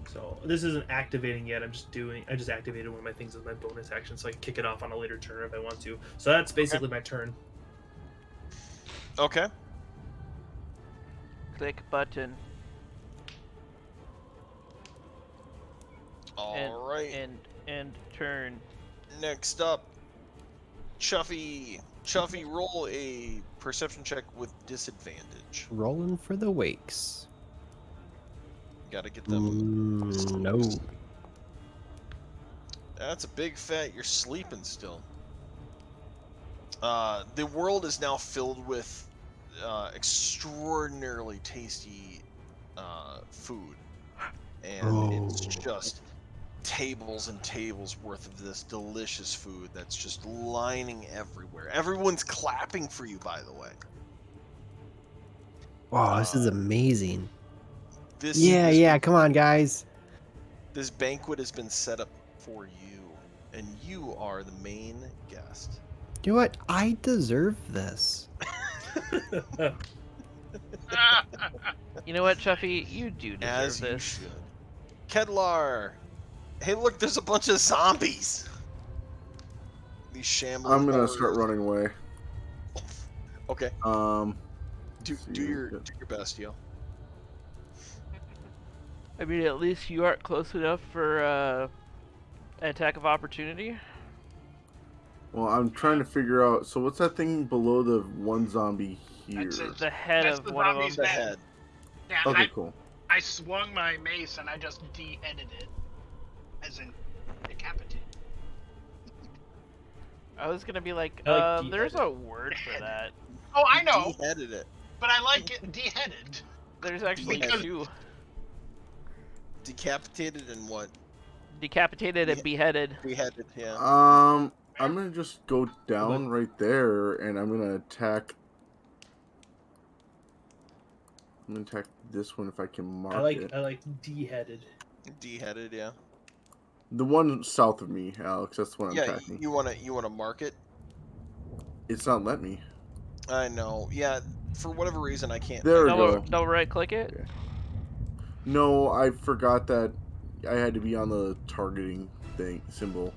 So this isn't activating yet. I just activated one of my things as my bonus action, so I can kick it off on a later turn if I want to. So that's basically my turn. Okay. Click button. All right. And turn. Next up, Chuffy. Chuffy, roll a perception check with disadvantage. Rolling for the wakes. Gotta get them. No. That's a big fat. You're sleeping still. The world is now filled with extraordinarily tasty food, and it's just tables and tables worth of this delicious food that's just lining everywhere. Everyone's clapping for you, by the way. Wow, this is amazing. This Yeah, come on, guys. This banquet has been set up for you, and you are the main guest. You know what? I deserve this. You know what, Chuffy? You do deserve As you this. should. Kedlar! Hey, look, there's a bunch of zombies! These shambling I'm gonna horrors. start running away. Okay, do see, your best, yo. I mean, at least you aren't close enough for an attack of opportunity. Well, I'm trying to figure out. So what's that thing below the one zombie here? That's it. The head That's of the one of zombie's them. The head. Yeah, Okay, cool. I swung my mace and I just de-headed it. As in, decapitated. I was gonna be like, I like there's de-headed. a word for that. Oh, I know, Beheaded it. but I like it de-headed. There's actually Because- two. Decapitated and what? Decapitated and beheaded. Beheaded, yeah. I'm gonna just go down right there, and I'm gonna attack. I'm gonna attack this one if I can mark it. I like de-headed. Beheaded, yeah. The one south of me, Alex. That's the one I'm Yeah, attacking. you wanna mark it? It's not letting me. I know. Yeah, for whatever reason I can't. There we Double, go. double right click it. Yeah. No, I forgot that I had to be on the targeting thing symbol.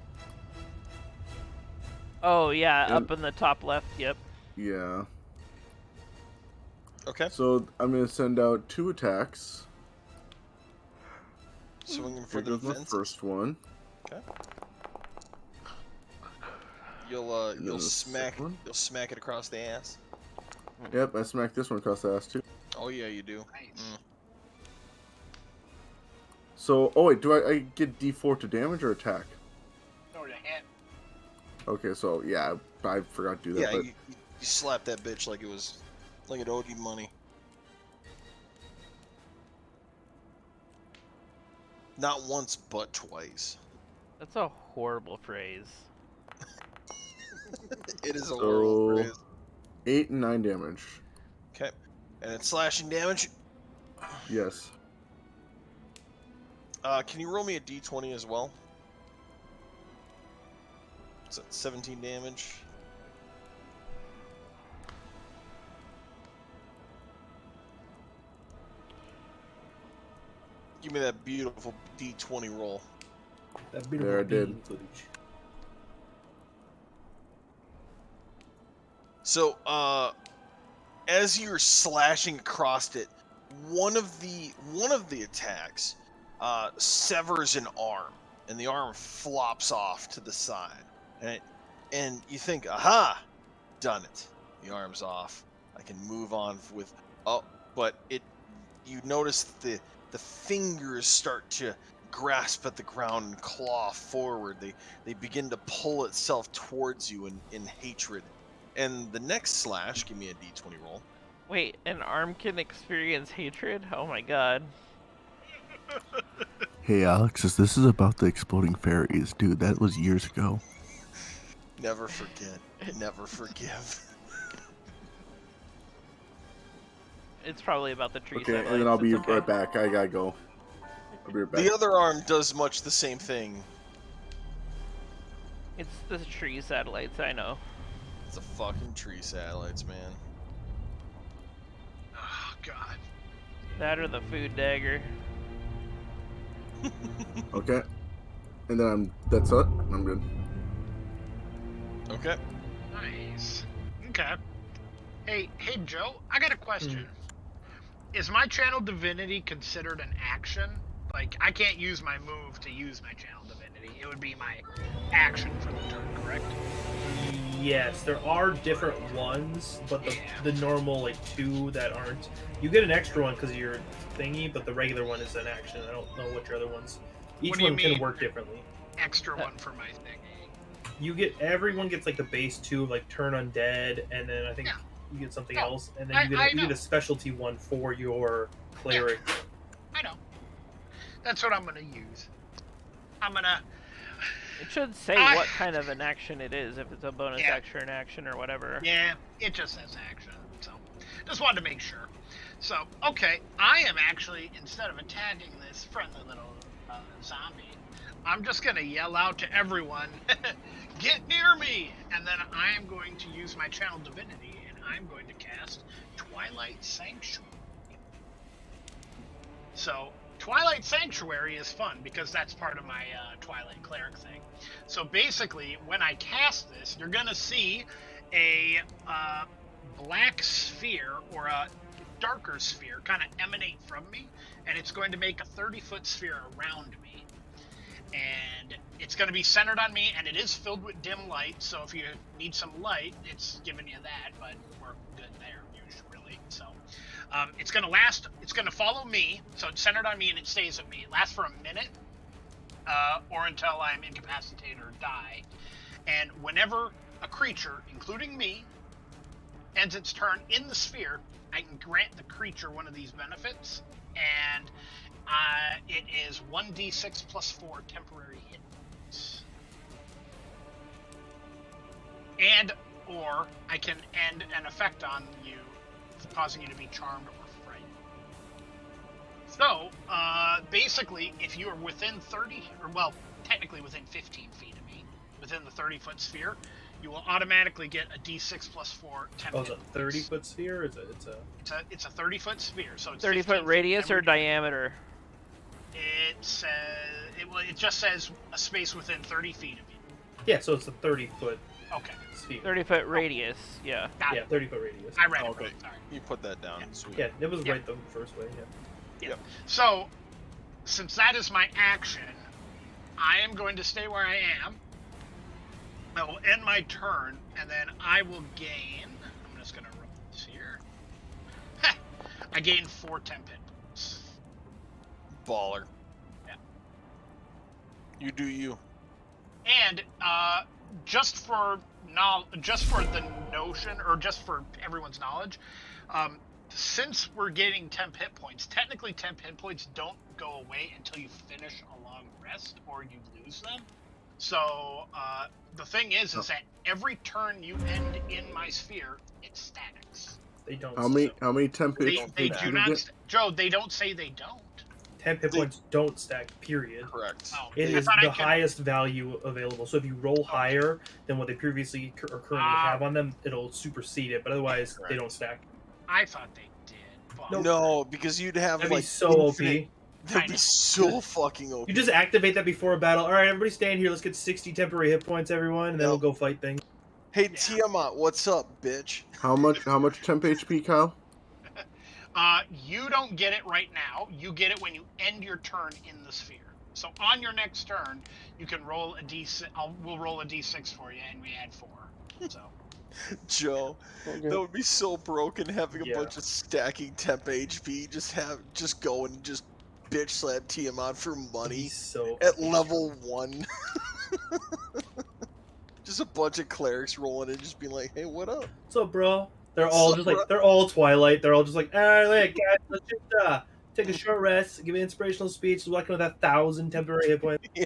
Oh yeah, Yep. up in the top left. Yep. Yeah. Okay. So I'm gonna send out 2 attacks. Swinging for Here the goes my fence. first one. Okay. You'll And then the smack second one. you'll smack it across the ass. Yep, I smacked this one across the ass too. Oh yeah, you do. Nice. So, oh wait, do I get D4 to damage or attack? No, to hit. Okay, so yeah, I forgot to do that. Yeah, but you slap that bitch like it owed you money. Not once, but twice. That's a horrible phrase. It is a horrible phrase. 8 and 9 damage. Okay, and it's slashing damage. Yes. Can you roll me a d20 as well? So 17 damage. Give me that beautiful d20 roll. That There, I did. So, as you're slashing across it, one of the attacks severs an arm, and the arm flops off to the side, and you think, aha, done it. The arm's off. I can move on with. Oh, but you notice the fingers start to grasp at the ground and claw forward. They begin to pull itself towards you in hatred. And the next slash, give me a d20 roll. Wait, an arm can experience hatred? Oh my god. Hey, Alex, this is about the Exploding Fairies. Dude, that was years ago. Never forget. Never forgive. It's probably about the tree Okay, satellites. and then I'll be It's okay. right back. I gotta go. I'll be right back. The other arm does much the same thing. It's the tree satellites, I know. It's the fucking tree satellites, man. Oh God. That or the food dagger. Okay. And then that's it. I'm good. Okay. Nice. Okay. Hey, Joe, I got a question. Is my channel divinity considered an action? Like, I can't use my move to use my channel divinity. It would be my action for the turn, correct? Yes, there are different ones, but Yeah. the normal, like, 2 that aren't... You get an extra one because of your thingy, but the regular one is an action. I don't know what your other ones... Each What do you one can mean? work differently. Extra one for my thing. Everyone gets, like, the base 2, like, turn undead, and then I think Yeah. you get something No, else, and then I you know. get a specialty one for your cleric. I know. That's what I'm gonna use. I'm gonna... It should say what kind of an action it is, if it's a bonus Yeah. action action or whatever. Yeah, it just says action, so just wanted to make sure. So, okay, I am actually, instead of attacking this friendly little zombie, I'm just going to yell out to everyone, get near me! And then I am going to use my channel divinity, and I'm going to cast Twilight Sanctuary. So, Twilight Sanctuary is fun because that's part of my Twilight Cleric thing. So basically, when I cast this, you're going to see a black sphere or a darker sphere kind of emanate from me, and it's going to make a 30-foot sphere around me. And it's going to be centered on me, and it is filled with dim light, so if you need some light, it's giving you that, but we're good there, usually. So it's going to last, it's going to follow me, so it's centered on me and it stays with me. It lasts for a minute, or until I'm incapacitated or die. And whenever a creature, including me, ends its turn in the sphere, I can grant the creature one of these benefits, and it is 1d6 plus 4 temporary hit points. And, or I can end an effect on you, causing you to be charmed or frightened. So, basically, if you are within 30, or well, technically within 15 feet of me, within the 30-foot sphere, you will automatically get a d6 plus 4 temp. Oh, it's a 30-foot sphere? It's a 30-foot sphere, so it's 30-foot radius or diameter? It says it just says a space within 30 feet of you. Yeah, so it's a 30-foot Okay. sphere. 30-foot radius, yeah. Got Yeah, it. 30-foot radius. I read it Okay. wrong, sorry. You put that down. Yeah. Sweet. Yeah, it was Yep. right the first way, yeah. Yep. So, since that is my action, I am going to stay where I am. I will end my turn, and then I will gain... I'm just going to roll this here. I gain 4 temp hit points. Baller. Yeah. You do you. And just for the notion, or just for everyone's knowledge, since we're getting temp hit points, technically temp hit points don't go away until you finish a long rest or you lose them. So the thing is that every turn you end in my sphere, it stacks. They don't. How many temp They HP do do you not, get? Joe. They don't say they don't. Temp hit points don't stack. Period. Correct. Oh, It I is thought I the could- highest value available. So if you roll higher than what they previously or currently have on them, it'll supersede it. But otherwise, they don't stack. I thought they did. But No, because you'd have That'd like be so infinite- OP. That'd be so fucking OP. You just activate that before a battle. All right, everybody stand here. Let's get 60 temporary hit points, everyone, and then we'll go fight things. Hey Tiamat, what's up, bitch? How much temp HP, Kyle? You don't get it right now. You get it when you end your turn in the sphere. So on your next turn, you can roll a d6. We'll roll a d6 for you, and we add 4. So. Joe, that would be so broken having a Yeah. bunch of stacking temp HP. Just go and just bitch slap Tiamat for money He's so at level 1. Just a bunch of clerics rolling in, just being like, "Hey, what up?" What's up, bro? They're all What's just up, like bro? they're all Twilight. They're all just like, all right, guys, let's just take a short rest, give an inspirational speech, walking with 1,000 temporary hit points. Yeah.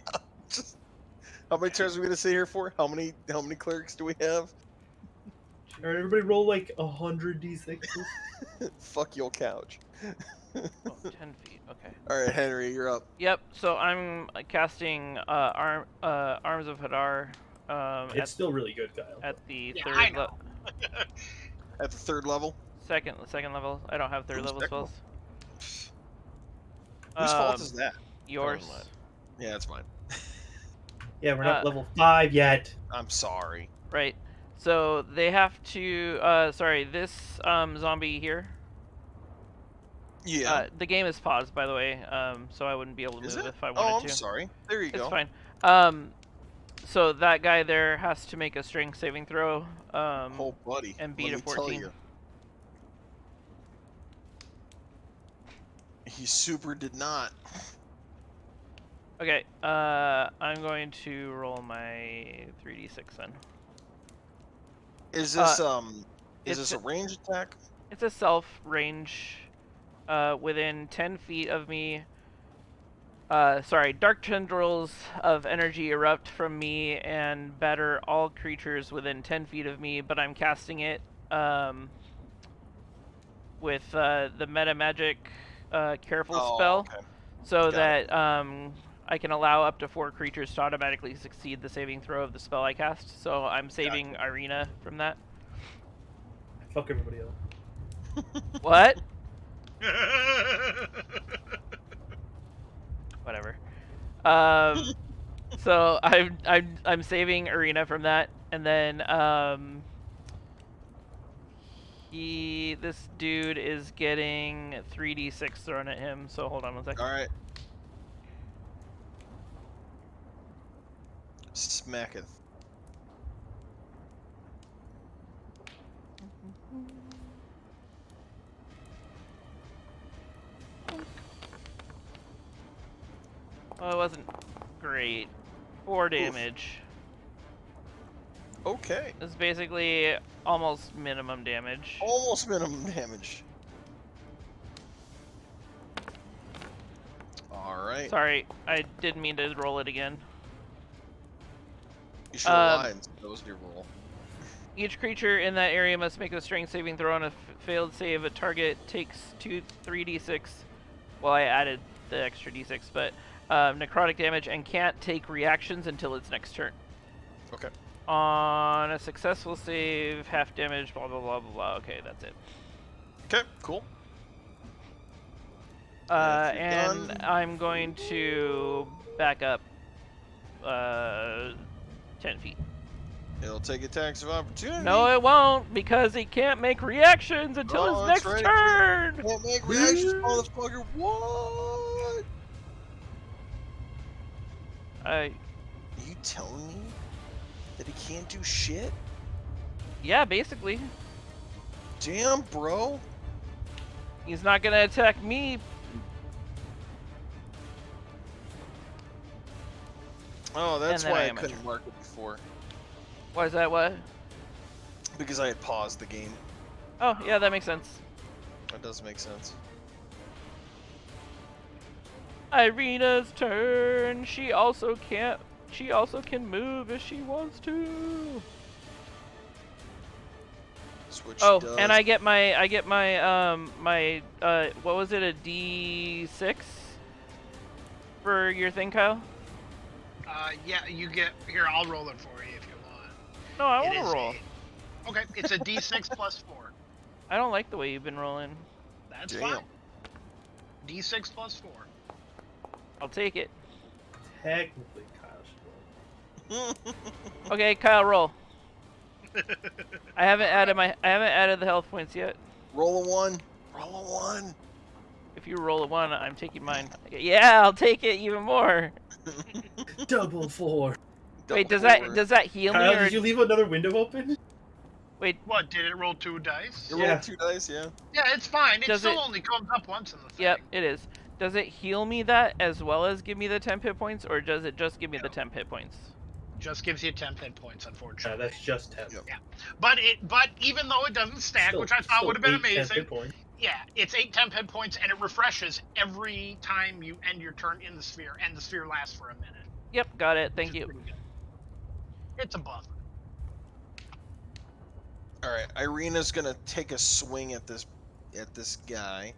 Just, how many turns are we gonna sit here for? How many clerics do we have? All right, everybody roll like 100 d6s. Fuck your couch. Oh, 10 feet. Okay. All right, Henry, you're up. Yep. So I'm casting Arms of Hadar. It's still really good, Kyle. At the Yeah, third I know. At the 3rd level. second level. I don't have third Ooh, level second spells. Whose fault is that? Yours. Never mind. Yeah, it's mine. Yeah, we're not level 5 yet. I'm sorry. Right. So they have to. Sorry, this zombie here. Yeah. The game is paused, by the way. So I wouldn't be able to Is move it? if I wanted Oh, I'm to. sorry. There you It's go. fine. So that guy there has to make a strength saving throw. Oh, buddy. And beat let a me tell 14. you. He super did not. Okay. I'm going to roll my 3d6 then. Is this it's a range attack? It's a self range. Within 10 feet of me. Dark tendrils of energy erupt from me and batter all creatures within 10 feet of me, but I'm casting it with the meta magic careful spell, Okay. so Got that I can allow up to 4 creatures to automatically succeed the saving throw of the spell I cast. So I'm saving Irina from that. Fuck everybody else. What? Whatever. So I'm saving Arena from that, and then this dude is getting 3d6 thrown at him. So hold on one second. All right. Smacketh. Well, it wasn't great. 4 damage. Okay. It's basically almost minimum damage. Almost minimum damage. All right. Sorry, I didn't mean to roll it again. You should have lied. That was your roll. Each creature in that area must make a strength saving throw. On a failed save, a target takes 3d6. Well, I added the extra d6, but necrotic damage, and can't take reactions until its next turn. Okay. On a successful save, half damage, blah, blah, blah, blah, blah. Okay, that's it. Okay, cool. And done. I'm going to back up 10 feet. It'll take attacks of opportunity. No, it won't, because he can't make reactions until Oh, his that's next right. turn! Can't make reactions, motherfucker. What? Are you telling me that he can't do shit? Yeah, basically. Damn, bro. He's not gonna attack me. Oh, that's And then I why I am a couldn't turn. mark it before. Why is that what? Because I had paused the game. Oh, yeah, that makes sense. That does make sense. Irina's turn. She also can move if she wants to. That's what Oh, she does. and I get my what was it, a D6 for your thing, Kyle? Yeah, you get here. I'll roll it for you if you want. No, I It want to is roll. Okay, it's a D6 plus 4. I don't like the way you've been rolling. That's Damn. fine. D6 plus 4. I'll take it. Technically, Kyle should roll. Okay, Kyle, roll. I haven't added the health points yet. Roll a 1. Roll a 1. If you roll a 1, I'm taking mine. Yeah, I'll take it even more. Double 4. Wait, does Double that heal Kyle, me or did you leave another window open? wait? What, did it roll 2 dice? You Yeah. rolled 2 dice, yeah. Yeah, it's fine. It Does still it- only comes up once in the thing. Yep, it is. Does it heal me that as well as give me the 10 hit points, or does it just give me the 10 hit points? Just gives you 10 hit points, Yeah, unfortunately. that's just 10. Yep. But even though it doesn't stack, Still- which I thought still would have been 8 10 amazing, hit points. yeah, it's 8 temp hit points, and it refreshes every time you end your turn in the sphere, and the sphere lasts for a minute. Yep, got it. Thank which is you. pretty good. It's a buff. All right, Irina's gonna take a swing at this guy.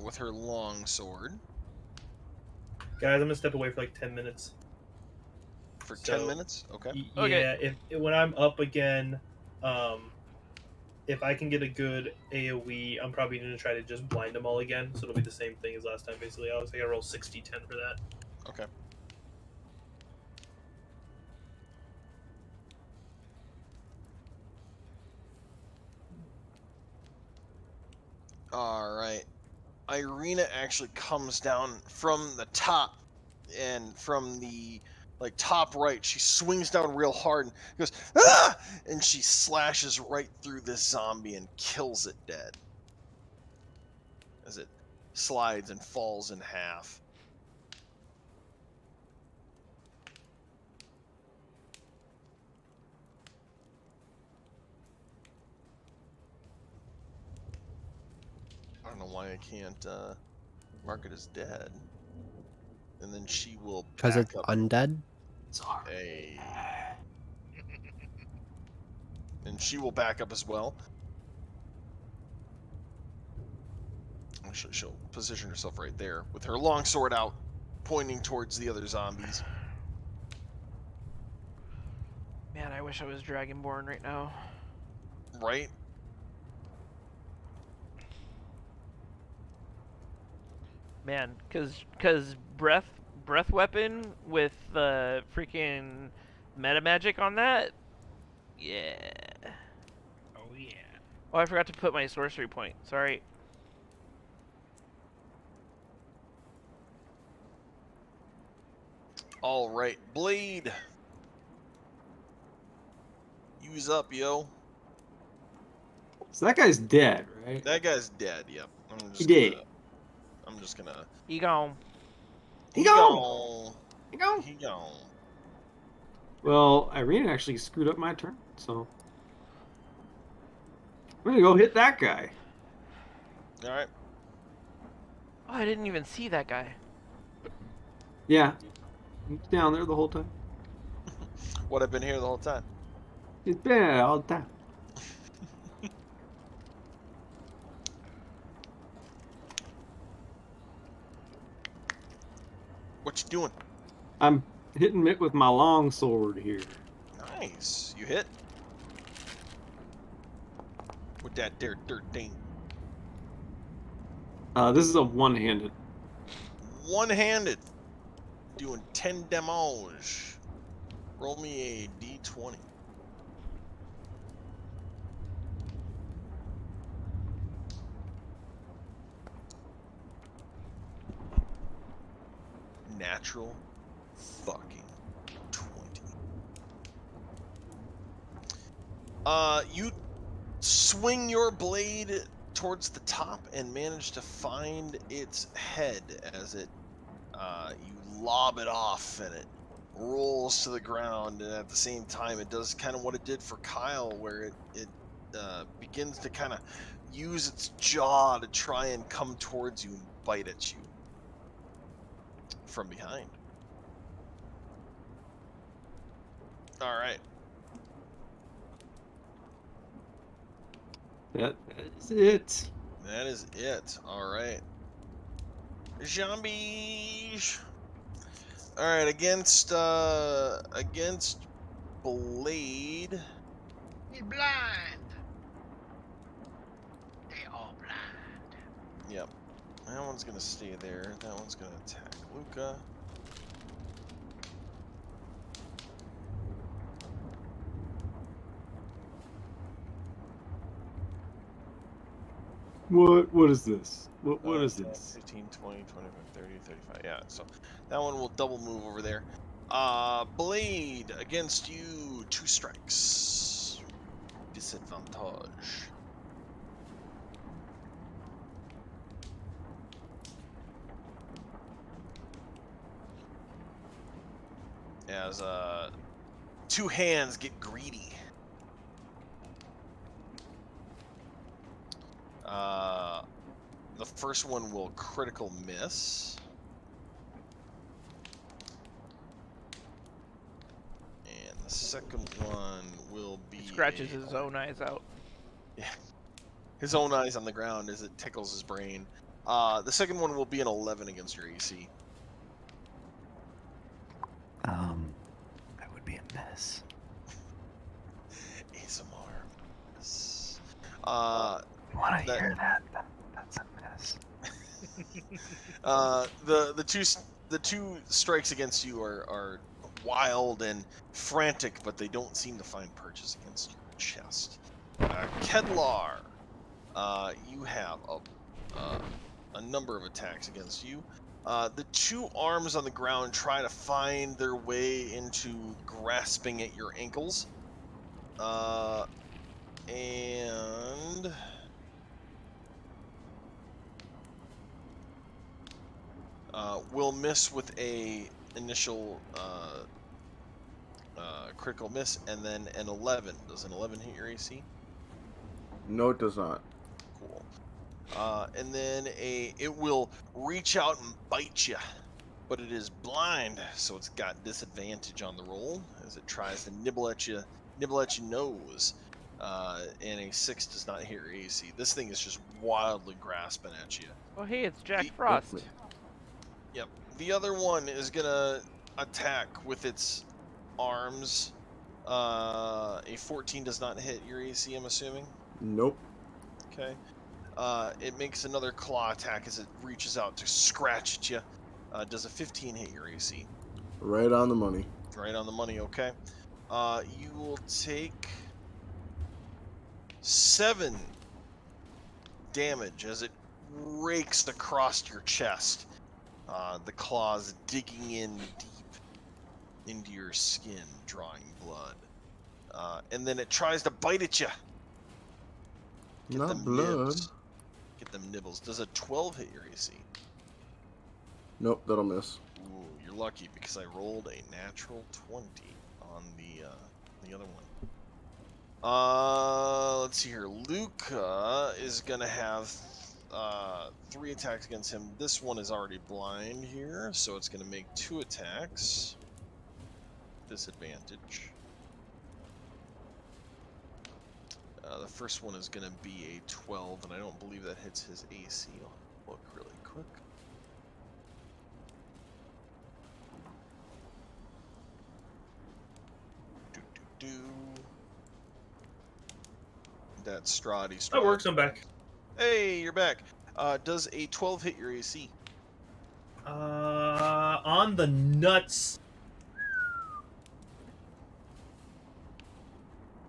With her long sword Guys, I'm gonna step away for like 10 minutes. for So- 10 minutes. Okay. Okay. Yeah, if when I'm up again, if I can get a good AoE, I'm probably gonna try to just blind them all again. So it'll be the same thing as last time, basically. I was like, I roll 60-10 for that. Okay. All right. Irina actually comes down from the top, and from the top right, she swings down real hard and goes, ah! And she slashes right through this zombie and kills it dead as it slides and falls in half. I don't know why I can't mark it as dead. And then she will Because back it's up undead? a... And she will back up as well. Actually, she'll position herself right there with her long sword out, pointing towards the other zombies. Man, I wish I was Dragonborn right now. Right? Man, cause breath weapon with the freaking meta magic on that. Yeah. Oh, yeah. Oh, I forgot to put my sorcery point. Sorry. All right, Blade. Use up, yo. So that guy's dead, right? That guy's dead. Yep. He did. I'm just gonna. You gone. He gone. You go. He gone. Well, Irene actually screwed up my turn, so I'm gonna go hit that guy. All right. Oh, I didn't even see that guy. Yeah, he's down there the whole time. What, I've been here the whole time. He's been there all the time. What you doing? I'm hitting Mick with my long sword here. Nice. You hit. With that dirt thing. This is a one-handed. One-handed. Doing 10 damage. Roll me a d20. Natural fucking 20. You swing your blade towards the top and manage to find its head as it you lob it off, and it rolls to the ground. And at the same time, it does kind of what it did for Kyle, where it begins to kind of use its jaw to try and come towards you and bite at you from behind. All right. That is it. That is it. All right. Zombies. All right, against Blade. He's blind. They all blind. Yep. That one's gonna stay there. That one's gonna attack Luca. What is this? What is this? 15, 20, 25, 30, 35. Yeah, so that one will double move over there. Blade, against you, 2 strikes. Disadvantage. As 2 hands get greedy. The first one will critical miss. And the second one will be... He scratches his own eyes out. Yeah. His own eyes on the ground as it tickles his brain. The second one will be an 11 against your AC. That would be a miss. ASMR. Miss. You want to hear that? That's a miss. The two strikes against you are wild and frantic, but they don't seem to find purchase against your chest. Kedlar, you have a number of attacks against you. The 2 arms on the ground try to find their way into grasping at your ankles. And... will miss with a initial critical miss, and then an 11. Does an 11 hit your AC? No, it does not. Cool. And then it will reach out and bite you, but it is blind, so it's got disadvantage on the roll as it tries to nibble at your nose. And a 6 does not hit your AC. This thing is just wildly grasping at you. Oh, hey, it's Jack Frost. Yep. The other one is gonna attack with its arms. A 14 does not hit your AC, I'm assuming. Nope. Okay. It makes another claw attack as it reaches out to scratch at you. Does a 15 hit your AC? Right on the money. Right on the money, okay. You will take 7 damage as it rakes across your chest. The claws digging in deep into your skin, drawing blood. And then it tries to bite at you. Get Not them blood. nibs. Get them nibbles. Does a 12 hit your AC? Nope, that'll miss. Ooh, you're lucky because I rolled a natural 20 on the other one. Let's see here. Luca is gonna have 3 attacks against him. This one is already blind here, so it's gonna make 2 attacks. Disadvantage. The first one is gonna be a 12, and I don't believe that hits his AC. I'll look really quick. Do. That's Strahd. That works. I'm back. Hey, you're back. Does a 12 hit your AC? On the nuts.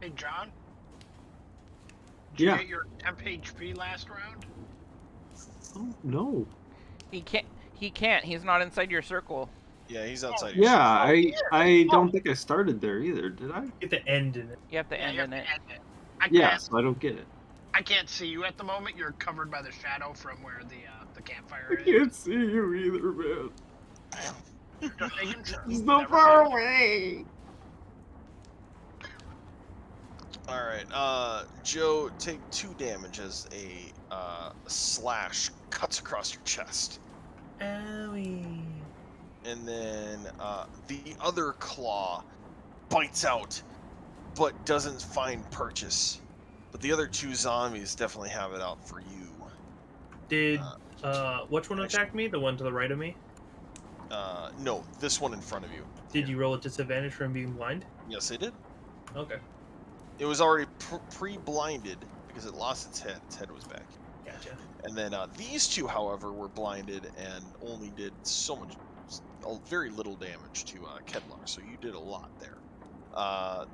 Hey, John. Did Yeah. you get your temp HP last round? Oh no. He can't. He's not inside your circle. Yeah, he's outside your Yeah, circle. I don't think I started there either, did I? Get the end in it. You have to Yeah, end you have in to it. end it. I Yeah, can't, so I don't get it. I can't see you at the moment. You're covered by the shadow from where the campfire I is. can't see you either, man. You're just making sure. It's so Never far mind. away. All right, Joe, take 2 damage as a slash cuts across your chest, Owie. and then the other claw bites out, but doesn't find purchase. But the other 2 zombies definitely have it out for you. Did which one attacked me? The one to the right of me? No, this one in front of you. Did you roll a disadvantage from being blind? Yes, it did. Okay, It was already pre-blinded because it lost its head. Its head was back. gotcha. And then these 2, however, were blinded and only did very little damage to Kedlar. So you did a lot there.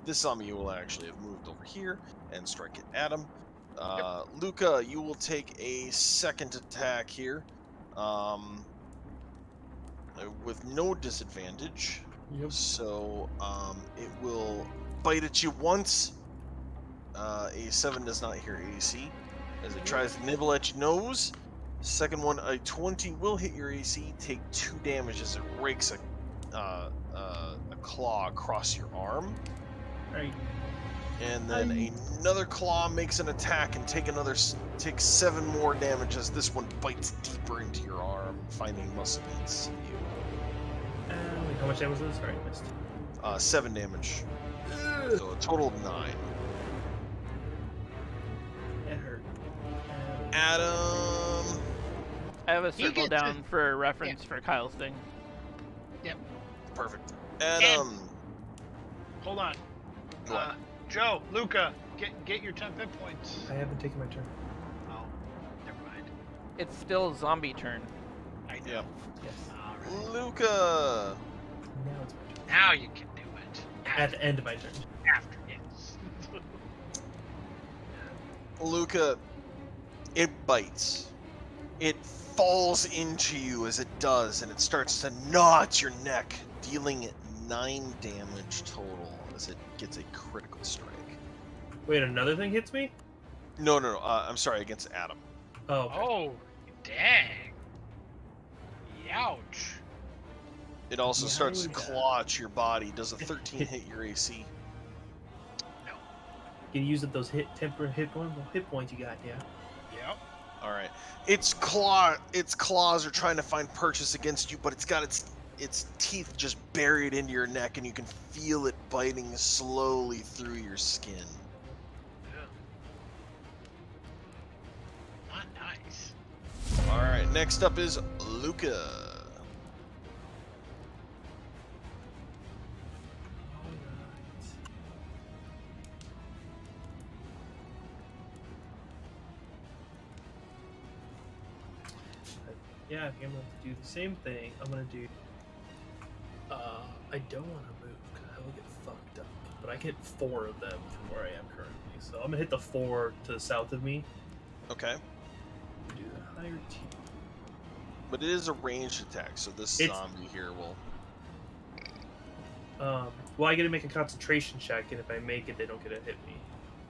This zombie will actually have moved over here and strike at Adam. Luca, you will take a second attack here, with no disadvantage. Yep. So it will bite at you once. A 7 does not hit your AC as it tries to nibble at your nose. Second one, a 20 will hit your AC. Take 2 damage as it rakes a claw across your arm. Alright. And then another claw makes an attack and takes 7 more damage as this one bites deeper into your arm, finding muscle meats in you. Wait, how much damage was this? Sorry, I missed. 7 damage. So a total of 9. It hurt. Adam. I have a You circle get down for a reference for Kyle's thing. Perfect. Adam. Hold on. What? Joe, Luca, get your 10 hit points. I haven't taken my turn. Oh, never mind. It's still zombie turn. I know. Yep. Yes. All right. Luca. Now it's my turn. Now you can do it. At the end of my turn. After, yes. Luca, it bites. It falls into you as it does, and it starts to gnaw at your neck, dealing 9 damage total as it gets a critical strike. Wait, another thing hits me? No. I'm sorry, against Adam. Oh, okay. Oh, dang. Youch. It also starts to Yeah. claw at your body. Does a 13 hit your AC? You can use up those temporary hit points you got, yeah. Yep. All right. Its claws are trying to find purchase against you, but it's got its teeth just buried into your neck, and you can feel it biting slowly through your skin. Not nice. All right. Next up is Luca. Alright. 'Kay, I'm gonna do the same thing. I'm gonna do. I don't want to move because I will get fucked up. But I get 4 of them from where I am currently. So I'm gonna hit the 4 to the south of me. Okay. Do the higher T. But it is a ranged attack, so this It's- zombie here will. Well, I get to make a concentration check, and if I make it, they don't get to hit me.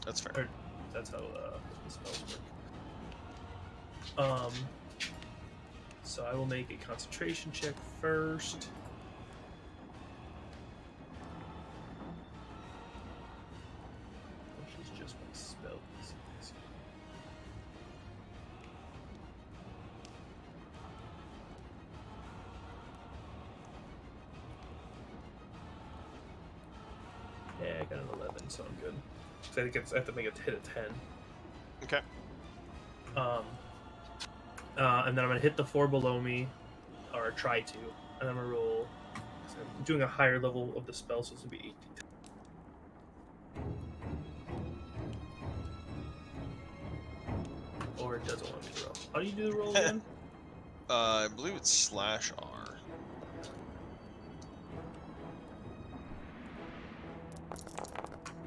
That's fair. Or that's how the spells work. So I will make a concentration check first. Which is just my spell. Yeah, I got an 11, so I'm good. So I think I have to make it hit a 10. Okay. And then I'm gonna hit the 4 below me, or try to, and I'm gonna roll. So I'm doing a higher level of the spell, so it's gonna be 18. Or it doesn't want me to roll. How do you do the roll again? I believe it's /R.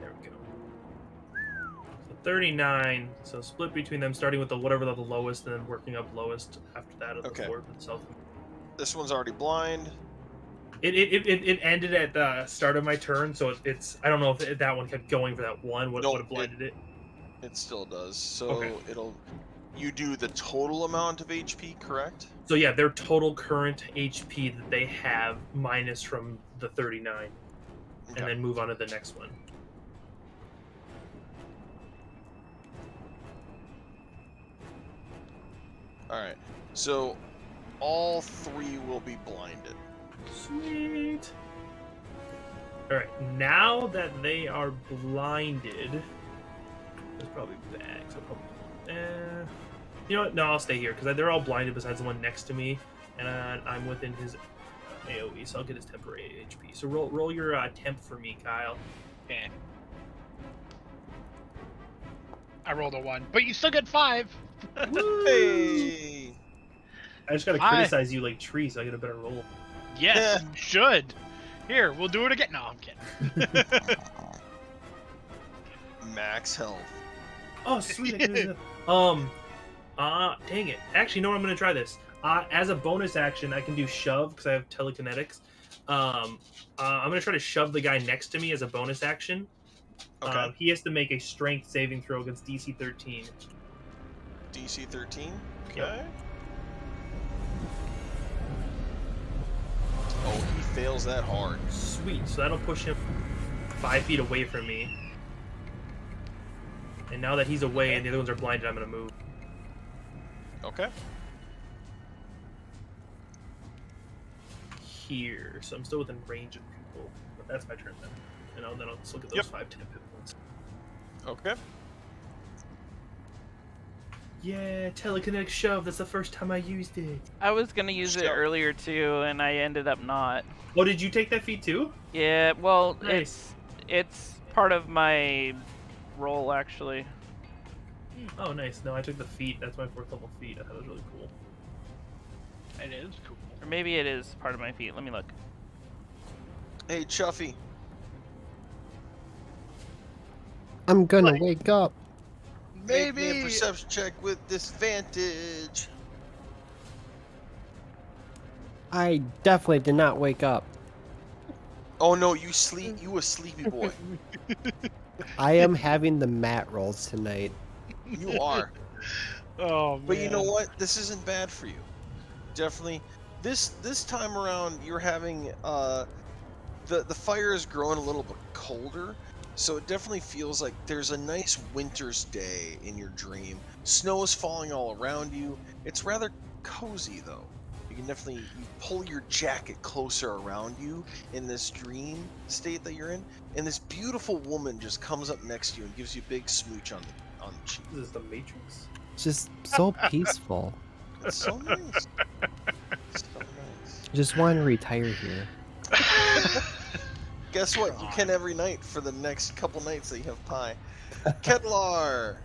There we go. So 39. So split between them, starting with the whatever the lowest, and then working up lowest after that of the Okay. 4 to the south. This one's already blind. It ended at the start of my turn, so it's I don't know if that one kept going for that one. What Nope, would have blinded it? It still does. So Okay. it'll You do the total amount of HP, correct? So yeah, their total current HP that they have minus from the 39, Okay. and then move on to the next one. All right. So all 3 will be blinded. Sweet. All right, now that they are blinded, that's probably bad. So probably, you know what? No, I'll stay here because they're all blinded besides the one next to me, and I'm within his AOE, so I'll get his temporary HP. So roll your temp for me, Kyle. Okay. I rolled a 1, but you still get 5. Hey! I just gotta Hi. criticize you like trees, so I get a better roll. Yes, you should. Here, we'll do it again. No, I'm kidding. Max health. Oh, sweet. I can do that. Dang it. Actually, no, I'm gonna try this. As a bonus action, I can do shove because I have telekinetics. I'm gonna try to shove the guy next to me as a bonus action. Okay. He has to make a strength saving throw against DC 13. DC 13. Okay. Yep. Oh, he fails that hard. Sweet. So that'll push him 5 feet away from me. And now that he's away and the other ones are blinded, I'm gonna move. Okay. Here. So I'm still within range of people. But that's my turn then. And then I'll just look at those Yep. 5 10 hit points. Okay. Yeah, telekinetic shove. That's the first time I used it. I was gonna use it Sure. earlier too, and I ended up not. Oh, did you take that feat too? Yeah, well, Nice. it's part of my role actually. Oh, nice. No, I took the feat. That's my 4th level feat. I thought it was really cool. It is cool. Or maybe it is part of my feat. Let me look. Hey, Chuffy. I'm gonna Like- wake up. Make me Maybe- a perception check with disadvantage. I definitely did not wake up. Oh no, you sleep. You a sleepy boy. I am having the mat rolls tonight. You are. Oh, man. But you know what? This isn't bad for you. Definitely. This time around, you're having the fire is growing a little bit colder, so it definitely feels like there's a nice winter's day in your dream. Snow is falling all around you. It's rather cozy though. You can definitely pull your jacket closer around you in this dream state that you're in, and this beautiful woman just comes up next to you and gives you a big smooch on the cheek. This is the Matrix. Just so peaceful. It's so nice. So nice. Just want to retire here. Guess what? You can every night for the next couple nights that you have pie. Ketlar!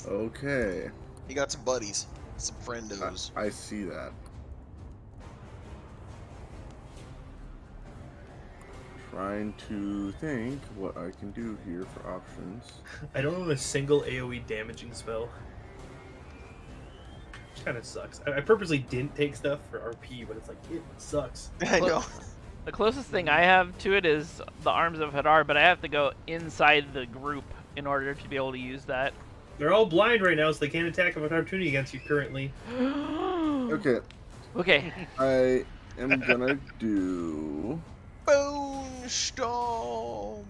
Okay. You got some buddies. Some friendos. I see that. Trying to think what I can do here for options. I don't own a single AoE damaging spell. Which kind of sucks. I purposely didn't take stuff for RP, but it's like, it sucks. I know. The closest thing I have to it is the Arms of Hadar, but I have to go inside the group in order to be able to use that. They're all blind right now, so they can't attack of opportunity against you currently. Okay, Okay. I am gonna do. Bone Storm!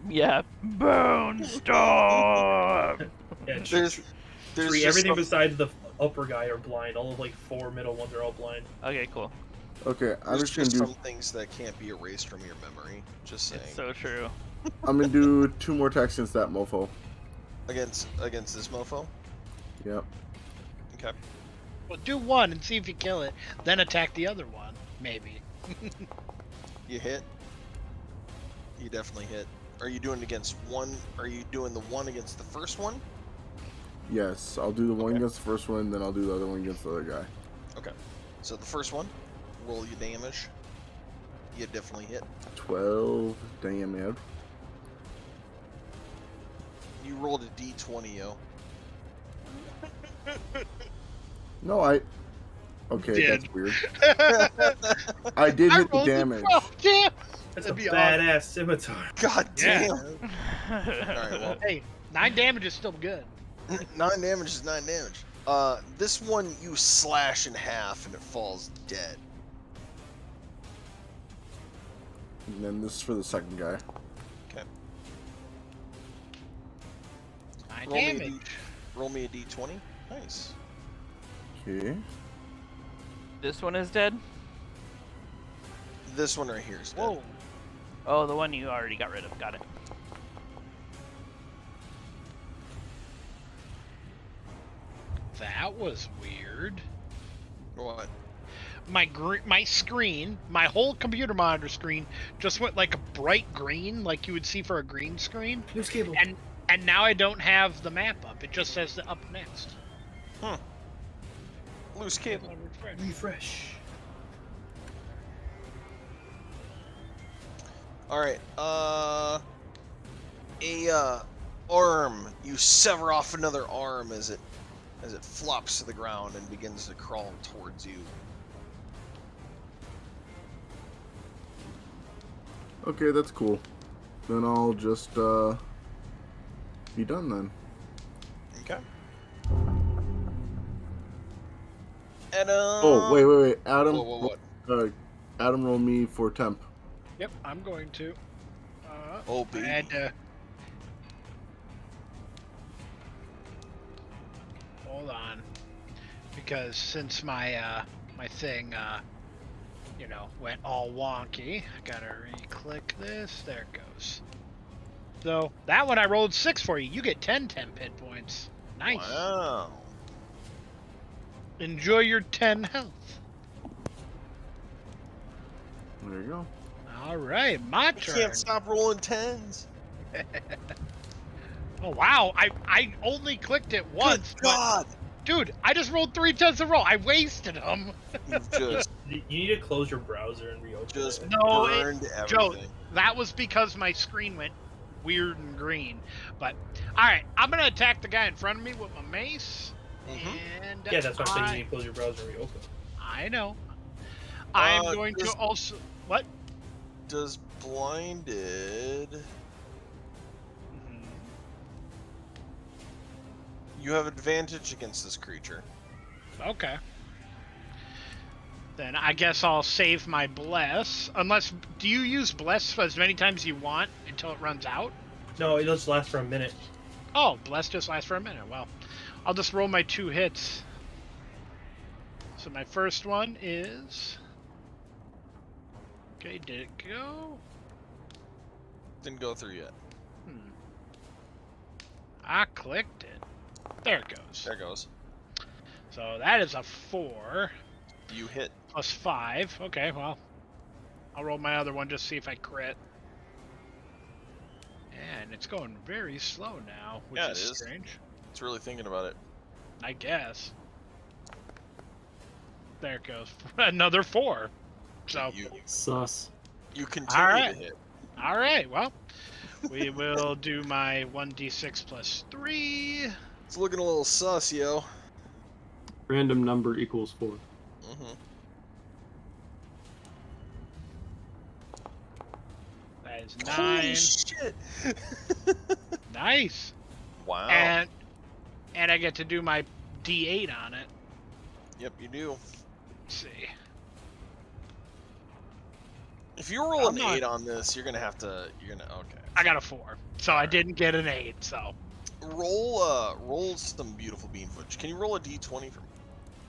Yeah. Bone Storm! Yeah, There's Tree, just everything some- besides the upper guy are blind. All of like 4 middle ones are all blind. Okay, cool. Okay, I'm there's just gonna just do. some things that can't be erased from your memory. Just saying. It's so true. I'm gonna do 2 more attacks against that mofo. Against this mofo? Yep. Okay. Well, do one and see if you kill it, then attack the other one. Maybe. You hit? You definitely hit. Are you doing against one? Are you doing the one against the first one? Yes, I'll do the one Okay. against the first one, then I'll do the other one against the other guy. Okay. So the first one, roll your damage. You definitely hit. 12 damage. You rolled a d20, yo. No, I. Okay, Did. that's weird. I did hit the rolled a damage. 12. Damn. That's That'd a be badass scimitar. God Yeah. damn. right, well, Hey, 9 damage is still good. 9 damage is 9 damage. This one you slash in half and it falls dead. And then this is for the second guy. Okay. 9 Roll me, damage. roll me a d20. Nice. Okay. This one is dead? This one right here is dead. Whoa. Oh, the one you already got rid of. Got it. That was weird. What? My screen, my whole computer monitor screen, just went like a bright green, like you would see for a green screen. Loose cable. And now I don't have the map up. It just says the up next. Huh. Loose cable. Refresh. All right. Arm. You sever off another arm as it flops to the ground and begins to crawl towards you. Okay, that's cool. Then I'll just be done then. Okay. And Oh, wait. Adam, What? Adam, roll me for temp. Yep, I'm going to. Oh, I baby. had to. Hold on, because since my my thing went all wonky, I gotta re-click this. There it goes. So that one I rolled 6 for you. You get 10 hit points. Nice. Wow. Enjoy your 10 health. There you go. All right, my I turn. can't stop rolling 10s. Oh wow, I only clicked it once. Good God. Dude, I just rolled 3 times in a row. I wasted them. You've just You need to close your browser and reopen just it. No, burned Joe, everything. that was because my screen went weird and green. But all right, I'm gonna attack the guy in front of me with my mace. And Yeah, that's why I'm saying you need to close your browser and reopen it. I know. I'm going to does- also what? Does blinded? You have advantage against this creature. Okay. Then I guess I'll save my bless. Unless, do you use bless as many times as you want until it runs out? No, it just lasts for a minute. Oh, bless just lasts for a minute. Well, I'll just roll my 2 hits. So my first one is. Okay, did it go? Didn't go through yet. I clicked it. There it goes. There goes. So that is a 4 You hit. plus 5. Okay, well, I'll roll my other one just to see if I crit. And it's going very slow now, which Yeah, is it is. strange. It's really thinking about it. I guess. There it goes. Another 4. So, Sus. You continue Alright. to hit. all right, well, we will do my 1d6 plus 3. It's looking a little sus, yo. Random number equals 4. Mm-hmm. That is Holy 9. shit! Nice. Wow. And I get to do my d8 on it. Yep, you do. Let's see. If you roll I'm an not- 8 on this, you're gonna have to. You're gonna. Okay. I got a 4, so I didn't get an 8. So Roll some beautiful bean footage. Can you roll a d20 for me?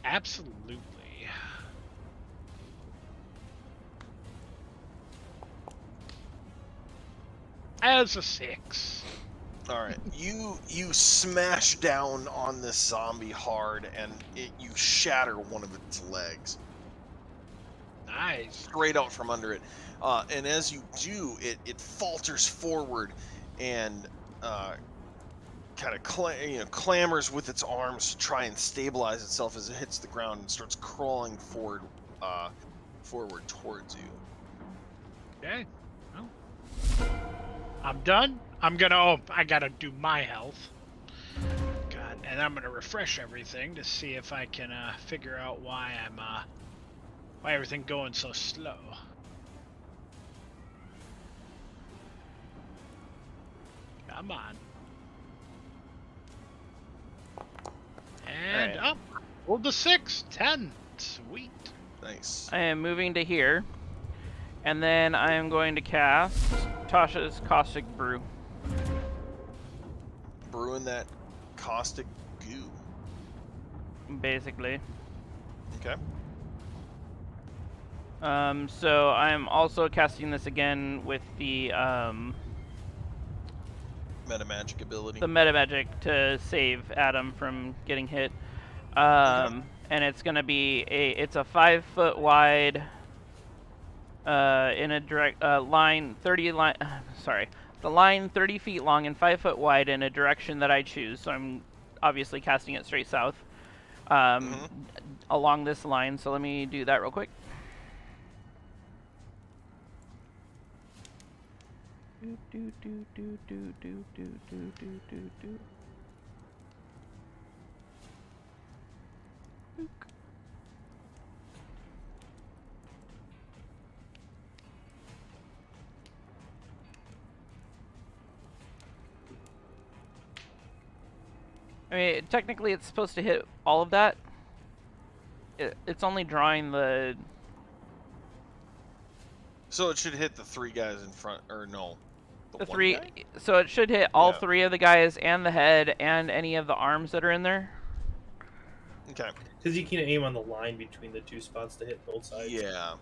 absolutely. As a 6. All right. You smash down on this zombie hard, and you shatter one of its legs Nice. straight out from under it. And as you do, it falters forward and kind of clambers with its arms to try and stabilize itself as it hits the ground and starts crawling forward towards you. Okay. Well, I'm done. I gotta do my health. God, and I'm gonna refresh everything to see if I can figure out why why everything going so slow. Come on. And Alright. up. Rolled the 6. 10. Sweet. Nice. I am moving to here. And then I am going to cast Tasha's Caustic Brew. Brewing that caustic goo. Basically. Okay. So I'm also casting this again with the Meta magic ability. the meta magic to save Adam from getting hit. Okay. And it's gonna be it's a 5 foot wide in a direct line 30 line sorry, the line 30 feet long and 5 foot wide in a direction that I choose. So I'm obviously casting it straight south along this line. So let me do that real quick. I mean, technically it's supposed to hit all of that. It's only drawing the... So it should hit the 3 guys in front, or no? The one 3... guy? So it should hit all Yeah. 3 of the guys and the head and any of the arms that are in there. Okay. Because you can aim on the line between the 2 spots to hit both sides. Yeah.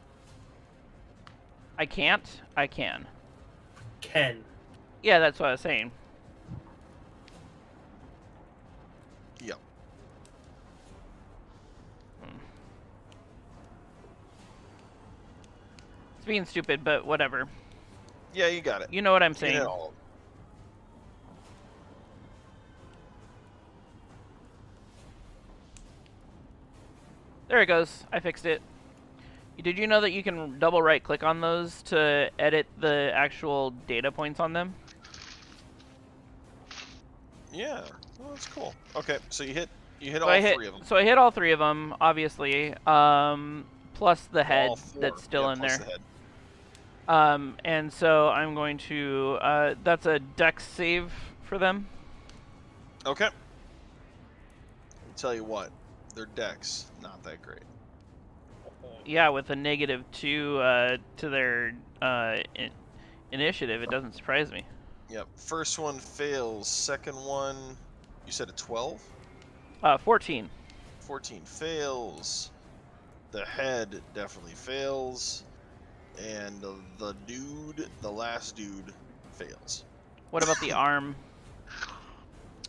I can't? I can. Can. Yeah, that's what I was saying. Yep. It's being stupid, but whatever. Yeah, you got it. You know what I'm You saying. hit all of them. There it goes. I fixed it. Did you know that you can double right click on those to edit the actual data points on them? Yeah. Well, that's cool. Okay, so you hit So all I hit, 3 of them. So I hit all 3 of them, obviously. Plus the head All 4. that's still Yeah, in plus there. the head. And so I'm going to that's a dex save for them. Okay. I'll tell you what, their dex not that great. Yeah, with a -2 to their initiative, it doesn't surprise me. Yep. First one fails. Second one, you said a 12? 14. 14 fails. The head definitely fails. And the dude, the last dude, fails. What about the arm?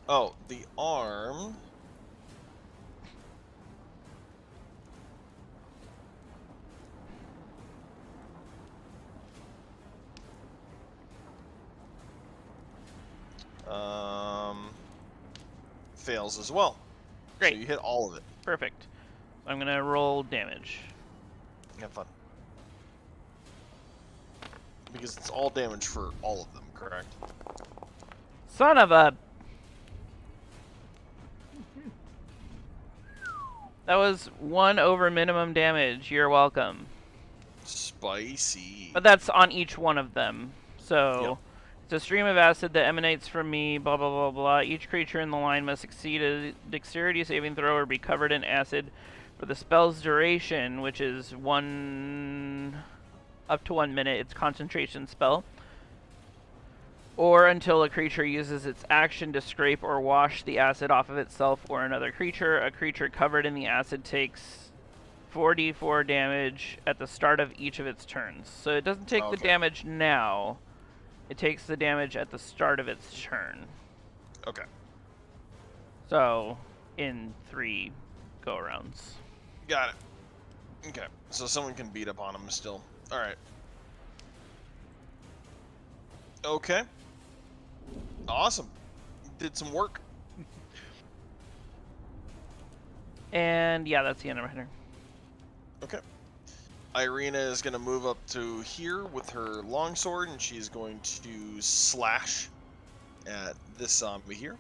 Oh, the arm. Fails as well. Great. So you hit all of it. Perfect. So I'm gonna roll damage. Have fun. Because it's all damage for all of them, correct? Son of a... That was 1 over minimum damage. You're welcome. Spicy. But that's on each one of them. So, Yep. it's a stream of acid that emanates from me, blah, blah, blah, blah. Each creature in the line must succeed a dexterity saving throw or be covered in acid for the spell's duration, which is up to 1 minute. It's concentration spell. Or until a creature uses its action to scrape or wash the acid off of itself or another creature. A creature covered in the acid takes 4d4 damage at the start of each of its turns. So it doesn't take the damage now. It takes the damage at the start of its turn. Okay. So, in 3 go-arounds. Got it. Okay. So someone can beat up on him still. Alright. Okay. Awesome. Did some work. And yeah, that's the end of my turn. Okay. Irina is going to move up to here with her longsword, and she's going to slash at this zombie here.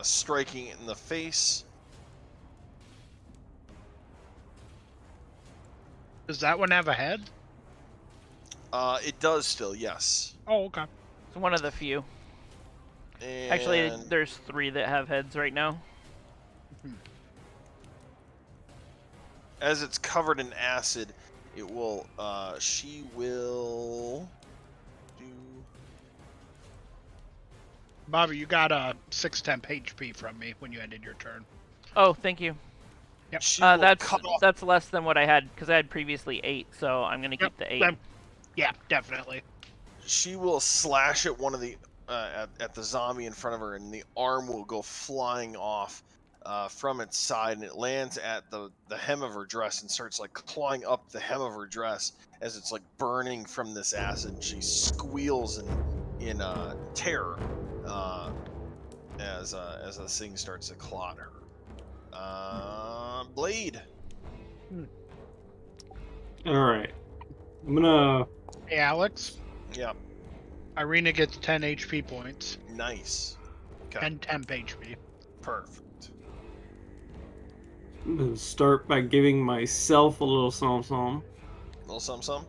Striking it in the face. Does that one have a head? It does still, yes. Oh, okay. It's one of the few. And Actually, there's 3 that have heads right now. as it's covered in acid, it will. She will do. Bobby, you got a 6 temp HP from me when you ended your turn. Oh, thank you. Yep. She will That's cut off. that's less than what I had because I had previously 8, so I'm gonna keep the 8. Yeah, definitely. She will slash at one of the at the zombie in front of her, and the arm will go flying off from its side, and it lands at the hem of her dress and starts like clawing up the hem of her dress as it's like burning from this acid. And she squeals in terror as this thing starts to clot her. Blade. All right. I'm gonna. Hey, Alex. Yeah, Irina gets 10 HP points. nice. Okay, And temp HP. perfect. I'm gonna start by giving myself a little something. Little some.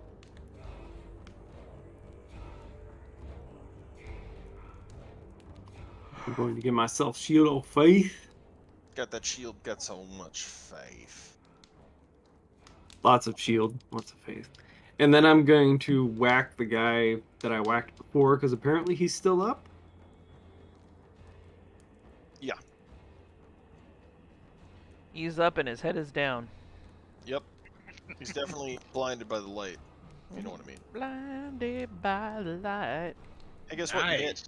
I'm going to give myself Shield of Faith. Got that shield. Got so much faith. Lots of shield, lots of faith. And then I'm going to whack the guy that I whacked before, because apparently he's still up. Yeah. He's up and his head is down. Yep. He's definitely blinded by the light. If you know what I mean. Blinded by the light. Hey, guess what? You hit.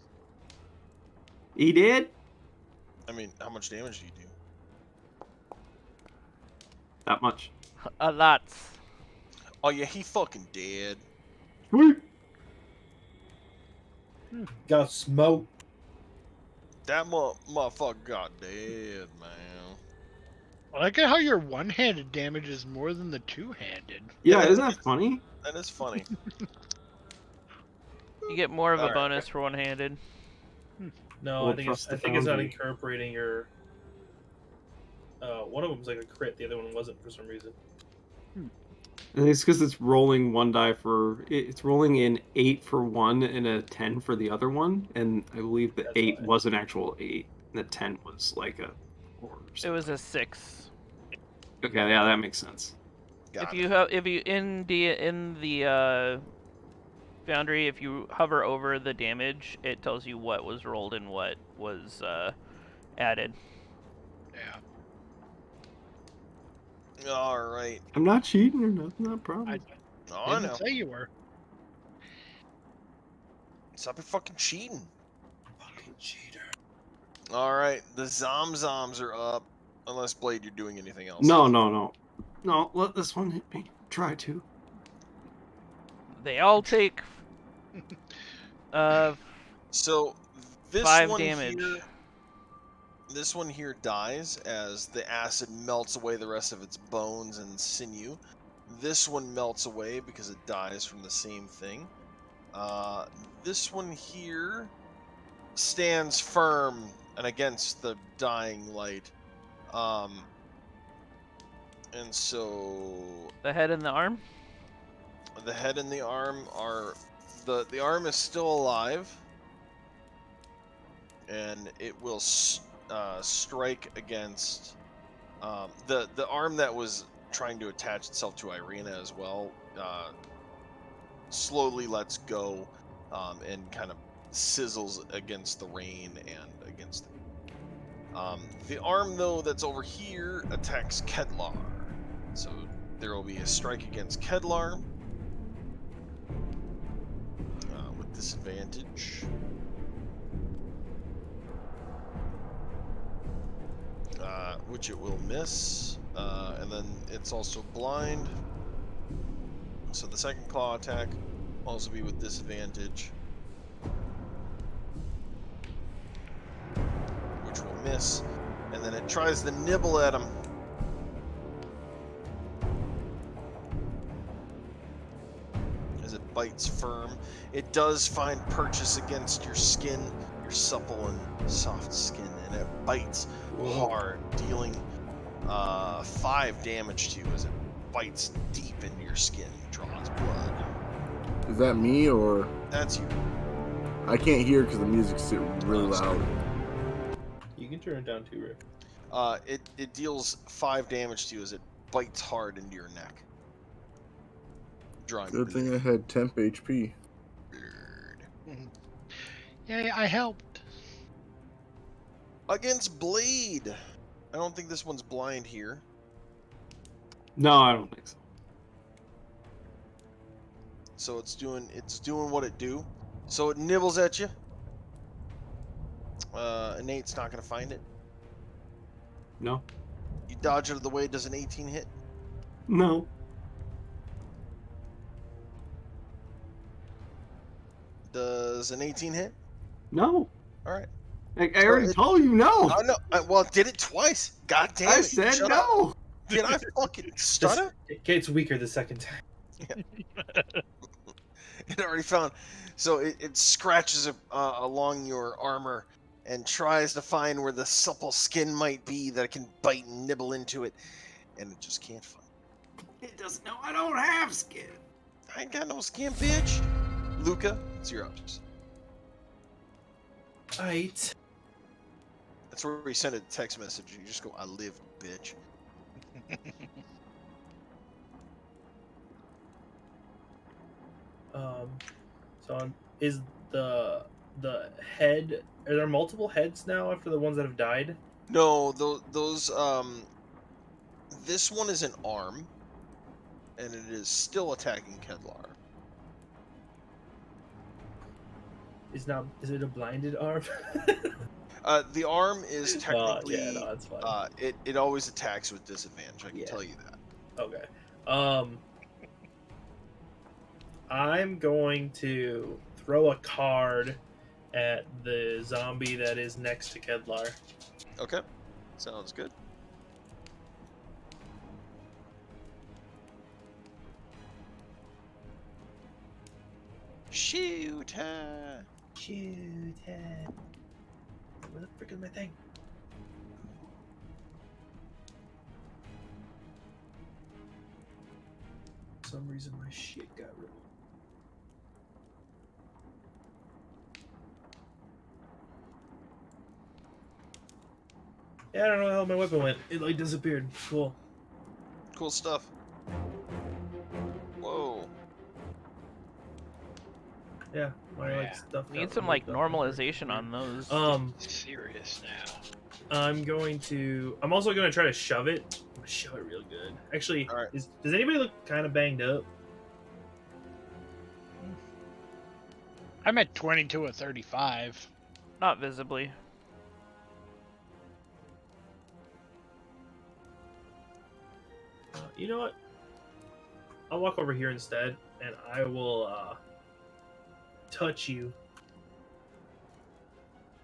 He did? I mean, how much damage do you do? That much. A lot. Oh yeah, he fucking dead. Sweet. Got smoked. That motherfucker got dead, man. I like it how your one-handed damage is more than the two-handed. Yeah, isn't that funny? That is funny. You get more of a Alright. bonus for one-handed. No, We'll I think trust it's the not foundry. incorporating your. One of them was like a crit, the other one wasn't for some reason. And it's because it's rolling one die for. It's rolling in 8 for one and a 10 for the other one. And I believe the That's 8 why. was an actual 8. And the 10 was like a 4 or It something. was a 6. Okay, yeah, that makes sense. Got If you in the Foundry, if you hover over the damage, it tells you what was rolled and what was added. Yeah. All right. I'm not cheating or nothing, I promise. Oh, I Didn't know. say you were. Stop it fucking cheating. Fucking cheater. All right. The Zomzoms are up. Unless, Blade, you're doing anything else. No, let this one hit me. Try to. They all take So, this 5 one damage. here... This one here dies as the acid melts away the rest of its bones and sinew. This one melts away because it dies from the same thing. This one here stands firm and against the dying light. And so The head and the arm? the head and the arm are... The arm is still alive. And it will strike against the arm that was trying to attach itself to Irina as well. Slowly lets go and kind of sizzles against the rain and against the arm, though, that's over here attacks Kedlar. So there will be a strike against Kedlar with disadvantage. Which it will miss, and then it's also blind. So the second claw attack will also be with disadvantage, which will miss, and then it tries to nibble at him. As it bites firm. It does find purchase against your skin, your supple and soft skin, and it bites hard, dealing 5 damage to you as it bites deep into your skin, draws blood. Is that me or That's you. I can't hear because the music's really Oh, sorry. loud? You can turn it down too, Rick. It deals 5 damage to you as it bites hard into your neck, drawing Good thing I blood. had temp HP. Yay, I helped. Against Blade. I don't think this one's blind here. No, I don't think so. So it's doing what it do. So it nibbles at you. Nate's not gonna find it. No. You dodge out of the way. Does an 18 hit? No. Does an 18 hit? No. All right. I already told you no. Oh no! Well, it did it twice. God damn it! I said Shut no. up. Did I fucking stutter? It gets weaker the second time. It already found. So it scratches along your armor and tries to find where the supple skin might be that it can bite and nibble into it, and it just can't find. It doesn't know I don't have skin. I ain't got no skin, bitch. Luca, it's your ups. Right. That's where we send a text message. You just go, "I live, bitch." So is the head? Are there multiple heads now after the ones that have died? No, those this one is an arm, and it is still attacking Kedlar. Is it a blinded arm? The arm is technically. Yeah, no, that's fine. It always attacks with disadvantage. I can tell you that. Okay. I'm going to throw a card at the zombie that is next to Kedlar. Okay, sounds good. Shoot her! Shoot it. Where the frick is my thing? For some reason my shit got rid of. Yeah, I don't know how my weapon went. It like disappeared. Cool. Cool stuff. Whoa. Yeah, my Yeah. like stuff. Need got some like removed. normalization on those. Serious now. I'm also gonna try to shove it. I'm gonna shove it real good. Actually, All right. does anybody look kind of banged up? I'm at 22 of 35. Not visibly. You know what? I'll walk over here instead, and I will touch you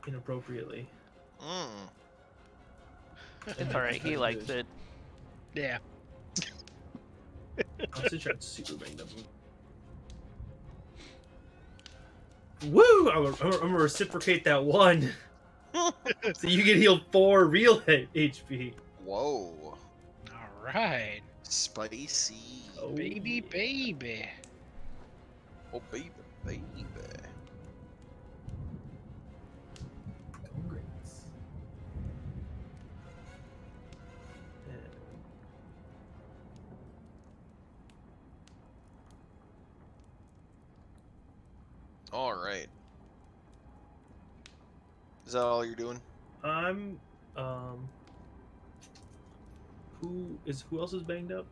inappropriately. Mm. It's alright, he likes it. Yeah. I'm still trying to super banged up. Woo! I'm gonna reciprocate that one. So you can heal 4 real HP. Whoa. All right. Spicy. Oh, Baby, yeah. baby. Oh, baby, baby. Congrats. Yeah. All right. Is that all you're doing? I'm who else is banged up?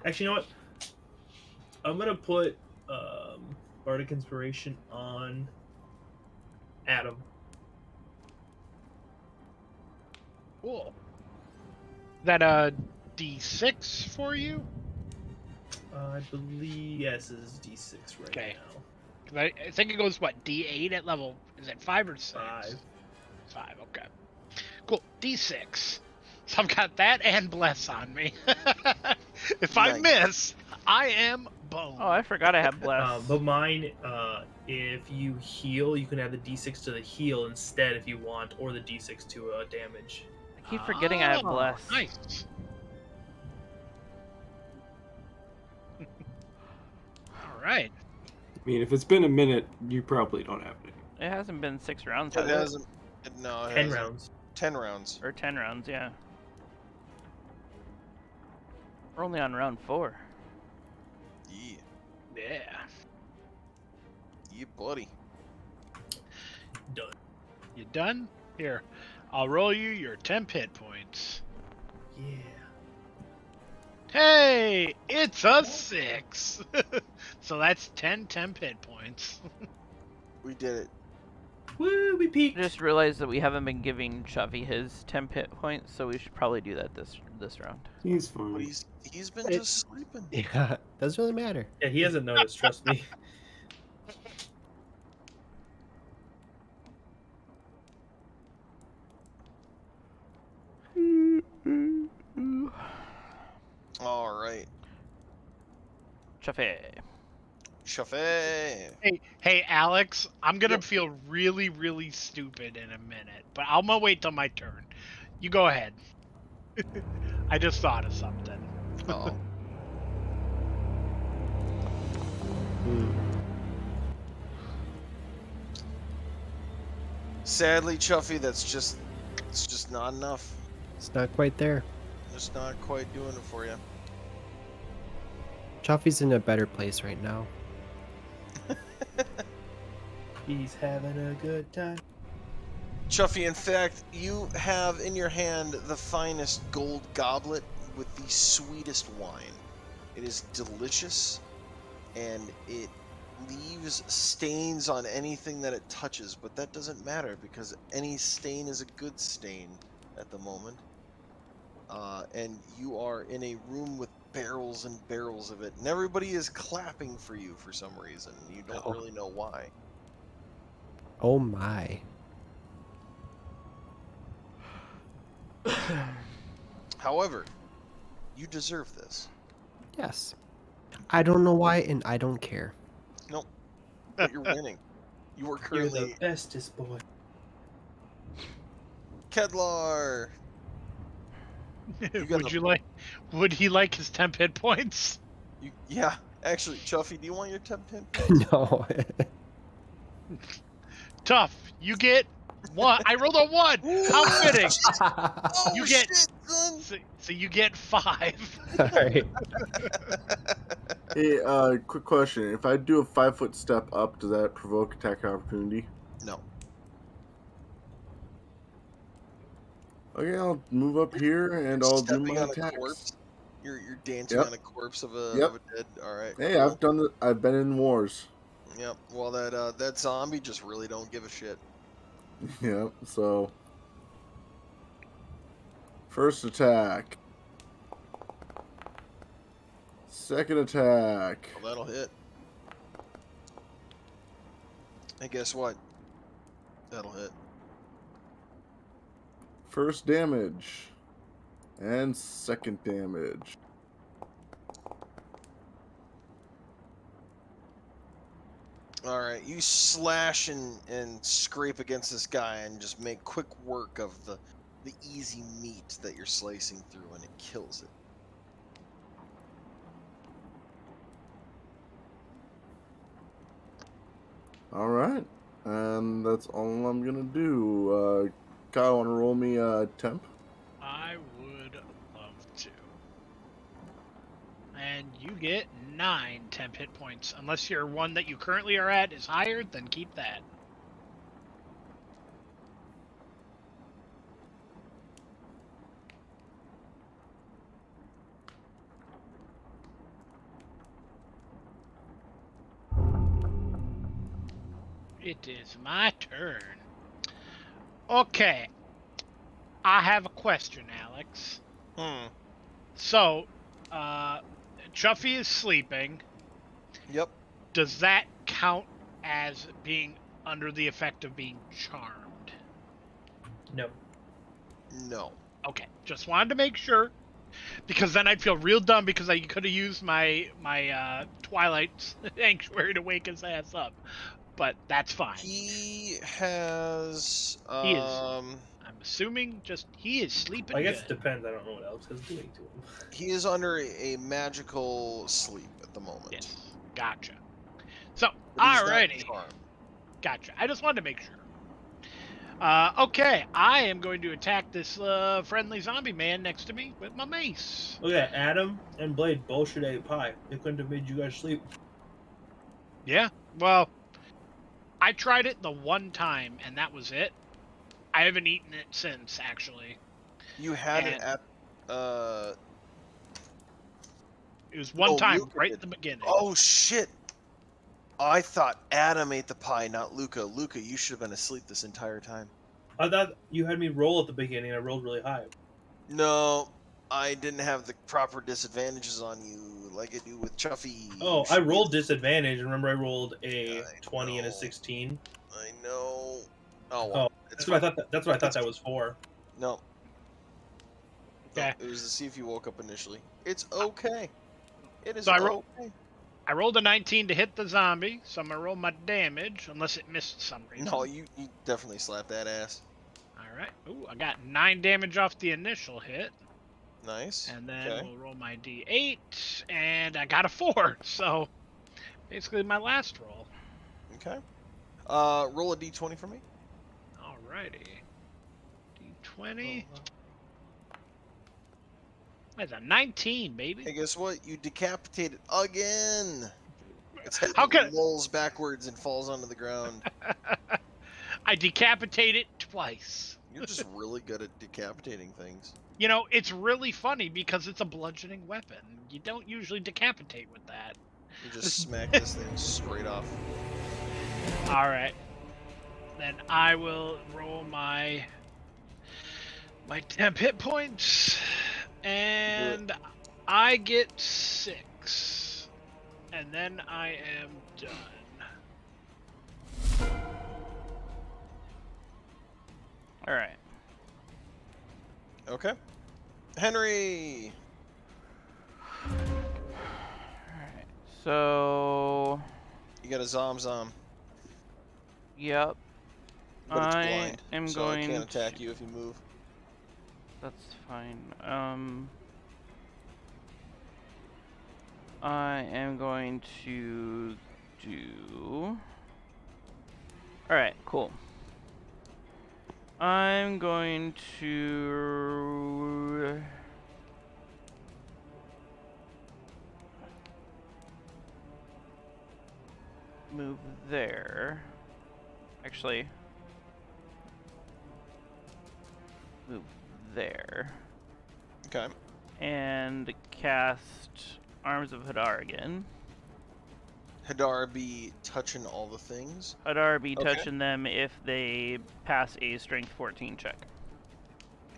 Actually, you know what? I'm gonna put Bardic Inspiration on Adam. Cool. That a D6 for you? I believe yes, it is D6 right Okay. now. 'Cause I think it goes what, D8 at level? Is it 5 or 6? 5. 5. Okay. Cool. D6. So I've got that and bless on me. If I Nice. miss, I am boned. Oh, I forgot I have bless. But mine, if you heal, you can add the D6 to the heal instead if you want, or the D6 to damage. I keep forgetting I have bless. Nice. All right. I mean, if it's been a minute, you probably don't have it. It hasn't been 6 rounds, It has it? hasn't. No, it 10 hasn't. rounds. 10 rounds. Or 10 rounds, yeah. We're only on round 4. Yeah. Yeah. Yeah, buddy. Done. You done? Here, I'll roll you your temp hit points. Yeah. Hey, it's a 6. So that's 10 temp hit points. We did it. Woo, we I peaked. just realized that we haven't been giving Chuffy his temp hit points, so we should probably do that this round. He's But fine. he's been just sleeping. Yeah, doesn't really matter. Yeah, he hasn't noticed, trust me. All right. Chuffy. Chaffee. Hey, Alex, I'm gonna Yep. feel really, really stupid in a minute, but I'm gonna wait till my turn. You go ahead. I just thought of something. Oh. Sadly, Chuffy, it's just not enough. It's not quite there. Just not quite doing it for you. Chuffy's in a better place right now. He's having a good time. Chuffy, in fact, you have in your hand the finest gold goblet with the sweetest wine. It is delicious, and it leaves stains on anything that it touches, but that doesn't matter because any stain is a good stain at the moment. And you are in a room with barrels and barrels of it, and everybody is clapping for you for some reason. You don't really know why. Oh my. However, you deserve this. Yes. I don't know why, and I don't care. Nope. But you're winning. You are You're currently the bestest boy. Kedlar. Would he like his temp hit points? Yeah, actually, Chuffy, do you want your temp hit? No. Tough. You get 1. I rolled a 1. How fitting. Oh, You get- shit, son! So you get 5. All right. Hey, quick question. If I do a 5-foot step up, does that provoke attack opportunity? No. Okay, I'll move up here and I'll do Stepping my on a attacks. corpse. You're dancing Yep. on a corpse of a Yep. dead. All right. Hey, cool. I've been in wars. Yep. Well, that zombie just really don't give a shit. Yep. So, first attack. Second attack. Well, that'll hit. And guess what? That'll hit. First damage. And second damage. All right. You slash and scrape against this guy and just make quick work of the easy meat that you're slicing through, and it kills it. Alright. And that's all I'm gonna do. Kyle, wanna roll me a temp? I would love to. And you get 9 temp hit points. Unless your one that you currently are at is higher, then keep that. It is my turn. Okay. I have a question, Alex. So, Chuffy is sleeping. Yep. Does that count as being under the effect of being charmed? No. No. Okay, just wanted to make sure, because then I'd feel real dumb because I could have used my Twilight sanctuary to wake his ass up, but that's fine. He has He is. I'm assuming just he is sleeping I guess good. it depends. I don't know what else is doing to him. He is under a magical sleep at the moment. Yes, gotcha. So, But he's not alrighty, charmed. gotcha. I just wanted to make sure. Okay, I am going to attack this friendly zombie man next to me with my mace. Look at that, Adam and Blade both should ate pie. They couldn't have made you guys sleep. Yeah, well, I tried it the one time, and that was it. I haven't eaten it since, actually. You had it And- at It was one time, Luca right did. at the beginning. Oh shit! I thought Adam ate the pie, not Luca. Luca, you should have been asleep this entire time. I thought you had me roll at the beginning. I rolled really high. No, I didn't have the proper disadvantages on you like I do with Chuffy. Oh, You I should be- rolled disadvantage. Remember, I rolled a I 20 and a know. 16. I know. Oh, well, Oh, it's that's what I fine. thought. That's what I thought that was for. No. Okay. No, it was to see if you woke up initially. It's okay. It is So okay. I rolled a 19 to hit the zombie, so I'm going to roll my damage, unless it missed some reason. No, you definitely slapped that ass. Alright. Ooh, I got 9 damage off the initial hit. Nice. And then Okay. we'll roll my d8, and I got a 4, so basically my last roll. Okay. Roll a d20 for me. Alrighty. D20. That's a 19, baby. Hey, guess what? You decapitated again. Its head How can- rolls backwards and falls onto the ground. I decapitate it twice. You're just really good at decapitating things. You know, it's really funny because it's a bludgeoning weapon. You don't usually decapitate with that. You just smack this thing straight off. Alright. Then I will roll my temp hit points. And I get 6. And then I am done. All right. Okay. Henry! All right. So, You got a zom. yep. But it's I blind, am so going it can't attack to- you if you move. That's fine. I am going to do. All right, cool. I'm going to move there. Actually, move there. Okay. And cast Arms of Hadar again. Hadar be touching all the things. Hadar be Okay. touching them if they pass a Strength 14 check.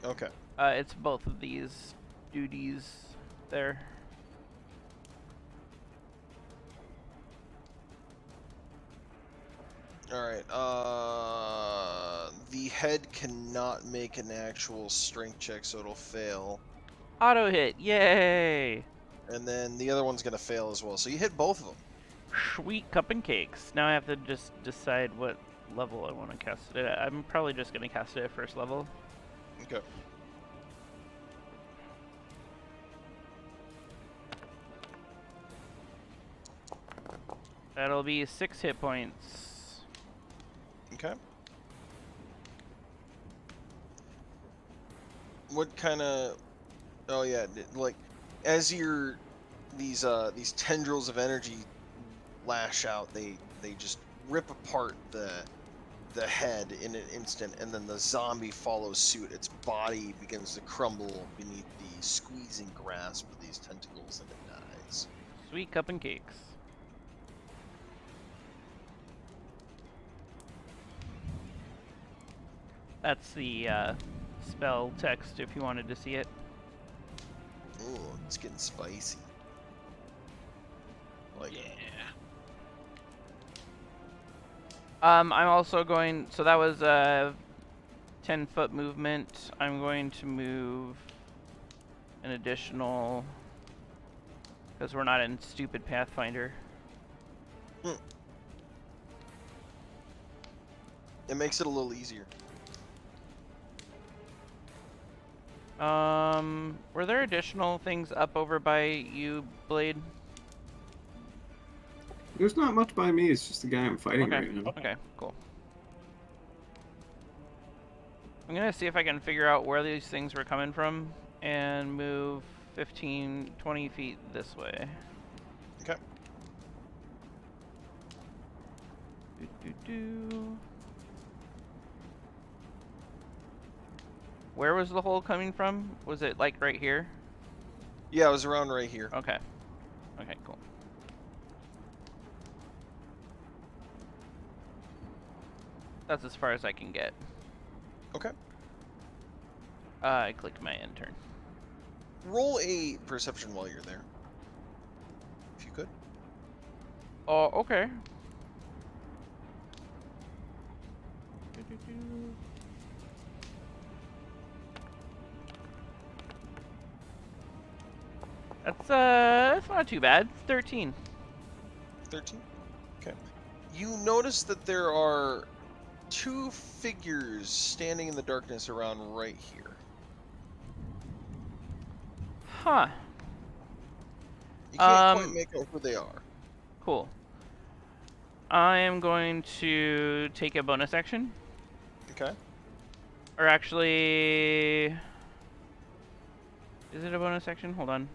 Okay. It's both of these duties there. Alright, the head cannot make an actual strength check, so it'll fail. Auto hit, yay! And then the other one's gonna fail as well. So you hit both of them. Sweet cup and cakes. Now I have to just decide what level I want to cast it at. I'm probably just going to cast it at first level. Okay. That'll be 6 hit points. Okay. What kind of? Oh yeah, like as these tendrils of energy lash out, they just rip apart the head in an instant, and then the zombie follows suit. Its body begins to crumble beneath the squeezing grasp of these tentacles, and it dies. Sweet cup and cakes. That's the spell text if you wanted to see it. Ooh, it's getting spicy. Like Yeah. I'm also going. So that was a 10-foot movement. I'm going to move an additional because we're not in stupid Pathfinder. it makes it a little easier. Were there additional things up over by you, Blade? There's not much by me. It's just the guy I'm fighting Okay. right now. Okay, cool. I'm gonna see if I can figure out where these things were coming from and move 15, 20 feet this way. Okay. Where was the hole coming from? Was it like right here? Yeah, it was around right here. Okay. Okay, cool. That's as far as I can get. Okay. I clicked my end turn. Roll a perception while you're there, if you could. Oh, okay. That's not too bad. 13. 13. Okay. You notice that there are 2 figures standing in the darkness around right here. Huh. You can't quite make out who they are. Cool. I am going to take a bonus action. Okay. Or actually... Is it a bonus action? Hold on.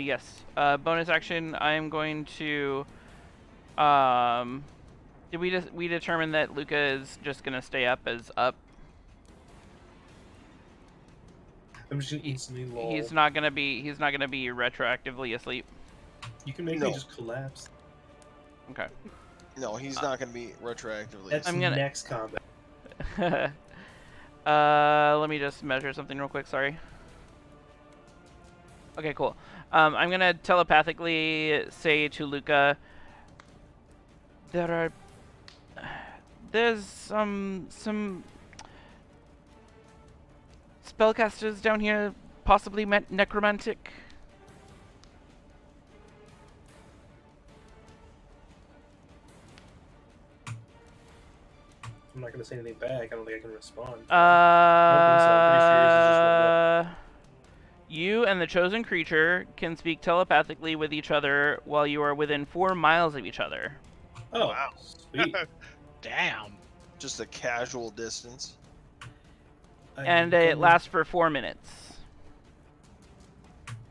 Yes. Bonus action, I am going to... Did we determine that Luca is just gonna stay up as up? I'm just gonna instantly lol. He's not gonna be retroactively asleep. You can make me just collapse. Okay. No, he's not going to be retroactively. That's next combat. Let me just measure something real quick. Sorry. Okay, cool. I'm gonna telepathically say to Luca, there's some spellcasters down here, possibly necromantic. I'm not gonna say anything back. I don't think I can respond. You and the chosen creature can speak telepathically with each other while you are within 4 miles of each other. Oh, wow. Sweet. Damn. Just a casual distance. And it lasts for 4 minutes.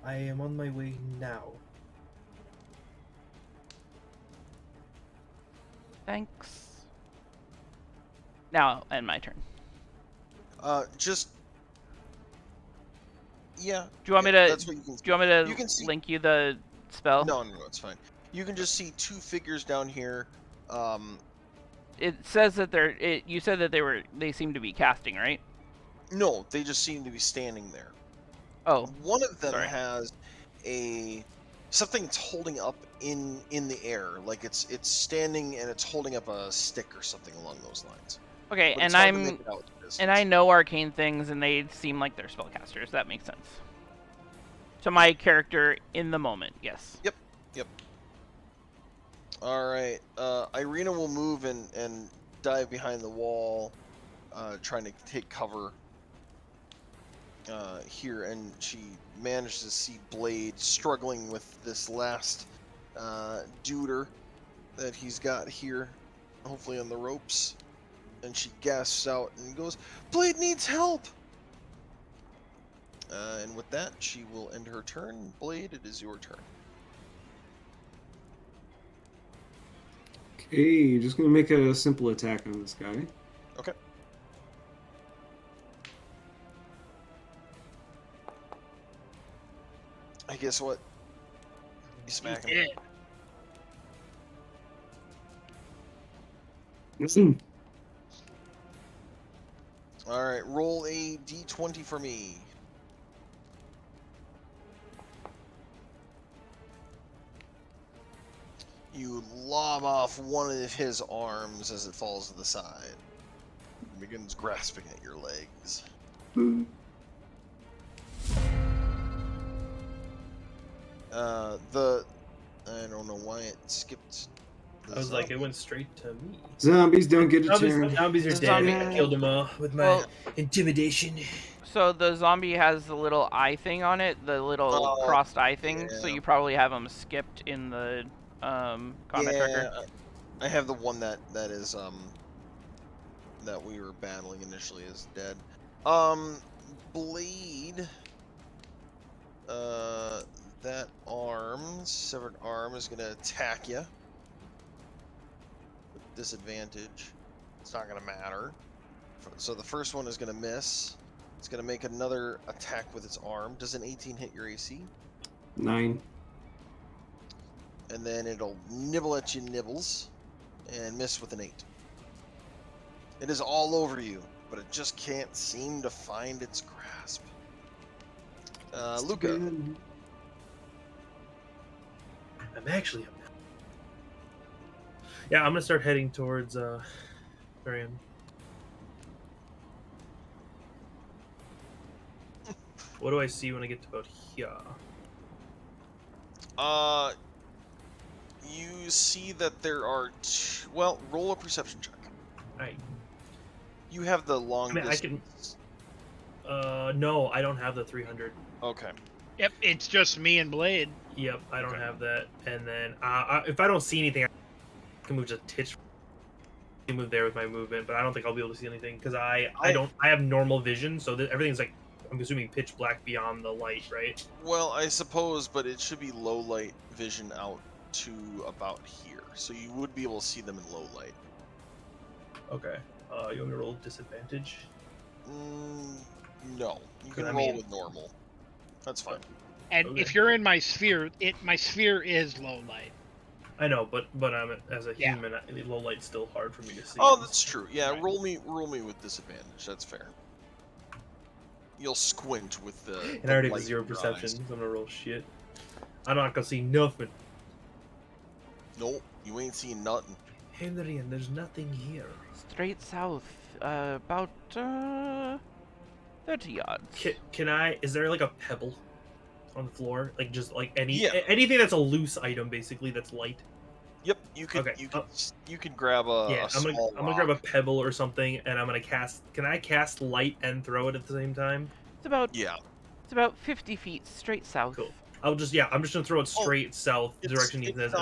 I am on my way now. Thanks. Now, end my turn. Yeah. Do you want me to? That's what you can. Do you want me to you can see, link you the spell? No, it's fine. You can just see 2 figures down here. It says that you said that they seem to be casting, right? No, they just seem to be standing there. Oh. One of them has something that's holding up in the air, like it's standing and it's holding up a stick or something along those lines. Okay, But and I know arcane things, and they seem like they're spellcasters. That makes sense. To my character in the moment, yes. Yep. All right. Irina will move and dive behind the wall, trying to take cover here, and she manages to see Blade struggling with this last duder that he's got here, hopefully on the ropes. And she gasps out and goes, "Blade needs help!" And with that, she will end her turn. Blade, it is your turn. Okay, just gonna make a simple attack on this guy. Okay. I guess what? You smack him. Listen. Alright, roll a d20 for me. You lob off one of his arms as it falls to the side. He begins grasping at your legs. I don't know why it skipped. I was like, it went straight to me. Zombies don't get a turn. Zombies are dead. I killed them all with my intimidation. So the zombie has the little eye thing on it, the little crossed eye thing. So yeah. you probably have him skipped in the combat tracker. I have the one that is that we were battling initially is dead. Blade. That severed arm is gonna attack you with disadvantage. It's not gonna matter. So the first one is gonna miss. It's gonna make another attack with its arm. Does an 18 hit your AC? 9. And then it'll nibble at you nibbles and miss with an 8. It is all over you, but it just can't seem to find its grasp. Luca. I'm actually up now. Yeah, I'm gonna start heading towards Varian. What do I see when I get to about here? You see that there are well, roll a perception check. I You have the long I mean, distance. no, I don't have the 300. Okay. Yep, it's just me and Blade. Yep, I don't Okay. have that. And then if I don't see anything, I can move just titch. Move there with my movement, but I don't think I'll be able to see anything because I have normal vision, so everything's like, I'm assuming pitch black beyond the light, right? Well, I suppose, but it should be low light vision out to about here, so you would be able to see them in low light. Okay. You want me to roll disadvantage? No, you can I roll mean- with normal. That's fine. And Okay. if you're in my sphere, my sphere is low light. I know, but I'm as a Yeah. human, low light's still hard for me to see. Oh, that's true. Yeah, Right. roll me with disadvantage. That's fair. You'll squint with the. And the I already have light 0 in your perception, eyes. so I'm gonna roll shit. I'm not gonna see nothing. Nope, you ain't seeing nothing. Henry, and there's nothing here. Straight south, about 30 yards. Can I? Is there like a pebble on the floor? Like just like Yeah. anything that's a loose item, basically that's light. Yep, you could. Okay, You could grab a. Yeah, a I'm small gonna grab a rock. pebble or something, and I'm gonna cast. Can I cast light and throw it at the same time? It's about Yeah. 50 feet straight south. Cool. I'm just gonna throw it straight south direction he says.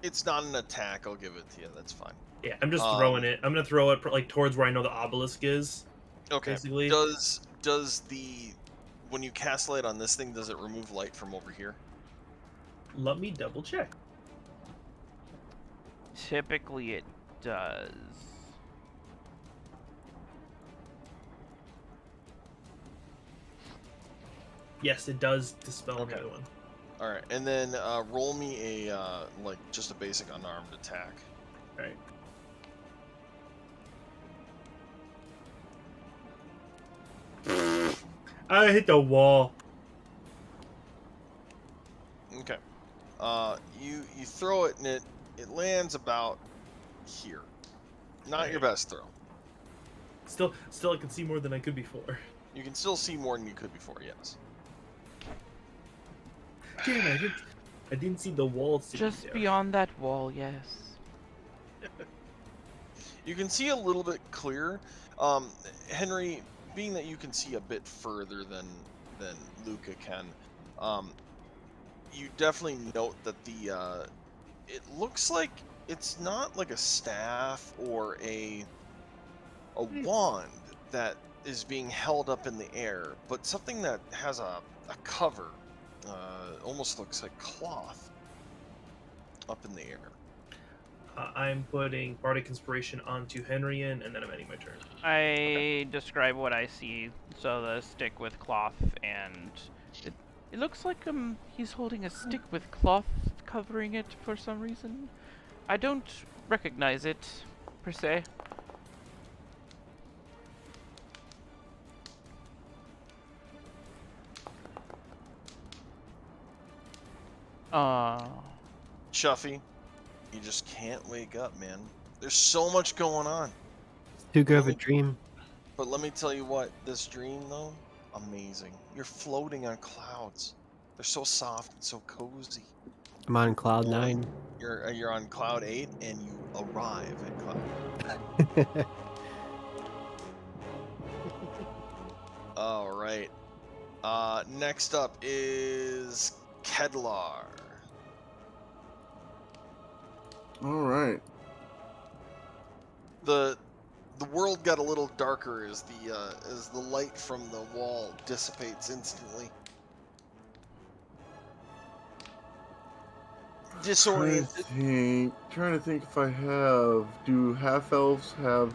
It's not an attack. I'll give it to you. That's fine. Yeah, I'm just throwing it. I'm gonna throw it like towards where I know the obelisk is. Okay. Basically. Does the when you cast light on this thing, does it remove light from over here? Let me double check. Typically it does. Yes, it does dispel Okay. the other one. All right, and then roll me a like just a basic unarmed attack. All right. I hit the wall. Okay. You throw it and it lands about here. Not your best throw. Still, I can see more than I could before. You can still see more than you could before. Yes. Damn, I didn't see the wall sitting Just there. beyond that wall, yes. You can see a little bit clearer. Henry, being that you can see a bit further than Luca can, you definitely note that the it looks like it's not like a staff or a wand that is being held up in the air, but something that has a cover. Almost looks like cloth up in the air. I'm putting Bardic Inspiration onto Henrian, and then I'm ending my turn. I describe what I see. So the stick with cloth, and it looks like he's holding a stick with cloth covering it for some reason. I don't recognize it per se. Chuffy, you just can't wake up, man. There's so much going on. Too good of a dream. But let me tell you what, this dream though, amazing. You're floating on clouds. They're so soft and so cozy. I'm on cloud 9. You're on cloud 8 and you arrive at cloud 8. All right. Next up is Kedlar. All right. The world got a little darker as the light from the wall dissipates instantly. Disoriented. Trying to think if I have. Do half elves have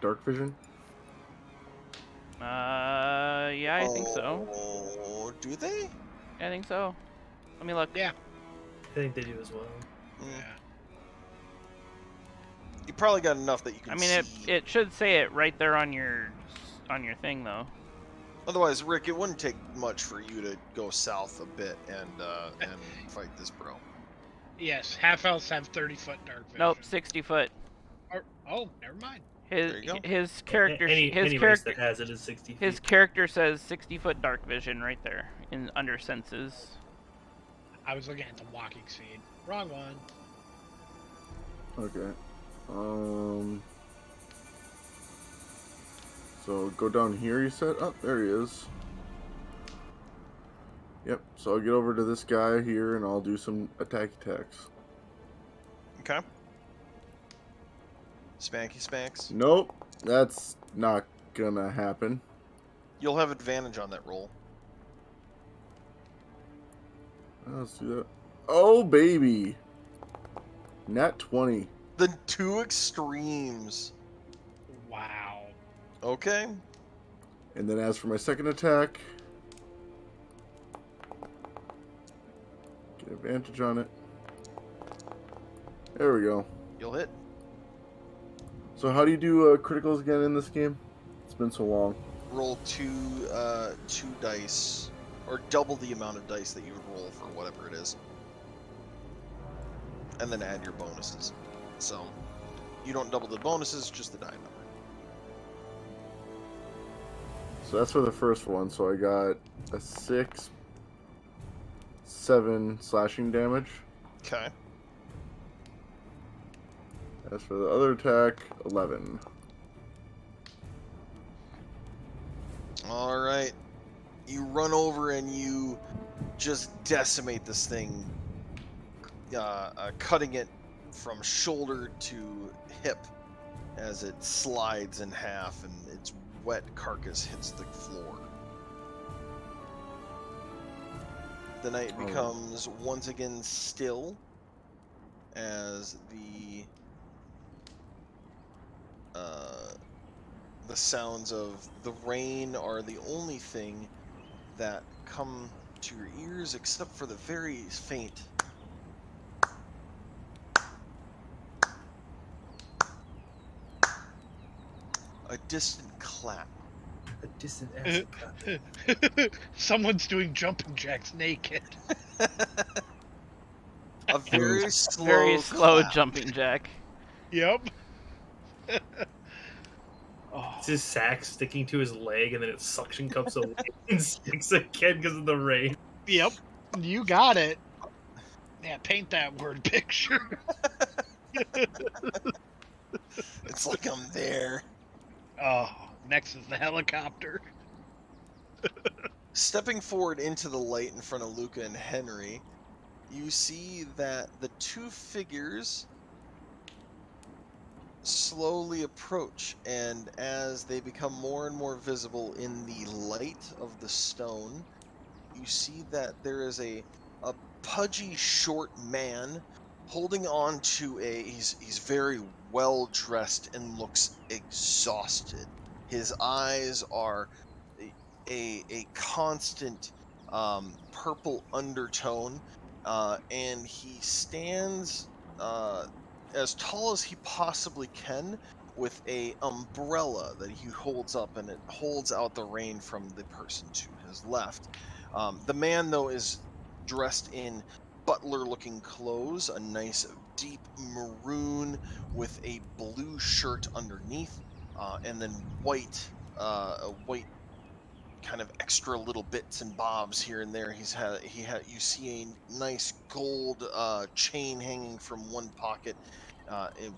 dark vision? Yeah, I think so. Oh, do they? I think so. Let me look. Yeah. I think they do as well. Yeah. You probably got enough that you can I mean, see. it should say it right there on your thing, though. Otherwise, Rick, it wouldn't take much for you to go south a bit and fight this bro. Yes, half elves have 30-foot dark vision. Nope, 60 foot. Oh, never mind. There you go. His character Any race character that has it is 60 feet. his character says 60-foot dark vision right there in under senses. I was looking at the walking speed. Wrong one. Okay. So go down here, you said? Oh, there he is. Yep, so I'll get over to this guy here and I'll do some attacks. Okay. Spanky spanks. Nope, that's not gonna happen. You'll have advantage on that roll. Let's do that. Oh, baby! Nat 20. The two extremes. Wow. Okay. And then as for my second attack, get advantage on it. There we go. You'll hit. So how do you do criticals again in this game? It's been so long. Roll two dice, or double the amount of dice that you would roll for whatever it is, and then add your bonuses. So you don't double the bonuses, just the die number. So that's for the first one. So I got a 6, 7 slashing damage. Okay. As for the other attack, 11. All right. You run over and you just decimate this thing, cutting it from shoulder to hip as it slides in half and its wet carcass hits the floor. The night becomes once again still as the sounds of the rain are the only thing that come to your ears, except for the very faint a distant clap. A distant acid clap. Someone's doing jumping jacks naked. A very slow, Very slow clap. jumping jack. Yep. Oh. It's his sack sticking to his leg, and then it suction cups away and sticks again because of the rain. Yep. You got it. Yeah, paint that word picture. It's like I'm there. Oh, next is the helicopter. Stepping forward into the light in front of Luca and Henry, you see that the two figures slowly approach, and as they become more and more visible in the light of the stone, you see that there is a pudgy short man holding on to he's very well dressed and looks exhausted. His eyes are a constant purple undertone, and he stands as tall as he possibly can with a umbrella that he holds up, and it holds out the rain from the person to his left. The man, though, is dressed in butler-looking clothes, a nice deep maroon with a blue shirt underneath, and then white kind of extra little bits and bobs here and there. You see a nice gold chain hanging from one pocket,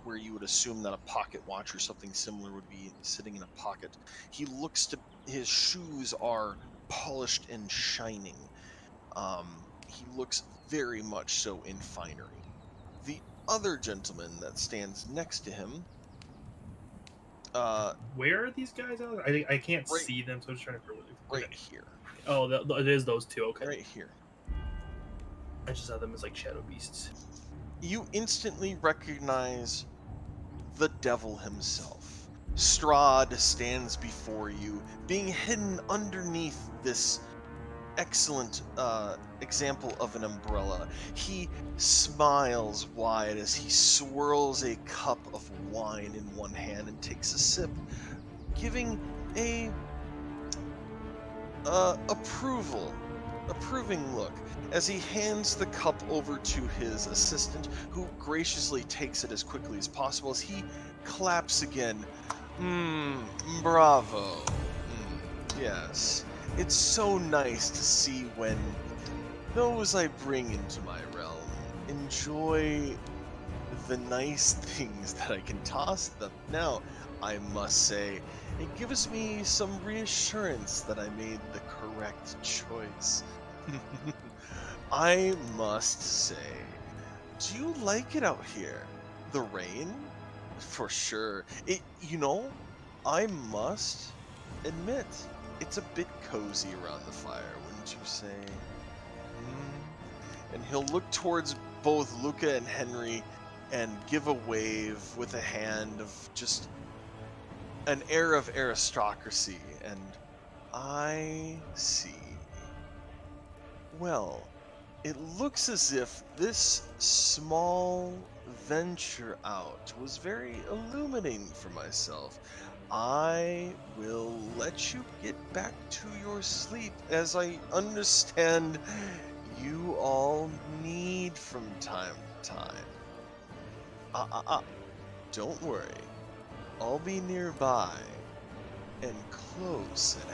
where you would assume that a pocket watch or something similar would be sitting in a pocket. His shoes are polished and shining. He looks very much so in finery. The other gentleman that stands next to him, Where are these guys? I can't right, see them, so I'm just trying to figure. right Okay. here, Oh, it is those two. Okay. right here. I just saw them as like shadow beasts. You instantly recognize the devil himself. Strahd stands before you, being hidden underneath this excellent example of an umbrella. He smiles wide as he swirls a cup of wine in one hand and takes a sip, giving a approving look as he hands the cup over to his assistant, who graciously takes it as quickly as possible as he claps again. Bravo. Yes. It's so nice to see when those I bring into my realm enjoy the nice things that I can toss them. Now, I must say, it gives me some reassurance that I made the correct choice. I must say, do you like it out here? The rain? For sure. I must admit, it's a bit cozy around the fire, wouldn't you say? And he'll look towards both Luca and Henry and give a wave with a hand of just an air of aristocracy, and I see. Well, it looks as if this small venture out was very illuminating for myself. I will let you get back to your sleep, as I understand you all need from time to time. Don't worry. I'll be nearby and close at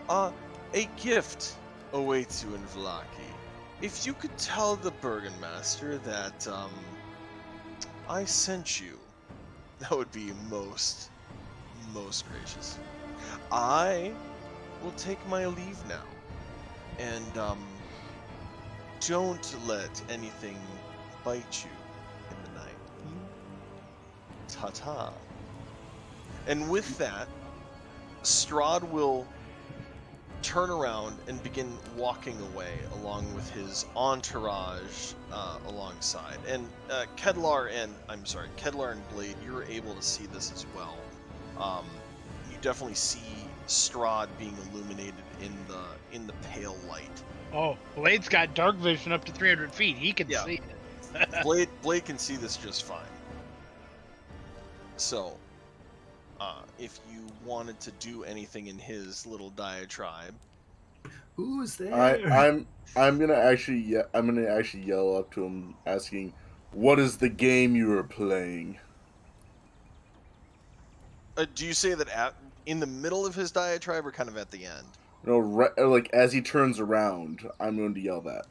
hand. A gift awaits you in Vlaki. If you could tell the Burgenmaster that, I sent you, that would be most gracious. I will take my leave now. And, don't let anything bite you in the night. Ta-ta. And with that, Strahd will turn around and begin walking away along with his entourage alongside. And Kedlar and Blade, you're able to see this as well. You definitely see Strahd being illuminated in the pale light. Oh, Blade's got dark vision up to 300 feet. He can Yeah. see it. Blade can see this just fine. So, if you wanted to do anything in his little diatribe, Who's there? I'm gonna actually yell up to him, asking, "What is the game you are playing?" do you say that in the middle of his diatribe or kind of at the end? No, like as he turns around, I'm going to yell that.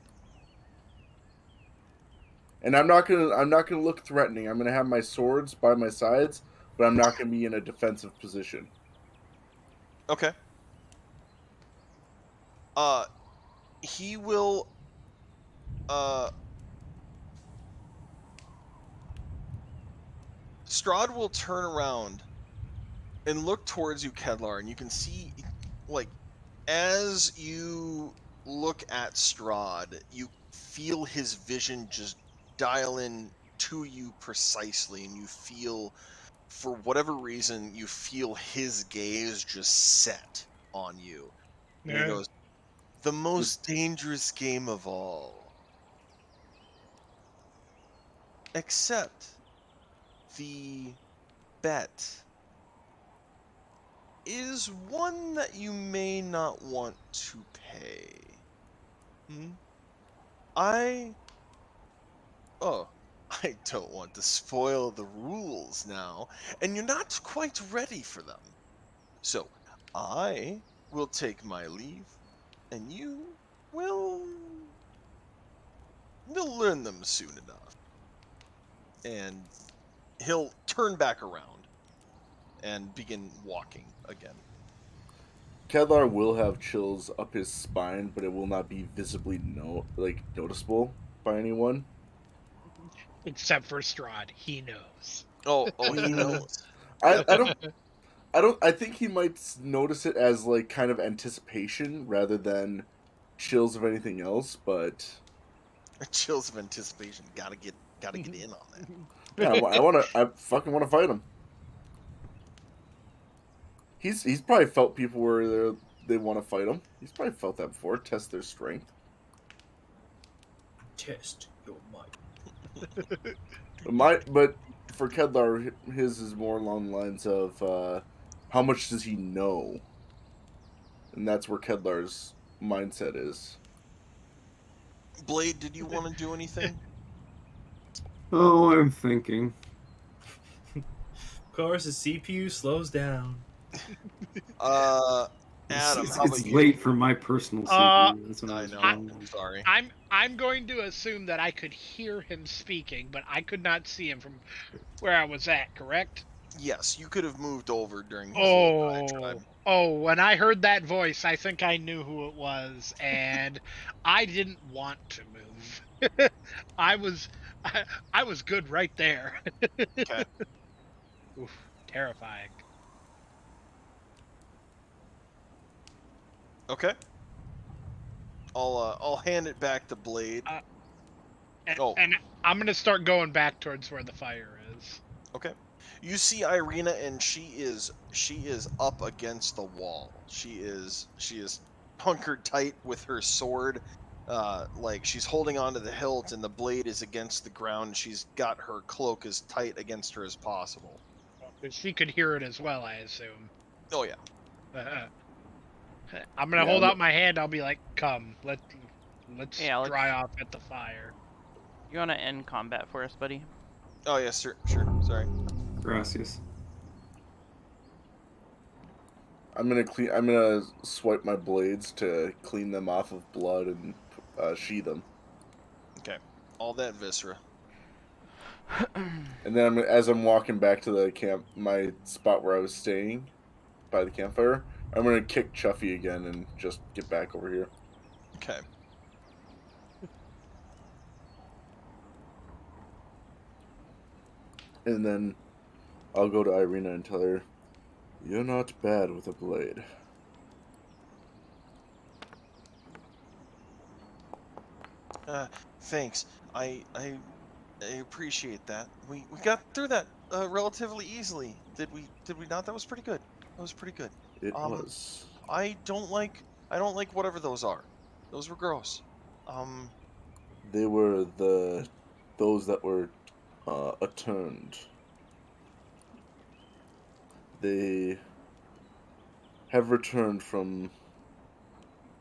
And I'm not gonna look threatening. I'm gonna have my swords by my sides, but I'm not gonna be in a defensive position. Okay. He will. Strahd will turn around and look towards you, Kedlar, and you can see, like, as you look at Strahd, you feel his vision just dial in to you precisely, and you feel, for whatever reason, you feel his gaze just set on you. And he goes, "The most dangerous game of all. Except the bet is one that you may not want to pay. I Oh, I don't want to spoil the rules now, and you're not quite ready for them. So, I will take my leave, and you will learn them soon enough." and he'll turn back around and begin walking again. Kedlar will have chills up his spine, but it will not be visibly noticeable by anyone. Except for Strahd, he knows. Oh, he knows. I think he might notice it as like kind of anticipation rather than chills of anything else, but Chills of anticipation. Gotta get in on that. yeah, I fucking want to fight him. He's probably felt people where they want to fight him. He's probably felt that before. Test their strength. Test your might. But for Kedlar, his is more along the lines of how much does he know, and that's where Kedlar's mindset is. Blade, did you want to do anything? Oh, I'm thinking. Of course, the CPU slows down. Adam, It's, how about it's you? late for my personal CPU. That's what I was know. wrong. I'm sorry. I'm going to assume that I could hear him speaking, but I could not see him from where I was at, correct? Yes, you could have moved over during his little diatribe. When I heard that voice, I think I knew who it was, and I didn't want to move. I was good right there. Okay. Oof, terrifying. Okay. I'll hand it back to Blade. And I'm gonna start going back towards where the fire is. Okay. You see Irina, and she is up against the wall. She is hunkered tight with her sword, like she's holding onto the hilt, and the blade is against the ground. She's got her cloak as tight against her as possible. She could hear it as well, I assume. Oh yeah. I'm gonna hold out my hand. I'll be like, "Come, let's dry off at the fire." You want to end combat for us, buddy? Oh yeah, sure. Sorry. Gracias. I'm gonna swipe my blades to clean them off of blood and sheath them. Okay. All that viscera. And then as I'm walking back to the my spot where I was staying by the campfire, I'm gonna kick Chuffy again and just get back over here. Okay. And then I'll go to Irina and tell her, "You're not bad with a blade." Thanks. I appreciate that. We got through that relatively easily. Did we not? That was pretty good. That was pretty good. It was. I don't like whatever those are. Those were gross. They were those that were atturned. They have returned from,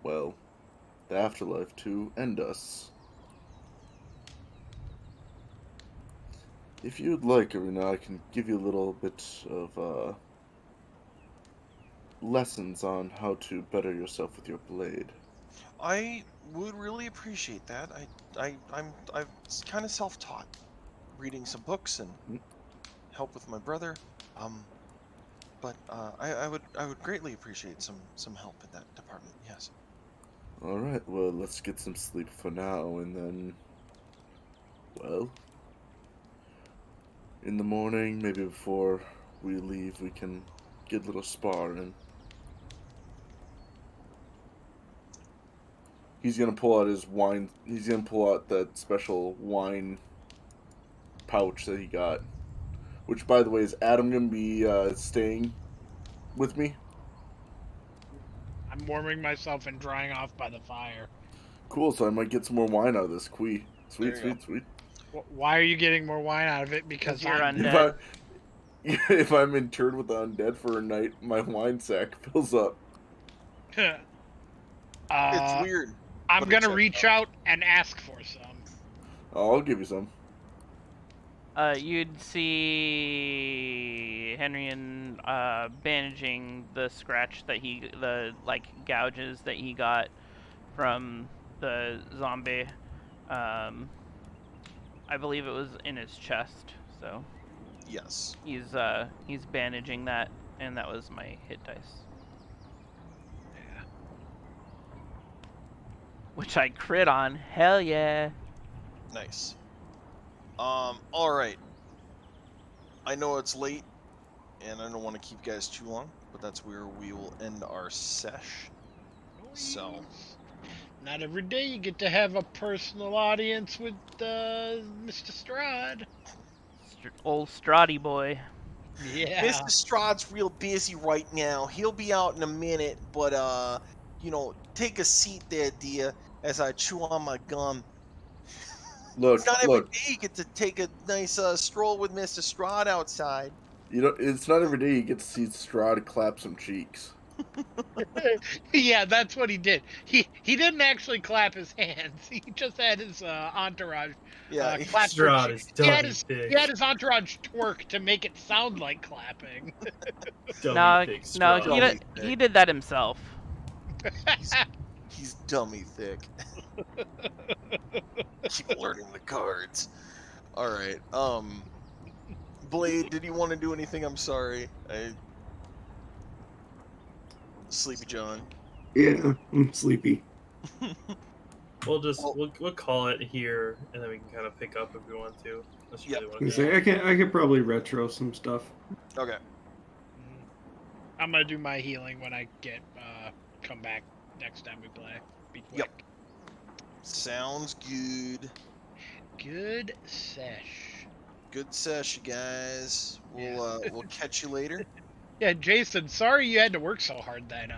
well, the afterlife to end us. If you'd like, Arena, I can give you a little bit of lessons on how to better yourself with your blade. I would really appreciate that. I'm kind of self-taught, reading some books and help with my brother. But I would greatly appreciate some help in that department. Yes. All right. Well, let's get some sleep for now, and then, well, in the morning, maybe before we leave, we can get a little spar in. He's gonna pull out his wine. He's gonna pull out that special wine pouch that he got. Which, by the way, is Adam gonna be staying with me? I'm warming myself and drying off by the fire. Cool. So I might get some more wine out of this. Sweet. There Sweet. Why are you getting more wine out of it? Because you're I'm undead. If I'm interred with the undead for a night, my wine sack fills up. It's weird. I'm gonna reach out and ask for some. Oh, I'll give you some. You'd see Henrian bandaging the scratch that the gouges that he got from the zombie. I believe it was in his chest, so Yes. he's bandaging that, and that was my hit dice, Yeah. which I crit on. Hell yeah! Nice. All right. I know it's late, and I don't want to keep you guys too long, but that's where we will end our sesh. So, Noise. Not every day you get to have a personal audience with Mr. Strahd. Old Strahdy boy. Yeah. Mr. Strahd's real busy right now. He'll be out in a minute, but take a seat there, dear, as I chew on my gum. It's not every Look. day you get to take a nice stroll with Mr. Strahd outside. It's not every day you get to see Strahd clap some cheeks. Yeah, that's what he did. He didn't actually clap his hands. He just had his entourage Yeah, clap for Strahd is dummy thick. he had his entourage twerk to make it sound like clapping. Dummy thick No, Strahd. Dummy he thick. did that himself. He's dummy thick. Keep learning the cards. All right. Blade, did you want to do anything? I'm sorry. Sleepy John. Yeah, I'm sleepy. We'll call it here, and then we can kind of pick up if we want to. Unless you Yep. really I want to. say I could probably retro some stuff. Okay. I'm gonna do my healing when I get come back next time we play. Be quick. Yep. Sounds good. Good sesh. Good sesh, you guys. We'll catch you later. Yeah, Jason, sorry you had to work so hard that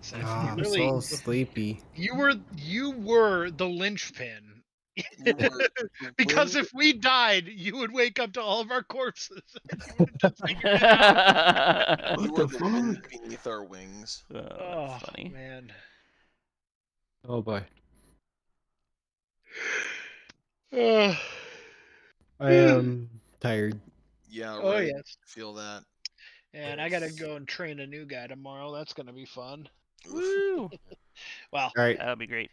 session. I'm You really so sleepy. you were the linchpin. You were Because if we died, you would wake up to all of our corpses. You would have just figured it out. you What were the the wind fuck? beneath our wings. Oh, That's funny. man. Oh boy. Oh, I am tired. Yeah, oh right. yes. Feel that. And I gotta go and train a new guy tomorrow. That's gonna be fun. Oof. Woo! Well, All right. That'll be great.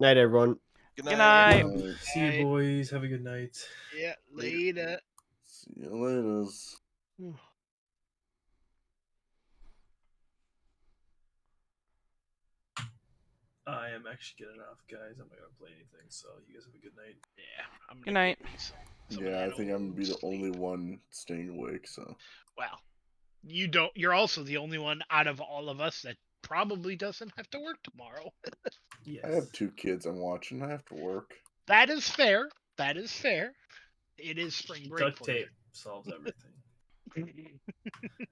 Night, everyone. Good Good night. night. See you, boys. Have a good night. yeah, Later. later. See you later. I am actually getting off, guys. I'm not gonna play anything, so you guys have a good night. Yeah, I'm gonna Good night. get me some of Yeah, I that think I'm gonna be the old only sleep. one staying awake. So Well, you're also the only one out of all of us that probably doesn't have to work tomorrow. Yes. I have 2 kids I'm watching. I have to work. That is fair. That is fair. It is spring break Duct for tape solves everything. you.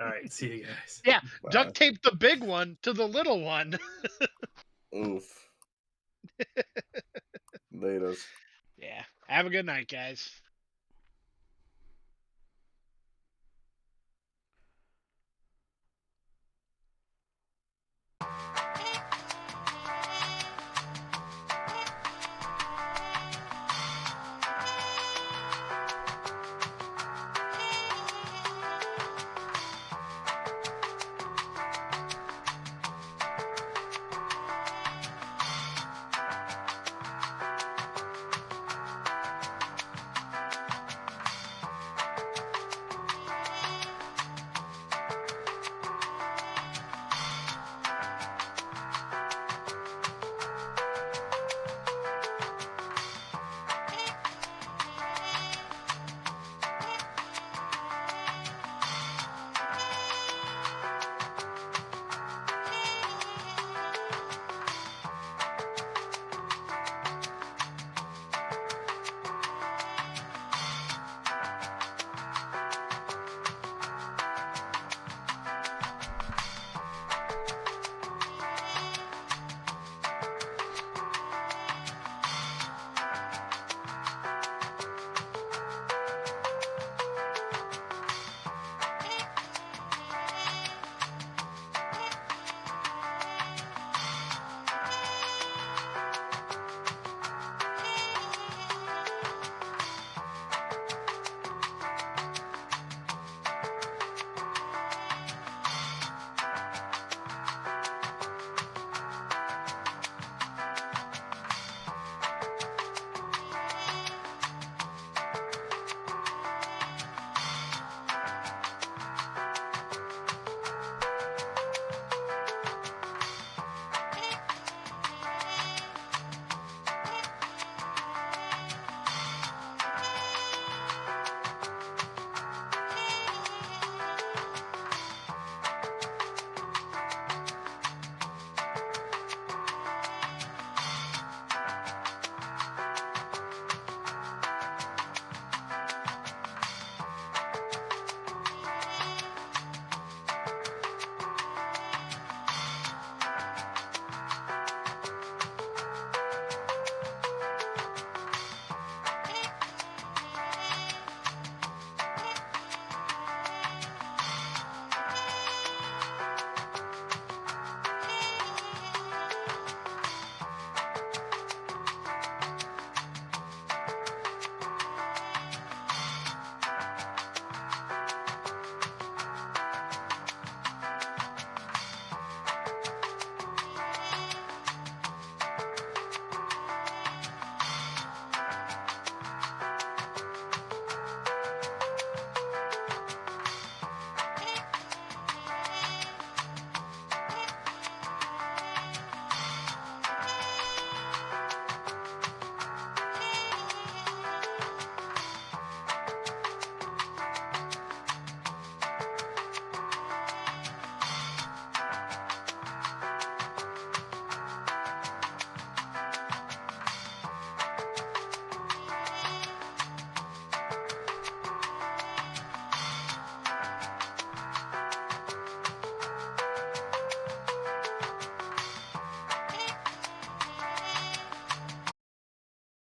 All right. See you guys. Yeah, Bye. duct tape the big one to the little one. Oof. Laters. Yeah. Have a good night, guys.